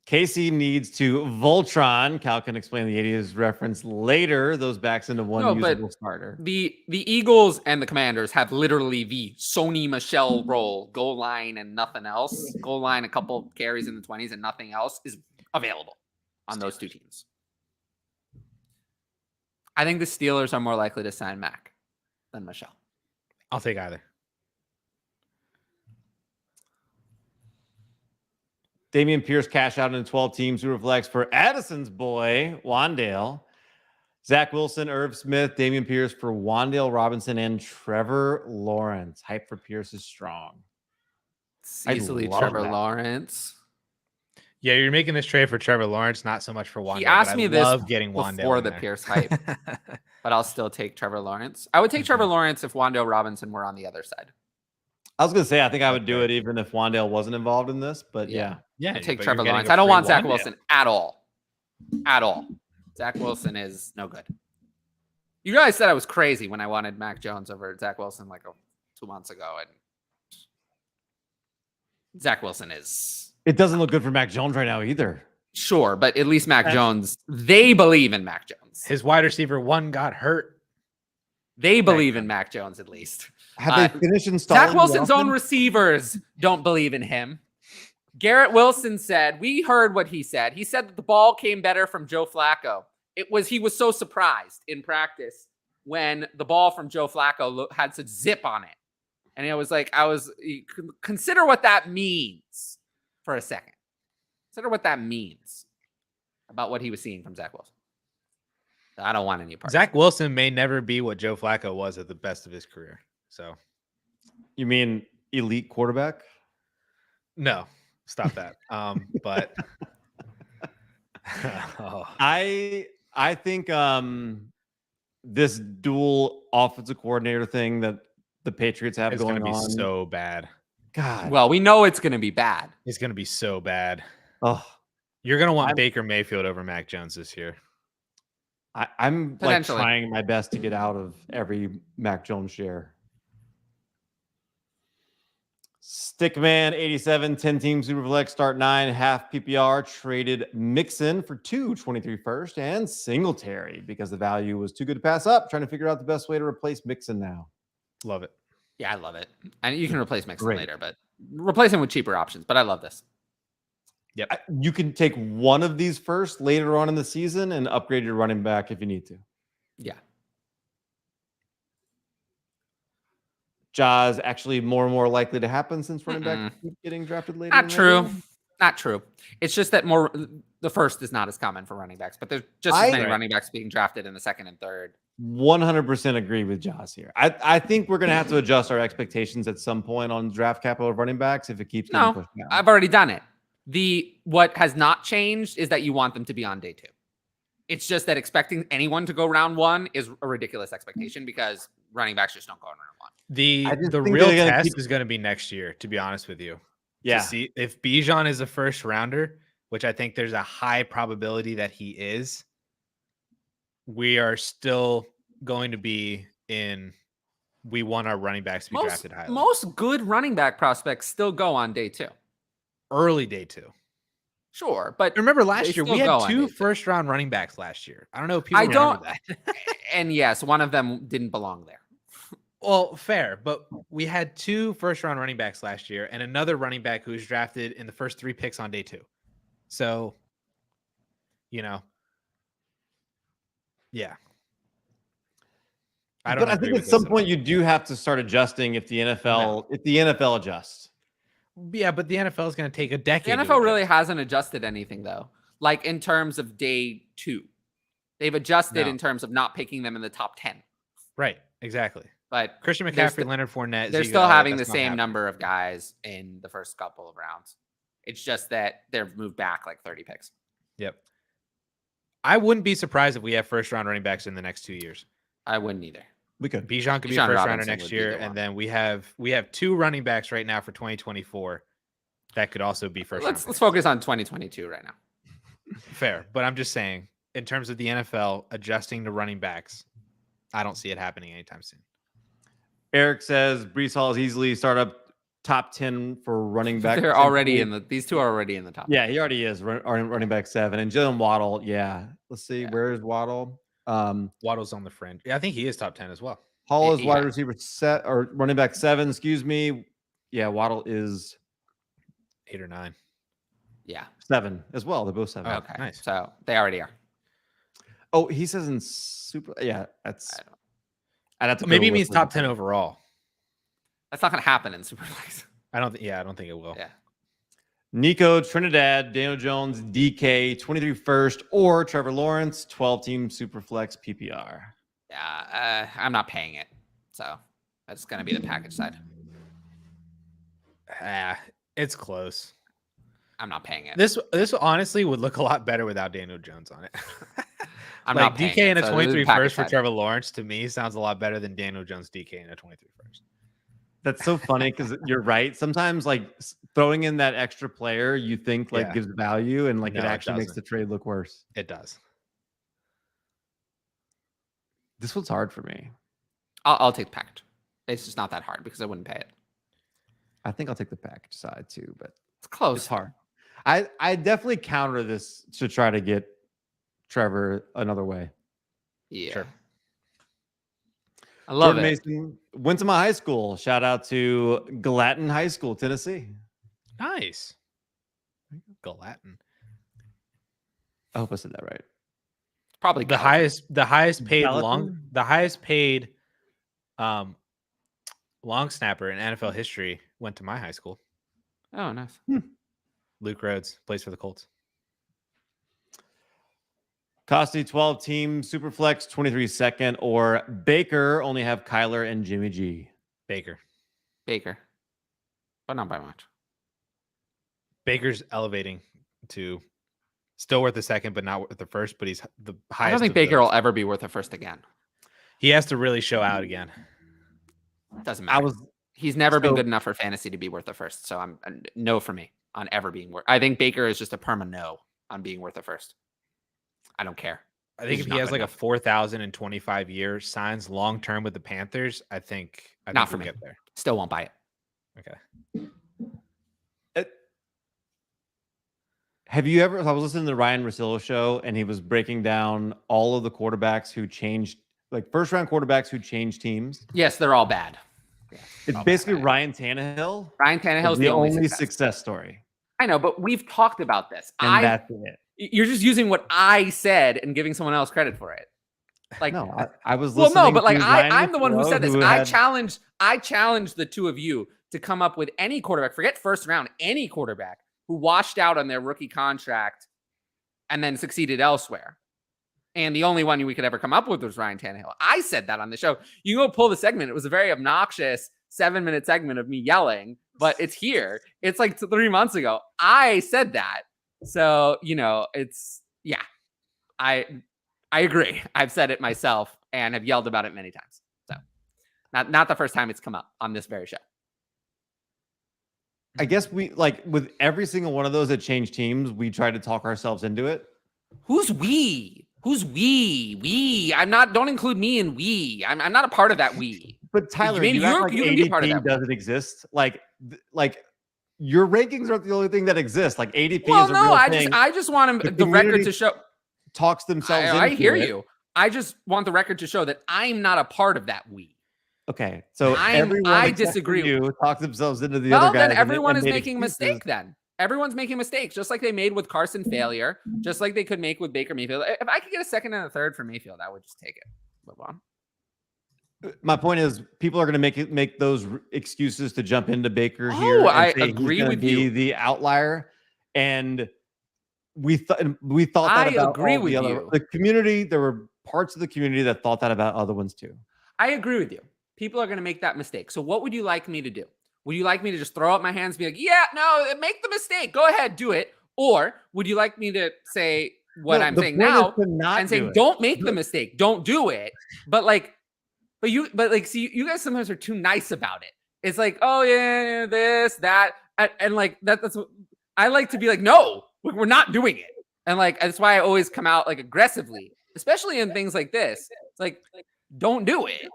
Speaker 3: Casey needs to Voltron. Cal can explain the 80s reference later. Those backs into one usable starter.
Speaker 2: The Eagles and the Commanders have literally the Sony Michel role, goal line and nothing else. Goal line, a couple carries in the 20s and nothing else is available on those two teams. I think the Steelers are more likely to sign Mack than Michel.
Speaker 1: I'll take either.
Speaker 3: Damian Pierce cash out in 12 teams. Superflex for Addison's boy, Wandale. Zach Wilson, Irv Smith, Damian Pierce for Wandale Robinson, and Trevor Lawrence. Hype for Pierce is strong.
Speaker 2: It's easily Trevor Lawrence.
Speaker 1: Yeah, you're making this trade for Trevor Lawrence, not so much for Wandale.
Speaker 2: He asked me this
Speaker 1: getting
Speaker 2: before the Pierce hype, but I'll still take Trevor Lawrence. I would take Trevor Lawrence if Wandale Robinson were on the other side.
Speaker 3: I was going to say, I think I would do it even if Wandale wasn't involved in this, but yeah.
Speaker 2: I take Trevor Lawrence. I don't want Zach Wilson at all. At all. Zach Wilson is no good. You guys said I was crazy when I wanted Mac Jones over Zach Wilson like 2 months ago. And Zach Wilson is...
Speaker 3: It doesn't look good for Mac Jones right now either.
Speaker 2: Sure, but at least Mac Jones, they believe in Mac Jones.
Speaker 1: His wide receiver one got hurt.
Speaker 2: They believe in Mac Jones at least.
Speaker 3: Have they finished installing
Speaker 2: Zach Wilson's own receivers don't believe in him. Garrett Wilson said, we heard what he said. He said that the ball came better from Joe Flacco. He was so surprised in practice when the ball from Joe Flacco had such zip on it. And it was like, consider what that means for a second. Consider what that means about what he was seeing from Zach Wilson. I don't want any part.
Speaker 1: Zach Wilson may never be what Joe Flacco was at the best of his career. So,
Speaker 3: you mean elite quarterback?
Speaker 1: No, stop that. But
Speaker 3: I think this dual offensive coordinator thing that the Patriots have going on
Speaker 1: is so bad.
Speaker 3: God.
Speaker 2: Well, we know it's going to be bad.
Speaker 1: It's going to be so bad.
Speaker 3: Oh,
Speaker 1: you're going to want Baker Mayfield over Mac Jones this year.
Speaker 3: I'm like trying my best to get out of every Mac Jones share. Stickman 87, 10-team Superflex, start 9, half PPR, traded Mixon for 2 first and Singletary because the value was too good to pass up. Trying to figure out the best way to replace Mixon now.
Speaker 1: Love it.
Speaker 2: Yeah, I love it. And you can replace Mixon later, but replace him with cheaper options. But I love this.
Speaker 1: Yep.
Speaker 3: You can take one of these first later on in the season and upgrade your running back if you need to.
Speaker 2: Yeah.
Speaker 3: Jaws actually more and more likely to happen since running back keep getting drafted later.
Speaker 2: Not true. Not true. It's just that the first is not as common for running backs, but there's just as many running backs being drafted in the second and third.
Speaker 3: 100% agree with Jaws here. I think we're going to have to adjust our expectations at some point on draft capital of running backs if it keeps getting pushed down.
Speaker 2: I've already done it. What has not changed is that you want them to be on day 2. It's just that expecting anyone to go round 1 is a ridiculous expectation because running backs just don't go in round 1.
Speaker 1: The real test is going to be next year, to be honest with you.
Speaker 3: Yeah.
Speaker 1: To see if Bijan is a first rounder, which I think there's a high probability that he is, we are still going to be we want our running backs to be drafted highly.
Speaker 2: Most good running back prospects still go on day 2.
Speaker 1: Early day 2.
Speaker 2: Sure, but
Speaker 1: remember last year we had 2 first-round running backs last year. I don't know if people remember that.
Speaker 2: And yes, one of them didn't belong there.
Speaker 1: Well, fair, but we had 2 first-round running backs last year and another running back who was drafted in the first 3 picks on day 2. So, yeah.
Speaker 3: But I think at some point you do have to start adjusting if the NFL adjusts.
Speaker 1: Yeah, but the NFL is going to take a decade.
Speaker 2: The NFL really hasn't adjusted anything, though. Like in terms of day 2, they've adjusted in terms of not picking them in the top 10.
Speaker 1: Right, exactly.
Speaker 2: But
Speaker 1: Christian McCaffrey, Leonard Fournette,
Speaker 2: they're still having the same number of guys in the first couple of rounds. It's just that they've moved back like 30 picks.
Speaker 1: Yep. I wouldn't be surprised if we have first-round running backs in the next 2 years.
Speaker 2: I wouldn't either.
Speaker 3: We could.
Speaker 1: Bijan could be a first rounder next year, and then we have 2 running backs right now for 2024 that could also be first.
Speaker 2: Let's focus on 2022 right now.
Speaker 1: Fair, but I'm just saying, in terms of the NFL adjusting to running backs, I don't see it happening anytime soon.
Speaker 3: Eric says Breece Hall is easily startup top 10 for running back.
Speaker 2: They're already these 2 are already in the top.
Speaker 3: Yeah, he already is running back 7, and Jalen Waddle. Yeah, let's see, where is Waddle?
Speaker 1: Waddle's on the fringe. Yeah, I think he is top 10 as well.
Speaker 3: Hall is wide receiver running back 7. Excuse me. Yeah, Waddle is
Speaker 1: 8 or 9.
Speaker 2: Yeah,
Speaker 3: 7 as well. They're both 7.
Speaker 2: Oh, okay,
Speaker 1: nice.
Speaker 2: So they already are.
Speaker 3: Oh, he says in super. Yeah, that's. I'd have to
Speaker 1: maybe it means top 10 overall.
Speaker 2: That's not going to happen in Superflex.
Speaker 1: I don't think it will.
Speaker 2: Yeah.
Speaker 3: Nico, Trinidad, Daniel Jones, DK, 23 first, or Trevor Lawrence, 12-team Superflex PPR.
Speaker 2: Yeah, I'm not paying it. So that's going to be the package side.
Speaker 1: It's close.
Speaker 2: I'm not paying it.
Speaker 1: This honestly would look a lot better without Daniel Jones on it.
Speaker 2: I'm
Speaker 1: like
Speaker 2: not paying
Speaker 1: DK
Speaker 2: it,
Speaker 1: and a 23 first for
Speaker 2: side.
Speaker 1: Trevor Lawrence to me sounds a lot better than Daniel Jones DK and a 23 first.
Speaker 3: That's so funny because you're right. Sometimes like throwing in that extra player you think gives value, and it actually makes the trade look worse.
Speaker 1: It does.
Speaker 3: This one's hard for me.
Speaker 2: I'll take the package. It's just not that hard because I wouldn't pay it.
Speaker 3: I think I'll take the package side too, but
Speaker 2: it's close.
Speaker 3: It's hard. I definitely counter this to try to get Trevor another way.
Speaker 2: Yeah.
Speaker 1: Sure.
Speaker 2: I love
Speaker 3: Jordan
Speaker 2: it.
Speaker 3: Mason went to my high school. Shout out to Gallatin High School, Tennessee.
Speaker 1: Nice. Gallatin.
Speaker 3: I hope I said that right.
Speaker 2: Probably
Speaker 1: the highest paid
Speaker 3: Gallatin?
Speaker 1: long snapper in NFL history went to my high school.
Speaker 2: Oh, nice.
Speaker 1: Luke Rhodes plays for the Colts.
Speaker 3: Costi 12-team Superflex 23 second, or Baker only have Kyler and Jimmy G.
Speaker 1: Baker,
Speaker 2: but not by much.
Speaker 1: Baker's elevating to still worth the second, but not worth the first. But he's the highest.
Speaker 2: I don't think Baker will ever be worth a first again.
Speaker 1: He has to really show out again.
Speaker 2: Doesn't matter. He's never been good enough for fantasy to be worth the first. So I'm no for me on ever being worth. I think Baker is just a perma no on being worth the first. I don't care.
Speaker 1: I think
Speaker 2: It's
Speaker 1: if
Speaker 2: not
Speaker 1: he has
Speaker 2: good
Speaker 1: like a
Speaker 2: enough.
Speaker 1: 4,025 year signs long term with the Panthers, I think
Speaker 2: Not for
Speaker 1: we'll
Speaker 2: me.
Speaker 1: get there.
Speaker 2: Still won't buy it.
Speaker 1: Okay.
Speaker 3: Have you ever? I was listening to the Ryan Russillo show, and he was breaking down all of the quarterbacks who changed, like first round quarterbacks who changed teams.
Speaker 2: Yes, they're all bad. Yeah,
Speaker 3: It's
Speaker 2: all
Speaker 3: basically
Speaker 2: bad.
Speaker 3: Ryan Tannehill.
Speaker 2: Ryan Tannehill's
Speaker 3: The only
Speaker 2: success.
Speaker 3: success story,
Speaker 2: I know, but we've talked about this.
Speaker 3: and that's it.
Speaker 2: You're just using what I said and giving someone else credit for it. Like,
Speaker 3: no, I was
Speaker 2: well,
Speaker 3: listening.
Speaker 2: no, but like
Speaker 3: to Ryan
Speaker 2: I'm the one who
Speaker 3: Russillo,
Speaker 2: said this.
Speaker 3: had-
Speaker 2: I challenged the two of you to come up with any quarterback, forget first round, any quarterback who washed out on their rookie contract and then succeeded elsewhere. And the only one we could ever come up with was Ryan Tannehill. I said that on the show. You can go pull the segment. It was a very obnoxious 7-minute segment of me yelling, but it's here. It's like 3 months ago. I said that. So, it's, yeah, I agree. I've said it myself and have yelled about it many times. So not the first time it's come up on this very show.
Speaker 3: I guess we like with every single one of those that change teams, we try to talk ourselves into it.
Speaker 2: Who's we? Who's we? We. Don't include me in we. I'm not a part of that we.
Speaker 3: But Tyler,
Speaker 2: Maybe
Speaker 3: you act like
Speaker 2: you can be a part of
Speaker 3: ADP
Speaker 2: that.
Speaker 3: doesn't exist. Like your rankings aren't the only thing that exists. Like ADP
Speaker 2: Well,
Speaker 3: is a
Speaker 2: no,
Speaker 3: real
Speaker 2: I
Speaker 3: thing.
Speaker 2: just want
Speaker 3: The
Speaker 2: the record
Speaker 3: community
Speaker 2: to show.
Speaker 3: talks themselves
Speaker 2: I
Speaker 3: into
Speaker 2: hear
Speaker 3: it.
Speaker 2: you. I just want the record to show that I'm not a part of that we.
Speaker 3: Okay, so
Speaker 2: I
Speaker 3: everyone except
Speaker 2: disagree.
Speaker 3: for you talks themselves into the
Speaker 2: Well,
Speaker 3: other guys.
Speaker 2: then everyone is
Speaker 3: made
Speaker 2: making a
Speaker 3: excuses.
Speaker 2: mistake then. Everyone's making mistakes, just like they made with Carson failure, just like they could make with Baker Mayfield. If I could get a second and a third for Mayfield, I would just take it. Move on.
Speaker 3: My point is, people are going to make those excuses to jump into Baker
Speaker 2: Oh,
Speaker 3: here. And
Speaker 2: I
Speaker 3: say
Speaker 2: agree
Speaker 3: he's gonna
Speaker 2: with
Speaker 3: be
Speaker 2: you.
Speaker 3: The outlier, and we thought
Speaker 2: I
Speaker 3: that about
Speaker 2: agree
Speaker 3: all
Speaker 2: with
Speaker 3: the other
Speaker 2: you.
Speaker 3: the community. There were parts of the community that thought that about other ones too.
Speaker 2: I agree with you. People are going to make that mistake. So what would you like me to do? Would you like me to just throw up my hands and be like, yeah, no, make the mistake. Go ahead, do it. Or would you like me to say what I'm saying now and say, don't make the mistake. Don't do it. But see, you guys sometimes are too nice about it. It's like, oh yeah, this, that. And like, that's what I like to be like, no, we're not doing it. And like, that's why I always come out like aggressively, especially in things like this. It's like, don't do it.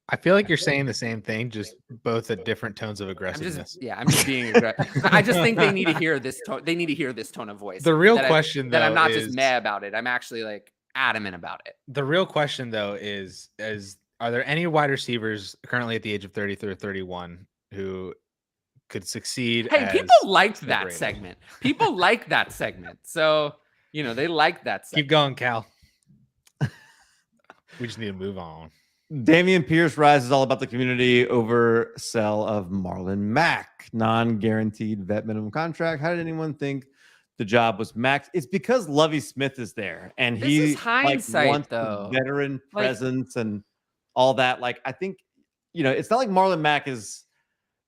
Speaker 1: I feel like you're saying the same thing, just both at different tones of aggressiveness.
Speaker 2: I'm just being aggressive. I just think they need to hear this tone. They need to hear this tone of voice.
Speaker 1: The real question, though,
Speaker 2: that I'm not
Speaker 1: is,
Speaker 2: just mad about it. I'm actually like adamant about it.
Speaker 1: The real question, though, is are there any wide receivers currently at the age of 30 through 31 who could succeed?
Speaker 2: Hey, people liked that segment. People like that segment. So, they like that segment.
Speaker 1: Keep going, Cal. We just need to move on.
Speaker 3: Damian Pierce rises all about the community over sell of Marlon Mack, non-guaranteed vet minimum contract. How did anyone think the job was Max? It's because Lovie Smith is there, and he wants the veteran presence and all that. Like, I think it's not like Marlon Mack is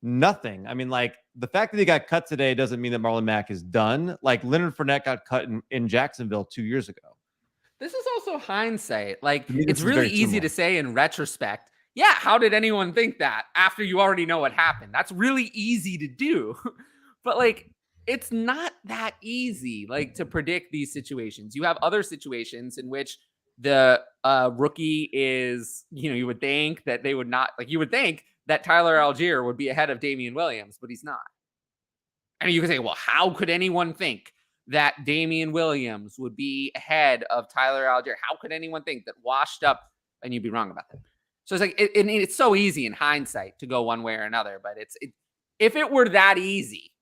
Speaker 3: nothing. I mean, like, the fact that he got cut today doesn't mean that Marlon Mack is done. Like, Leonard Fournette got cut in Jacksonville 2 years ago.
Speaker 2: This is also hindsight. Like, it's really easy to say in retrospect, yeah, how did anyone think that after you already know what happened? That's really easy to do. But like, it's not that easy, like, to predict these situations. You have other situations in which the rookie is, you would think that they would not, like, you would think that Tyler Algier would be ahead of Damian Williams, but he's not. And you can say, well, how could anyone think that Damian Williams would be ahead of Tyler Algier? How could anyone think that washed up? And you'd be wrong about that. So it's like, it's so easy in hindsight to go one way or another, but if it were that easy,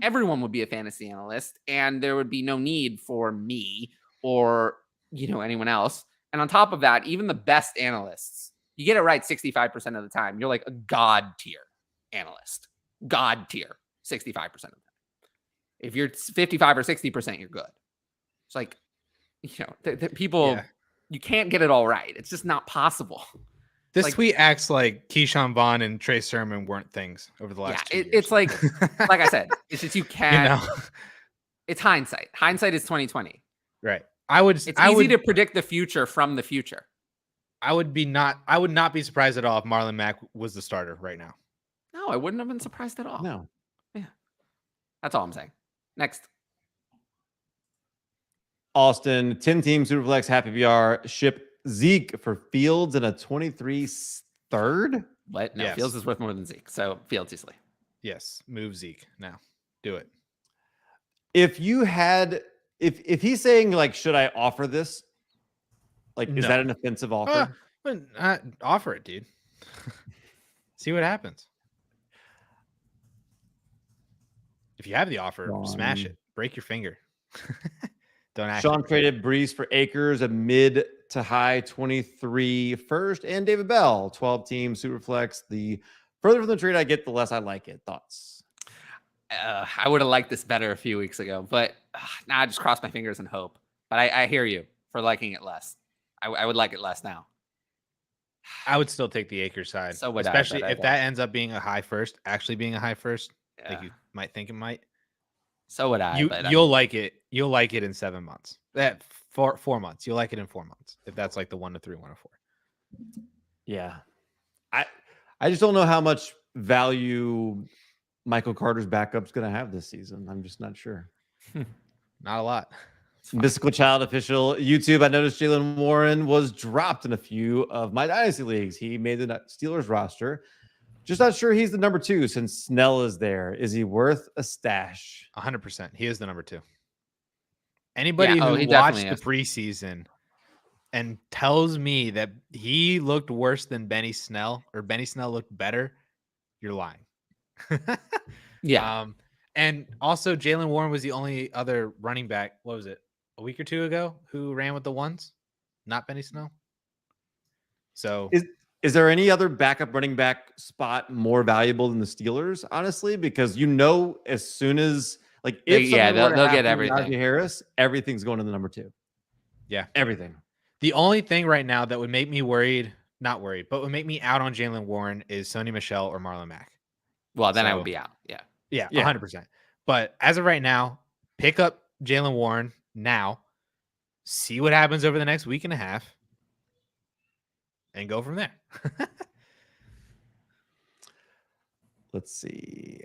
Speaker 2: everyone would be a fantasy analyst and there would be no need for me or, anyone else. And on top of that, even the best analysts, you get it right 65% of the time. You're like a God tier analyst, God tier 65% of the time. If you're 55 or 60%, you're good. It's like, people, you can't get it all right. It's just not possible.
Speaker 1: This tweet acts like Keyshawn Vaughn and Trey Sermon weren't things over the last 2 years.
Speaker 2: It's like I said, it's just, you can't, it's hindsight. Hindsight is 2020.
Speaker 1: Right.
Speaker 2: It's easy to predict the future from the future.
Speaker 1: I would not be surprised at all if Marlon Mack was the starter right now.
Speaker 2: No, I wouldn't have been surprised at all.
Speaker 3: No.
Speaker 2: Yeah. That's all I'm saying. Next.
Speaker 3: Austin, 10-team Superflex Happy VR. Ship Zeke for Fields in a 23 third.
Speaker 2: What? No,
Speaker 1: Yes.
Speaker 2: Fields is worth more than Zeke. So Fields easily.
Speaker 1: Yes. Move Zeke now. Do it.
Speaker 3: If you had, if he's saying like, should I offer this? Like, is
Speaker 1: No.
Speaker 3: that an offensive offer?
Speaker 1: Offer it, dude. See what happens. If you have the offer, smash it. Break your finger. Don't act.
Speaker 3: Sean traded Breeze for Akers, a mid to high 23 first, and David Bell, 12-team Superflex. The further from the trade I get, the less I like it. Thoughts?
Speaker 2: I would have liked this better a few weeks ago, but now I just cross my fingers and hope. But I hear you for liking it less. I would like it less now.
Speaker 1: I would still take the Akers side.
Speaker 2: So would
Speaker 1: especially
Speaker 2: I,
Speaker 1: if that ends up being a high first, actually being a high first,
Speaker 2: Yeah.
Speaker 1: like you might think it might.
Speaker 2: So would I.
Speaker 1: You'll like it. You'll like it in 7 months. That 4 months. You'll like it in 4 months if that's like the 1 to 3, 1 to 4.
Speaker 3: Yeah, I just don't know how much value Michael Carter's backup's going to have this season. I'm just not sure.
Speaker 1: Not a lot.
Speaker 3: Mystical Child official YouTube. I noticed Jalen Warren was dropped in a few of my Dynasty leagues. He made the Steelers roster. Just not sure he's the number 2 since Snell is there. Is he worth a stash?
Speaker 1: 100%. He is the number 2. Anybody who watched the preseason and tells me that he looked worse than Benny Snell or Benny Snell looked better, you're lying.
Speaker 2: Yeah.
Speaker 1: And also Jalen Warren was the only other running back. What was it? A week or 2 ago who ran with the ones, not Benny Snell. So
Speaker 3: is there any other backup running back spot more valuable than the Steelers? Honestly, because as soon as like if
Speaker 2: they'll get everything.
Speaker 3: Najee Harris, everything's going to the number 2.
Speaker 1: Yeah,
Speaker 3: everything.
Speaker 1: The only thing right now that would make me not worried, but would make me out on Jalen Warren is Sony Michel or Marlon Mack.
Speaker 2: Well, then I would be out. Yeah,
Speaker 1: 100%. But as of right now, pick up Jalen Warren now, see what happens over the next week and a half, and go from there.
Speaker 3: Let's see.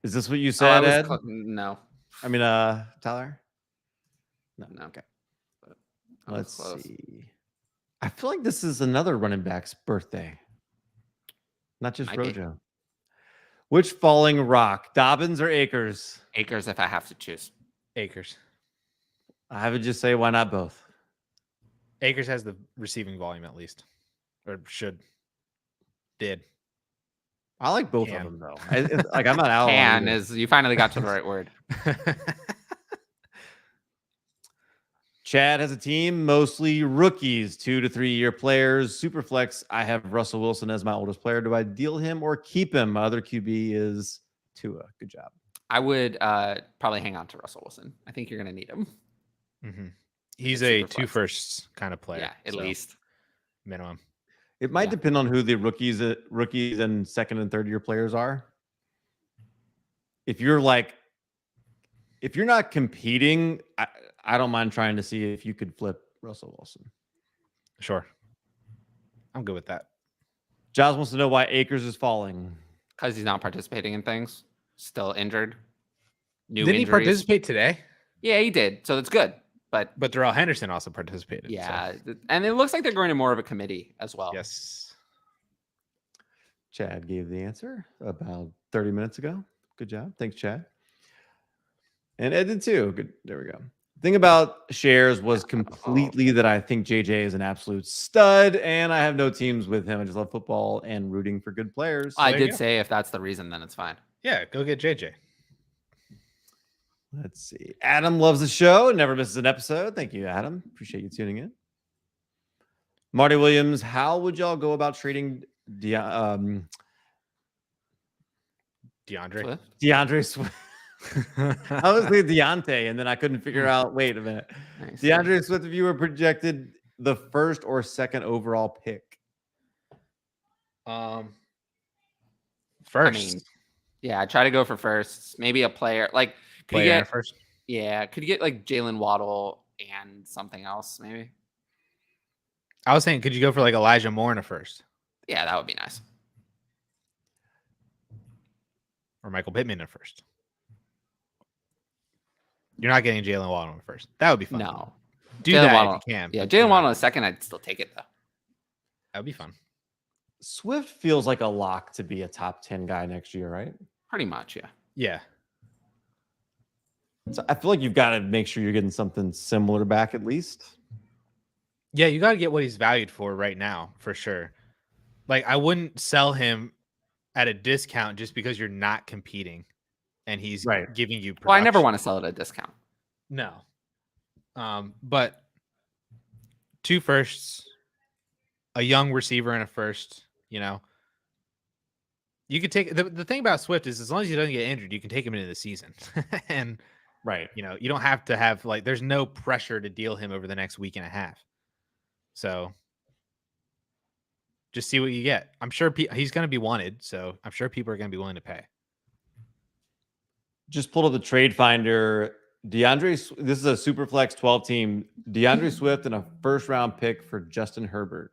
Speaker 3: Is this what you said, Ed?
Speaker 2: No.
Speaker 3: I mean, Tyler? No.
Speaker 2: Okay.
Speaker 3: Let's see. I feel like this is another running back's birthday. Not just Rojo. Which falling rock? Dobbins or Akers?
Speaker 2: Akers if I have to choose.
Speaker 1: Akers.
Speaker 3: I would just say, why not both?
Speaker 1: Akers has the receiving volume at least. Or did.
Speaker 3: I like both of them, though. I'm not out.
Speaker 2: You finally got to the right word.
Speaker 3: Chad has a team, mostly rookies, 2 to 3 year players. Superflex, I have Russell Wilson as my oldest player. Do I deal him or keep him? My other QB is Tua. Good job.
Speaker 2: I would probably hang on to Russell Wilson. I think you're going to need him.
Speaker 1: Mm-hmm. He's a 2 firsts kind of player.
Speaker 2: Yeah, at least.
Speaker 1: Minimum.
Speaker 3: It might depend on who the rookies and second and third year players are. If you're not competing, I don't mind trying to see if you could flip Russell Wilson.
Speaker 1: Sure. I'm good with that.
Speaker 3: Giles wants to know why Akers is falling.
Speaker 2: Because he's not participating in things. Still injured.
Speaker 1: Didn't he participate today?
Speaker 2: Yeah, he did. So that's good. But
Speaker 1: Darrell Henderson also participated.
Speaker 2: Yeah. So. And it looks like they're going to more of a committee as well.
Speaker 1: Yes.
Speaker 3: Chad gave the answer about 30 minutes ago. Good job. Thanks, Chad. And Ed did too. Good. There we go. The thing about shares was completely that I think JJ is an absolute stud, and I have no teams with him. I just love football and rooting for good players.
Speaker 2: I did say if that's the reason, then it's fine.
Speaker 1: Yeah, go get JJ.
Speaker 3: Let's see. Adam loves the show. Never misses an episode. Thank you, Adam. Appreciate you tuning in. Marty Williams, how would y'all go about trading DeAndre Swift? I was with Deontay, and then I couldn't figure out. Wait a minute. Nice. DeAndre Swift, if you were projected the first or second overall pick.
Speaker 1: First.
Speaker 2: I try to go for first. Maybe a player like could you get
Speaker 1: first.
Speaker 2: Yeah, could you get like Jalen Waddle and something else? Maybe.
Speaker 1: I was saying, could you go for like Elijah Moore in a first?
Speaker 2: Yeah, that would be nice.
Speaker 1: Or Michael Pittman in a first. You're not getting Jalen Waddle in first. That would be fun.
Speaker 2: No,
Speaker 1: Do
Speaker 2: Jalen
Speaker 1: that
Speaker 2: Waddle.
Speaker 1: if you can.
Speaker 2: Yeah,
Speaker 1: but
Speaker 2: Jalen
Speaker 1: not-
Speaker 2: Waddle in a second, I'd still take it though.
Speaker 1: That would be fun.
Speaker 3: Swift feels like a lock to be a top 10 guy next year, right?
Speaker 2: Pretty much, yeah.
Speaker 1: Yeah.
Speaker 3: So I feel like you've got to make sure you're getting something similar back at least.
Speaker 1: Yeah, you got to get what he's valued for right now, for sure. Like, I wouldn't sell him at a discount just because you're not competing and he's giving you production.
Speaker 2: Well, I never want to sell it at a discount.
Speaker 1: No. But 2 firsts, a young receiver and a first, you know. You could take the thing about Swift is as long as he doesn't get injured, you can take him into the season. And you know, you don't have to have like there's no pressure to deal him over the next week and a half. So just see what you get. I'm sure he's going to be wanted, so I'm sure people are going to be willing to pay.
Speaker 3: Just pulled up the trade finder. This is a super flex 12 team. DeAndre Swift and a first round pick for Justin Herbert.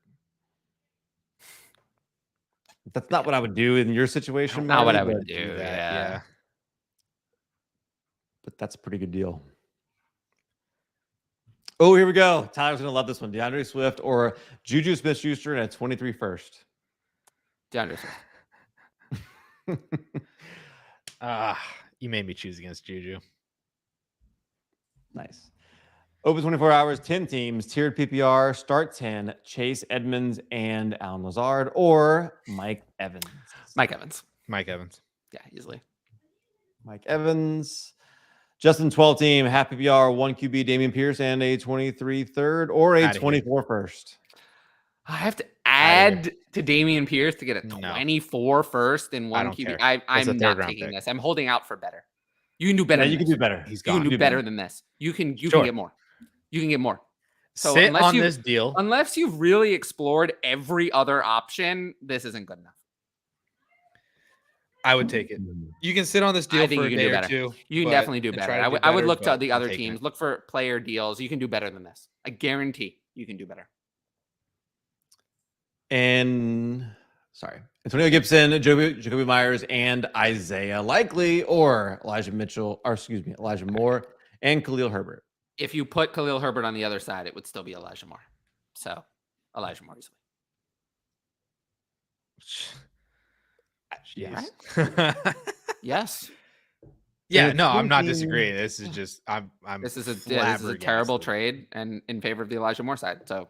Speaker 3: That's not what I would do in your situation.
Speaker 2: Not what I
Speaker 3: Marty,
Speaker 2: would
Speaker 3: but-
Speaker 2: do. Yeah.
Speaker 3: But that's a pretty good deal. Oh, here we go. Tyler's going to love this one. DeAndre Swift or Juju Smith-Schuster and a 23 first.
Speaker 2: DeAndre Swift.
Speaker 1: You made me choose against Juju.
Speaker 3: Nice. Open 24 hours, 10 teams, tiered PPR, start 10, Chase Edmonds and Alan Lazard, or Mike Evans.
Speaker 2: Mike Evans.
Speaker 1: Yeah,
Speaker 2: easily.
Speaker 3: Mike Evans. Justin 12 team, half PPR, 1 QB, Damian Pierce, and a 23 third, or a 24 first.
Speaker 2: I have to add to Damian Pierce to get a 24 first and 1 QB. I'm not taking this. I'm holding out for better. You can do better.
Speaker 3: You can do better.
Speaker 2: You can do better than this. You can get more. You can get more. So
Speaker 1: sit on this deal.
Speaker 2: Unless you've really explored every other option, this isn't good enough.
Speaker 1: I would take it. You can sit on this deal for a day or two.
Speaker 2: You can definitely do better. I would look to the other teams. Look for player deals. You can do better than this. I guarantee you can do better.
Speaker 3: And Antonio Gibson, Jacoby Myers, and Isaiah Likely, or Elijah Moore, and Khalil Herbert.
Speaker 2: If you put Khalil Herbert on the other side, it would still be Elijah Moore. So Elijah Moore easily.
Speaker 1: Yeah.
Speaker 2: Right? Yes.
Speaker 1: Yeah. No, I'm not disagreeing. This is just
Speaker 2: This is a terrible trade and in favor of the Elijah Moore side. So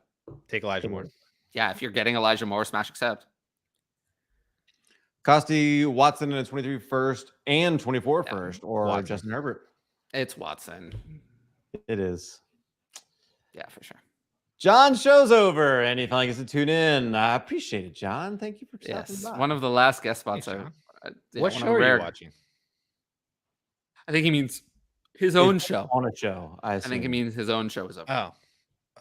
Speaker 1: take Elijah Moore.
Speaker 2: Yeah, if you're getting Elijah Moore, smash accept.
Speaker 3: Costi Watson in a 23 first and 24 first, or Justin Herbert.
Speaker 2: It's Watson.
Speaker 3: It is.
Speaker 2: Yeah, for sure.
Speaker 3: John show's over, and he finally gets to tune in. I appreciate it, John. Thank you for stopping by.
Speaker 2: One of the last guest spots.
Speaker 1: What show are you watching?
Speaker 2: I think he means his own show.
Speaker 3: On a show, I
Speaker 2: think he means his own show is over.
Speaker 1: Oh,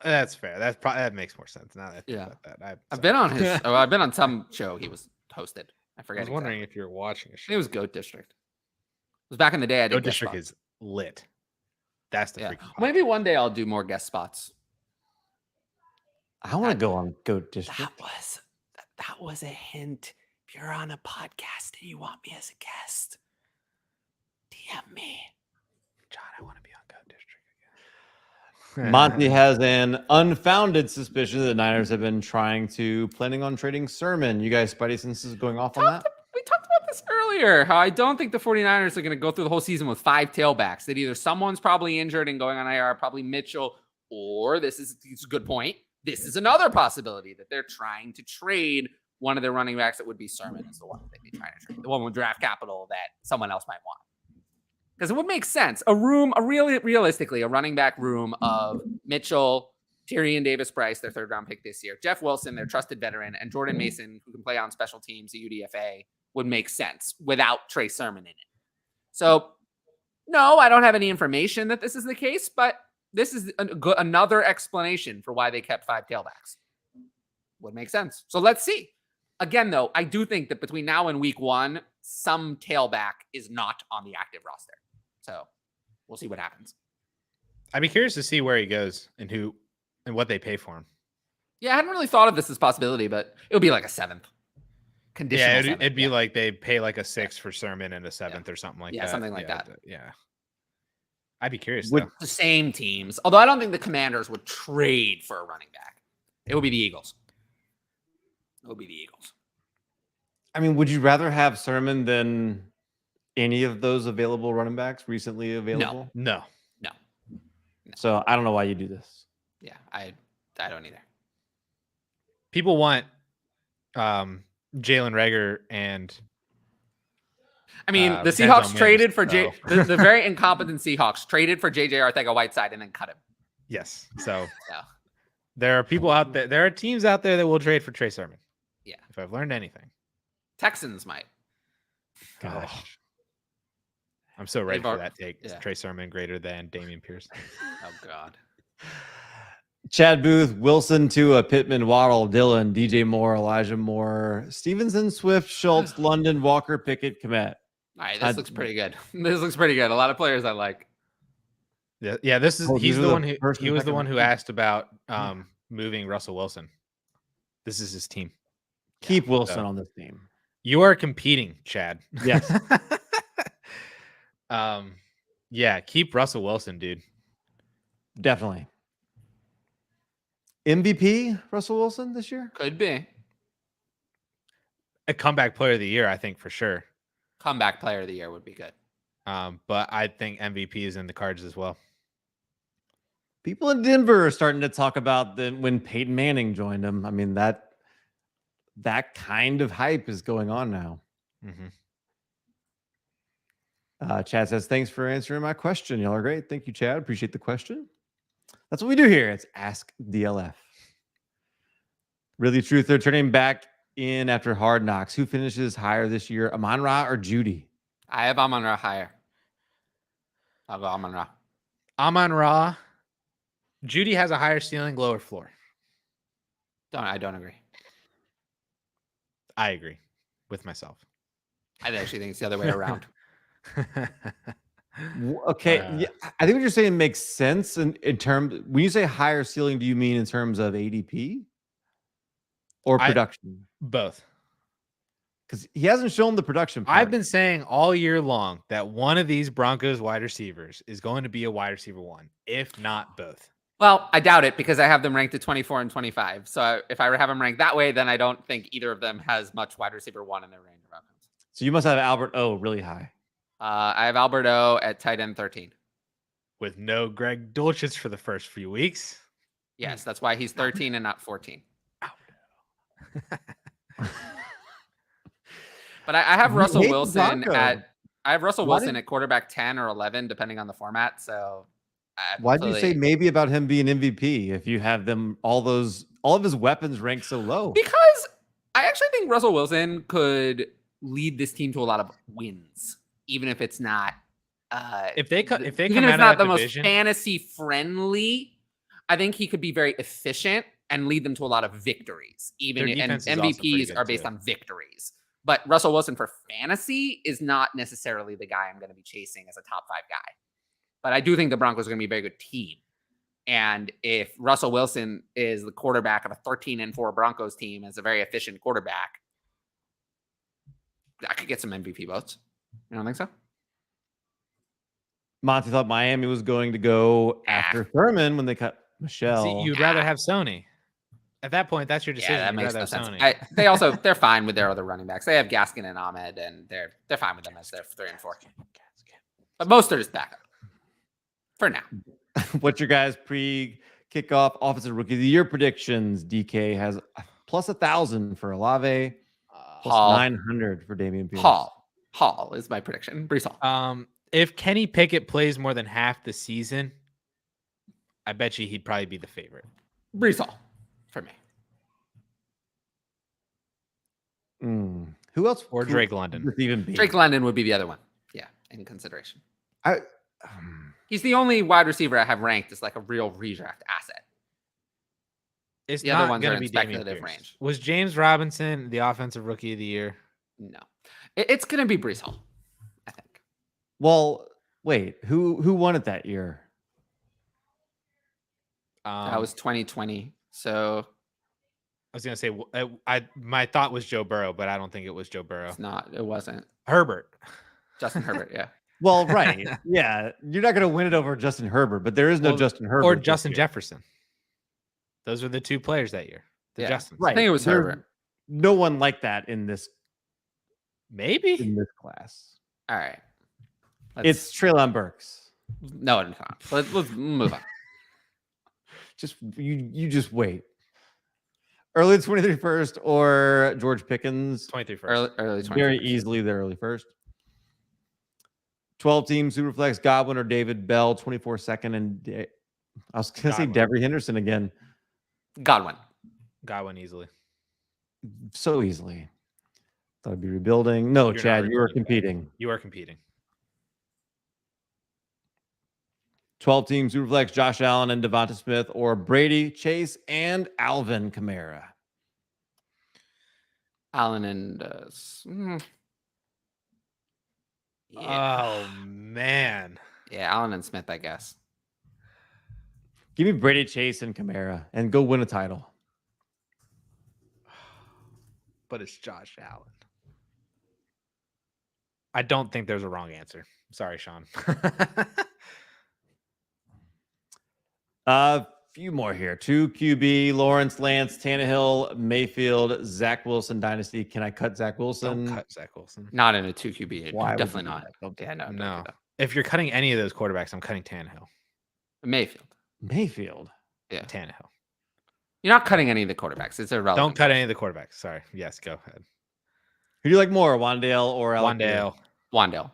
Speaker 1: that's fair. That makes more sense now. That
Speaker 2: I've been on his. I've been on some show he was hosted. I forget.
Speaker 1: I was wondering if you're watching a show.
Speaker 2: It was Goat District. It was back in the day. I did
Speaker 1: Goat District is lit. That's the freaking.
Speaker 2: Maybe one day I'll do more guest spots.
Speaker 3: I want to go on Goat District.
Speaker 2: That was a hint. If you're on a podcast and you want me as a guest, DM me.
Speaker 1: John, I want to be on Goat District again.
Speaker 3: Monty has an unfounded suspicion that the Niners have been planning on trading Sermon. You guys, Spidey senses going off on that?
Speaker 2: We talked about this earlier, how I don't think the 49ers are going to go through the whole season with 5 tailbacks. That either someone's probably injured and going on IR, probably Mitchell, or this is a good point. This is another possibility that they're trying to trade one of their running backs. That would be Sermon is the one that they'd be trying to trade. The one with draft capital that someone else might want. Because it would make sense. Realistically, a running back room of Mitchell, Tyrion Davis-Price, their 3rd round pick this year, Jeff Wilson, their trusted veteran, and Jordan Mason, who can play on special teams at UDFA, would make sense without Trey Sermon in it. So, no, I don't have any information that this is the case, but this is another explanation for why they kept 5 tailbacks. Would make sense. So let's see. Again, though, I do think that between now and week 1, some tailback is not on the active roster. So we'll see what happens.
Speaker 1: I'd be curious to see where he goes and who and what they pay for him.
Speaker 2: Yeah, I hadn't really thought of this as a possibility, but it would be like a 7th. Conditional.
Speaker 1: Yeah, it'd be like they pay like a 6 for Sermon and a 7th or something like that.
Speaker 2: Yeah, something like that.
Speaker 1: Yeah. I'd be curious
Speaker 2: with
Speaker 1: though.
Speaker 2: the same teams. Although I don't think the Commanders would trade for a running back. It would be the Eagles. It would be the Eagles.
Speaker 3: I mean, would you rather have Sermon than any of those available running backs recently available?
Speaker 1: No.
Speaker 3: So I don't know why you do this.
Speaker 2: Yeah, I don't either.
Speaker 1: People want Jalen Reagor and
Speaker 2: I mean, the
Speaker 1: Denzel
Speaker 2: Seahawks
Speaker 1: Mims,
Speaker 2: traded for
Speaker 1: so.
Speaker 2: the very incompetent Seahawks traded for JJ Arcega-Whiteside and then cut him.
Speaker 1: Yes. So
Speaker 2: Yeah.
Speaker 1: there are people out there. There are teams out there that will trade for Trey Sermon.
Speaker 2: Yeah.
Speaker 1: If I've learned anything.
Speaker 2: Texans might.
Speaker 1: Gosh. I'm so ready for that take.
Speaker 2: Yeah.
Speaker 1: Trey Sermon greater than Damian Pierce.
Speaker 2: Oh God.
Speaker 3: Chad Booth, Wilson, Tua, Pittman, Waddle, Dillon, DJ Moore, Elijah Moore, Stevenson, Swift, Schultz, London, Walker, Pickett, Komet.
Speaker 2: All right, this looks pretty good. This looks pretty good. A lot of players I like.
Speaker 1: Yeah. This is
Speaker 3: These
Speaker 1: he's
Speaker 3: are
Speaker 1: the
Speaker 3: the
Speaker 1: one who
Speaker 3: first and
Speaker 1: he was the
Speaker 3: second
Speaker 1: one who
Speaker 3: round.
Speaker 1: asked about moving Russell Wilson. This is his team.
Speaker 3: Keep Wilson
Speaker 1: so.
Speaker 3: on this team.
Speaker 1: You are competing, Chad.
Speaker 3: Yes.
Speaker 1: Yeah, keep Russell Wilson, dude.
Speaker 3: Definitely. MVP Russell Wilson this year?
Speaker 2: Could be.
Speaker 1: A comeback player of the year, I think for sure.
Speaker 2: Comeback player of the year would be good.
Speaker 1: But I think MVP is in the cards as well.
Speaker 3: People in Denver are starting to talk about when Peyton Manning joined them. I mean, that kind of hype is going on now.
Speaker 1: Mm-hmm.
Speaker 3: Chad says, thanks for answering my question. Y'all are great. Thank you, Chad. Appreciate the question. That's what we do here. It's Ask DLF. Really truth. They're turning back in after Hard Knocks. Who finishes higher this year, Amon-Ra or Judy?
Speaker 2: I have Amon-Ra higher. I'll go Amon-Ra.
Speaker 1: Amon-Ra. Judy has a higher ceiling, lower floor.
Speaker 2: I don't agree.
Speaker 1: I agree with myself.
Speaker 2: I actually think it's the other way around.
Speaker 3: Okay. Yeah, I think what you're saying makes sense in terms. When you say higher ceiling, do you mean in terms of ADP or production?
Speaker 1: Both.
Speaker 3: Because he hasn't shown the production part.
Speaker 1: I've been saying all year long that one of these Broncos wide receivers is going to be a wide receiver one, if not both.
Speaker 2: Well, I doubt it because I have them ranked at 24 and 25. So if I have them ranked that way, then I don't think either of them has much wide receiver one in their range of outcomes.
Speaker 3: So you must have Albert O really high.
Speaker 2: I have Alberto at tight end 13.
Speaker 1: With no Greg Dulcich for the first few weeks.
Speaker 2: Yes, that's why he's 13 and not 14. But I have Russell Wilson at quarterback 10 or 11, depending on the format. So
Speaker 3: why did you say maybe about him being MVP if you have them all of his weapons ranked so low?
Speaker 2: Because I actually think Russell Wilson could lead this team to a lot of wins, even if it's not
Speaker 1: if they come
Speaker 2: it's
Speaker 1: out
Speaker 2: not
Speaker 1: of
Speaker 2: the
Speaker 1: that
Speaker 2: most
Speaker 1: division,
Speaker 2: fantasy friendly. I think he could be very efficient and lead them to a lot of victories. And MVPs are based on victories. But Russell Wilson for fantasy is not necessarily the guy I'm going to be chasing as a top 5 guy. But I do think the Broncos are going to be a very good team. And if Russell Wilson is the quarterback of a 13-4 Broncos team as a very efficient quarterback, I could get some MVP votes. You don't think so?
Speaker 3: Monty thought Miami was going to go after Thurman when they cut Michelle.
Speaker 1: See, you'd rather have Sony. At that point, that's your decision.
Speaker 2: Yeah, that makes
Speaker 1: no
Speaker 2: sense.
Speaker 1: Sony.
Speaker 2: They're fine with their other running backs. They have Gaskin and Ahmed, and they're fine with them as their 3 and 4. But most are just backup for now.
Speaker 3: What's your guys' pre-kickoff offensive rookie of the year predictions? DK has plus 1,000 for Olave, plus 900 for Damian Pierce.
Speaker 2: Hall is my prediction. Brees Hall.
Speaker 1: If Kenny Pickett plays more than half the season, I bet you he'd probably be the favorite.
Speaker 2: Brees Hall for me.
Speaker 3: Who else?
Speaker 1: Or Drake London.
Speaker 2: Drake London would be the other one. Yeah, in consideration. He's the only wide receiver I have ranked as like a real redraft asset.
Speaker 1: It's
Speaker 2: the
Speaker 1: not
Speaker 2: other ones
Speaker 1: going
Speaker 2: are
Speaker 1: to
Speaker 2: in
Speaker 1: be
Speaker 2: speculative range.
Speaker 1: Was James Robinson the offensive rookie of the year?
Speaker 2: No, it's going to be Brees Hall, I think.
Speaker 3: Well, wait, who won it that year?
Speaker 2: That was 2020. So
Speaker 1: I was going to say, my thought was Joe Burrow, but I don't think it was Joe Burrow.
Speaker 2: it's not. It wasn't.
Speaker 1: Herbert.
Speaker 2: Justin Herbert, yeah.
Speaker 3: Well, right. Yeah. You're not going to win it over Justin Herbert, but there is no Justin Herbert.
Speaker 1: Or Justin Jefferson. Those were the two players that year. The Justins.
Speaker 3: Right.
Speaker 2: I think it was Herbert.
Speaker 3: No one like that in this class.
Speaker 2: All right.
Speaker 3: It's Treylon Burks.
Speaker 2: No, it's not. Let's move on.
Speaker 3: You just wait. Early 23 first or George Pickens.
Speaker 1: 23 first.
Speaker 2: Early 23
Speaker 3: Very
Speaker 2: first.
Speaker 3: easily the early first. 12 team Superflex, Godwin or David Bell, 24 second. And I was going to say Devery Henderson again.
Speaker 2: Godwin
Speaker 1: easily.
Speaker 3: So easily. Thought I'd be rebuilding. No,
Speaker 1: You're
Speaker 3: Chad, you are competing.
Speaker 1: You are competing.
Speaker 3: 12 team Superflex, Josh Allen and Devonta Smith, or Brady, Chase, and Alvin Kamara.
Speaker 2: Allen and
Speaker 1: Oh man.
Speaker 2: Yeah, Allen and Smith, I guess.
Speaker 3: Give me Brady, Chase, and Kamara and go win a title.
Speaker 1: But it's Josh Allen. I don't think there's a wrong answer. Sorry, Sean.
Speaker 3: A few more here. 2 QB, Lawrence, Lance, Tannehill, Mayfield, Zach Wilson, Dynasty. Can I cut Zach Wilson?
Speaker 1: Don't cut Zach Wilson.
Speaker 2: Not in a 2 QB.
Speaker 3: Why
Speaker 2: Definitely not.
Speaker 3: Yeah,
Speaker 2: No.
Speaker 1: If you're cutting any of those quarterbacks, I'm cutting Tannehill.
Speaker 3: Mayfield.
Speaker 2: Yeah.
Speaker 1: Tannehill.
Speaker 2: You're not cutting any of the quarterbacks. It's irrelevant.
Speaker 1: Don't cut any of the quarterbacks. Sorry. Yes, go ahead.
Speaker 3: Who do you like more, Wandale or Alec?
Speaker 2: Wandale.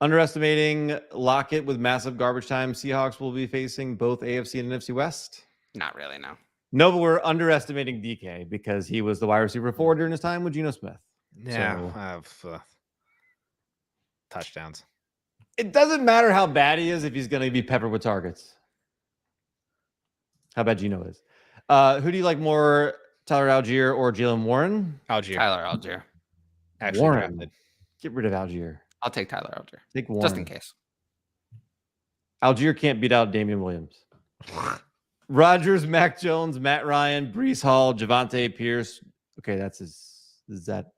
Speaker 3: Underestimating Lockett with massive garbage time. Seahawks will be facing both AFC and NFC West.
Speaker 2: Not really, no.
Speaker 3: No, but we're underestimating DK because he was the wide receiver 4 during his time with Geno Smith.
Speaker 1: Yeah. Touchdowns.
Speaker 3: It doesn't matter how bad he is if he's going to be peppered with targets. How bad Geno is. Who do you like more, Tyler Algier or Jalen Warren?
Speaker 1: Algier.
Speaker 2: Tyler Algier.
Speaker 1: Actually
Speaker 3: Warren.
Speaker 1: drafted.
Speaker 3: Get rid of Algier.
Speaker 2: I'll take Tyler Algier.
Speaker 3: Take Warren.
Speaker 2: Just in case.
Speaker 3: Algier can't beat out Damian Williams. Rodgers, Mac Jones, Matt Ryan, Brees Hall, Javonte Pierce. Okay, that's his. Is that?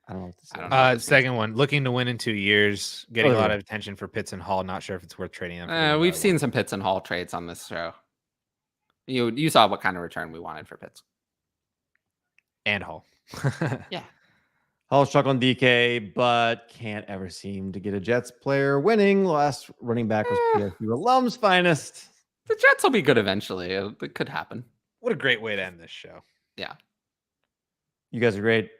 Speaker 3: I don't know what to say.
Speaker 2: I don't know.
Speaker 1: Second one, looking to win in 2 years, getting a lot of attention for Pitts and Hall. Not sure if it's worth trading them.
Speaker 2: We've seen some Pitts and Hall trades on this show. You saw what kind of return we wanted for Pitts.
Speaker 1: And Hall.
Speaker 2: Yeah.
Speaker 3: Hall's stuck on DK, but can't ever seem to get a Jets player winning. Last running back was PSU alum's finest.
Speaker 2: The Jets will be good eventually. It could happen.
Speaker 1: What a great way to end this show.
Speaker 2: Yeah.
Speaker 3: You guys are great.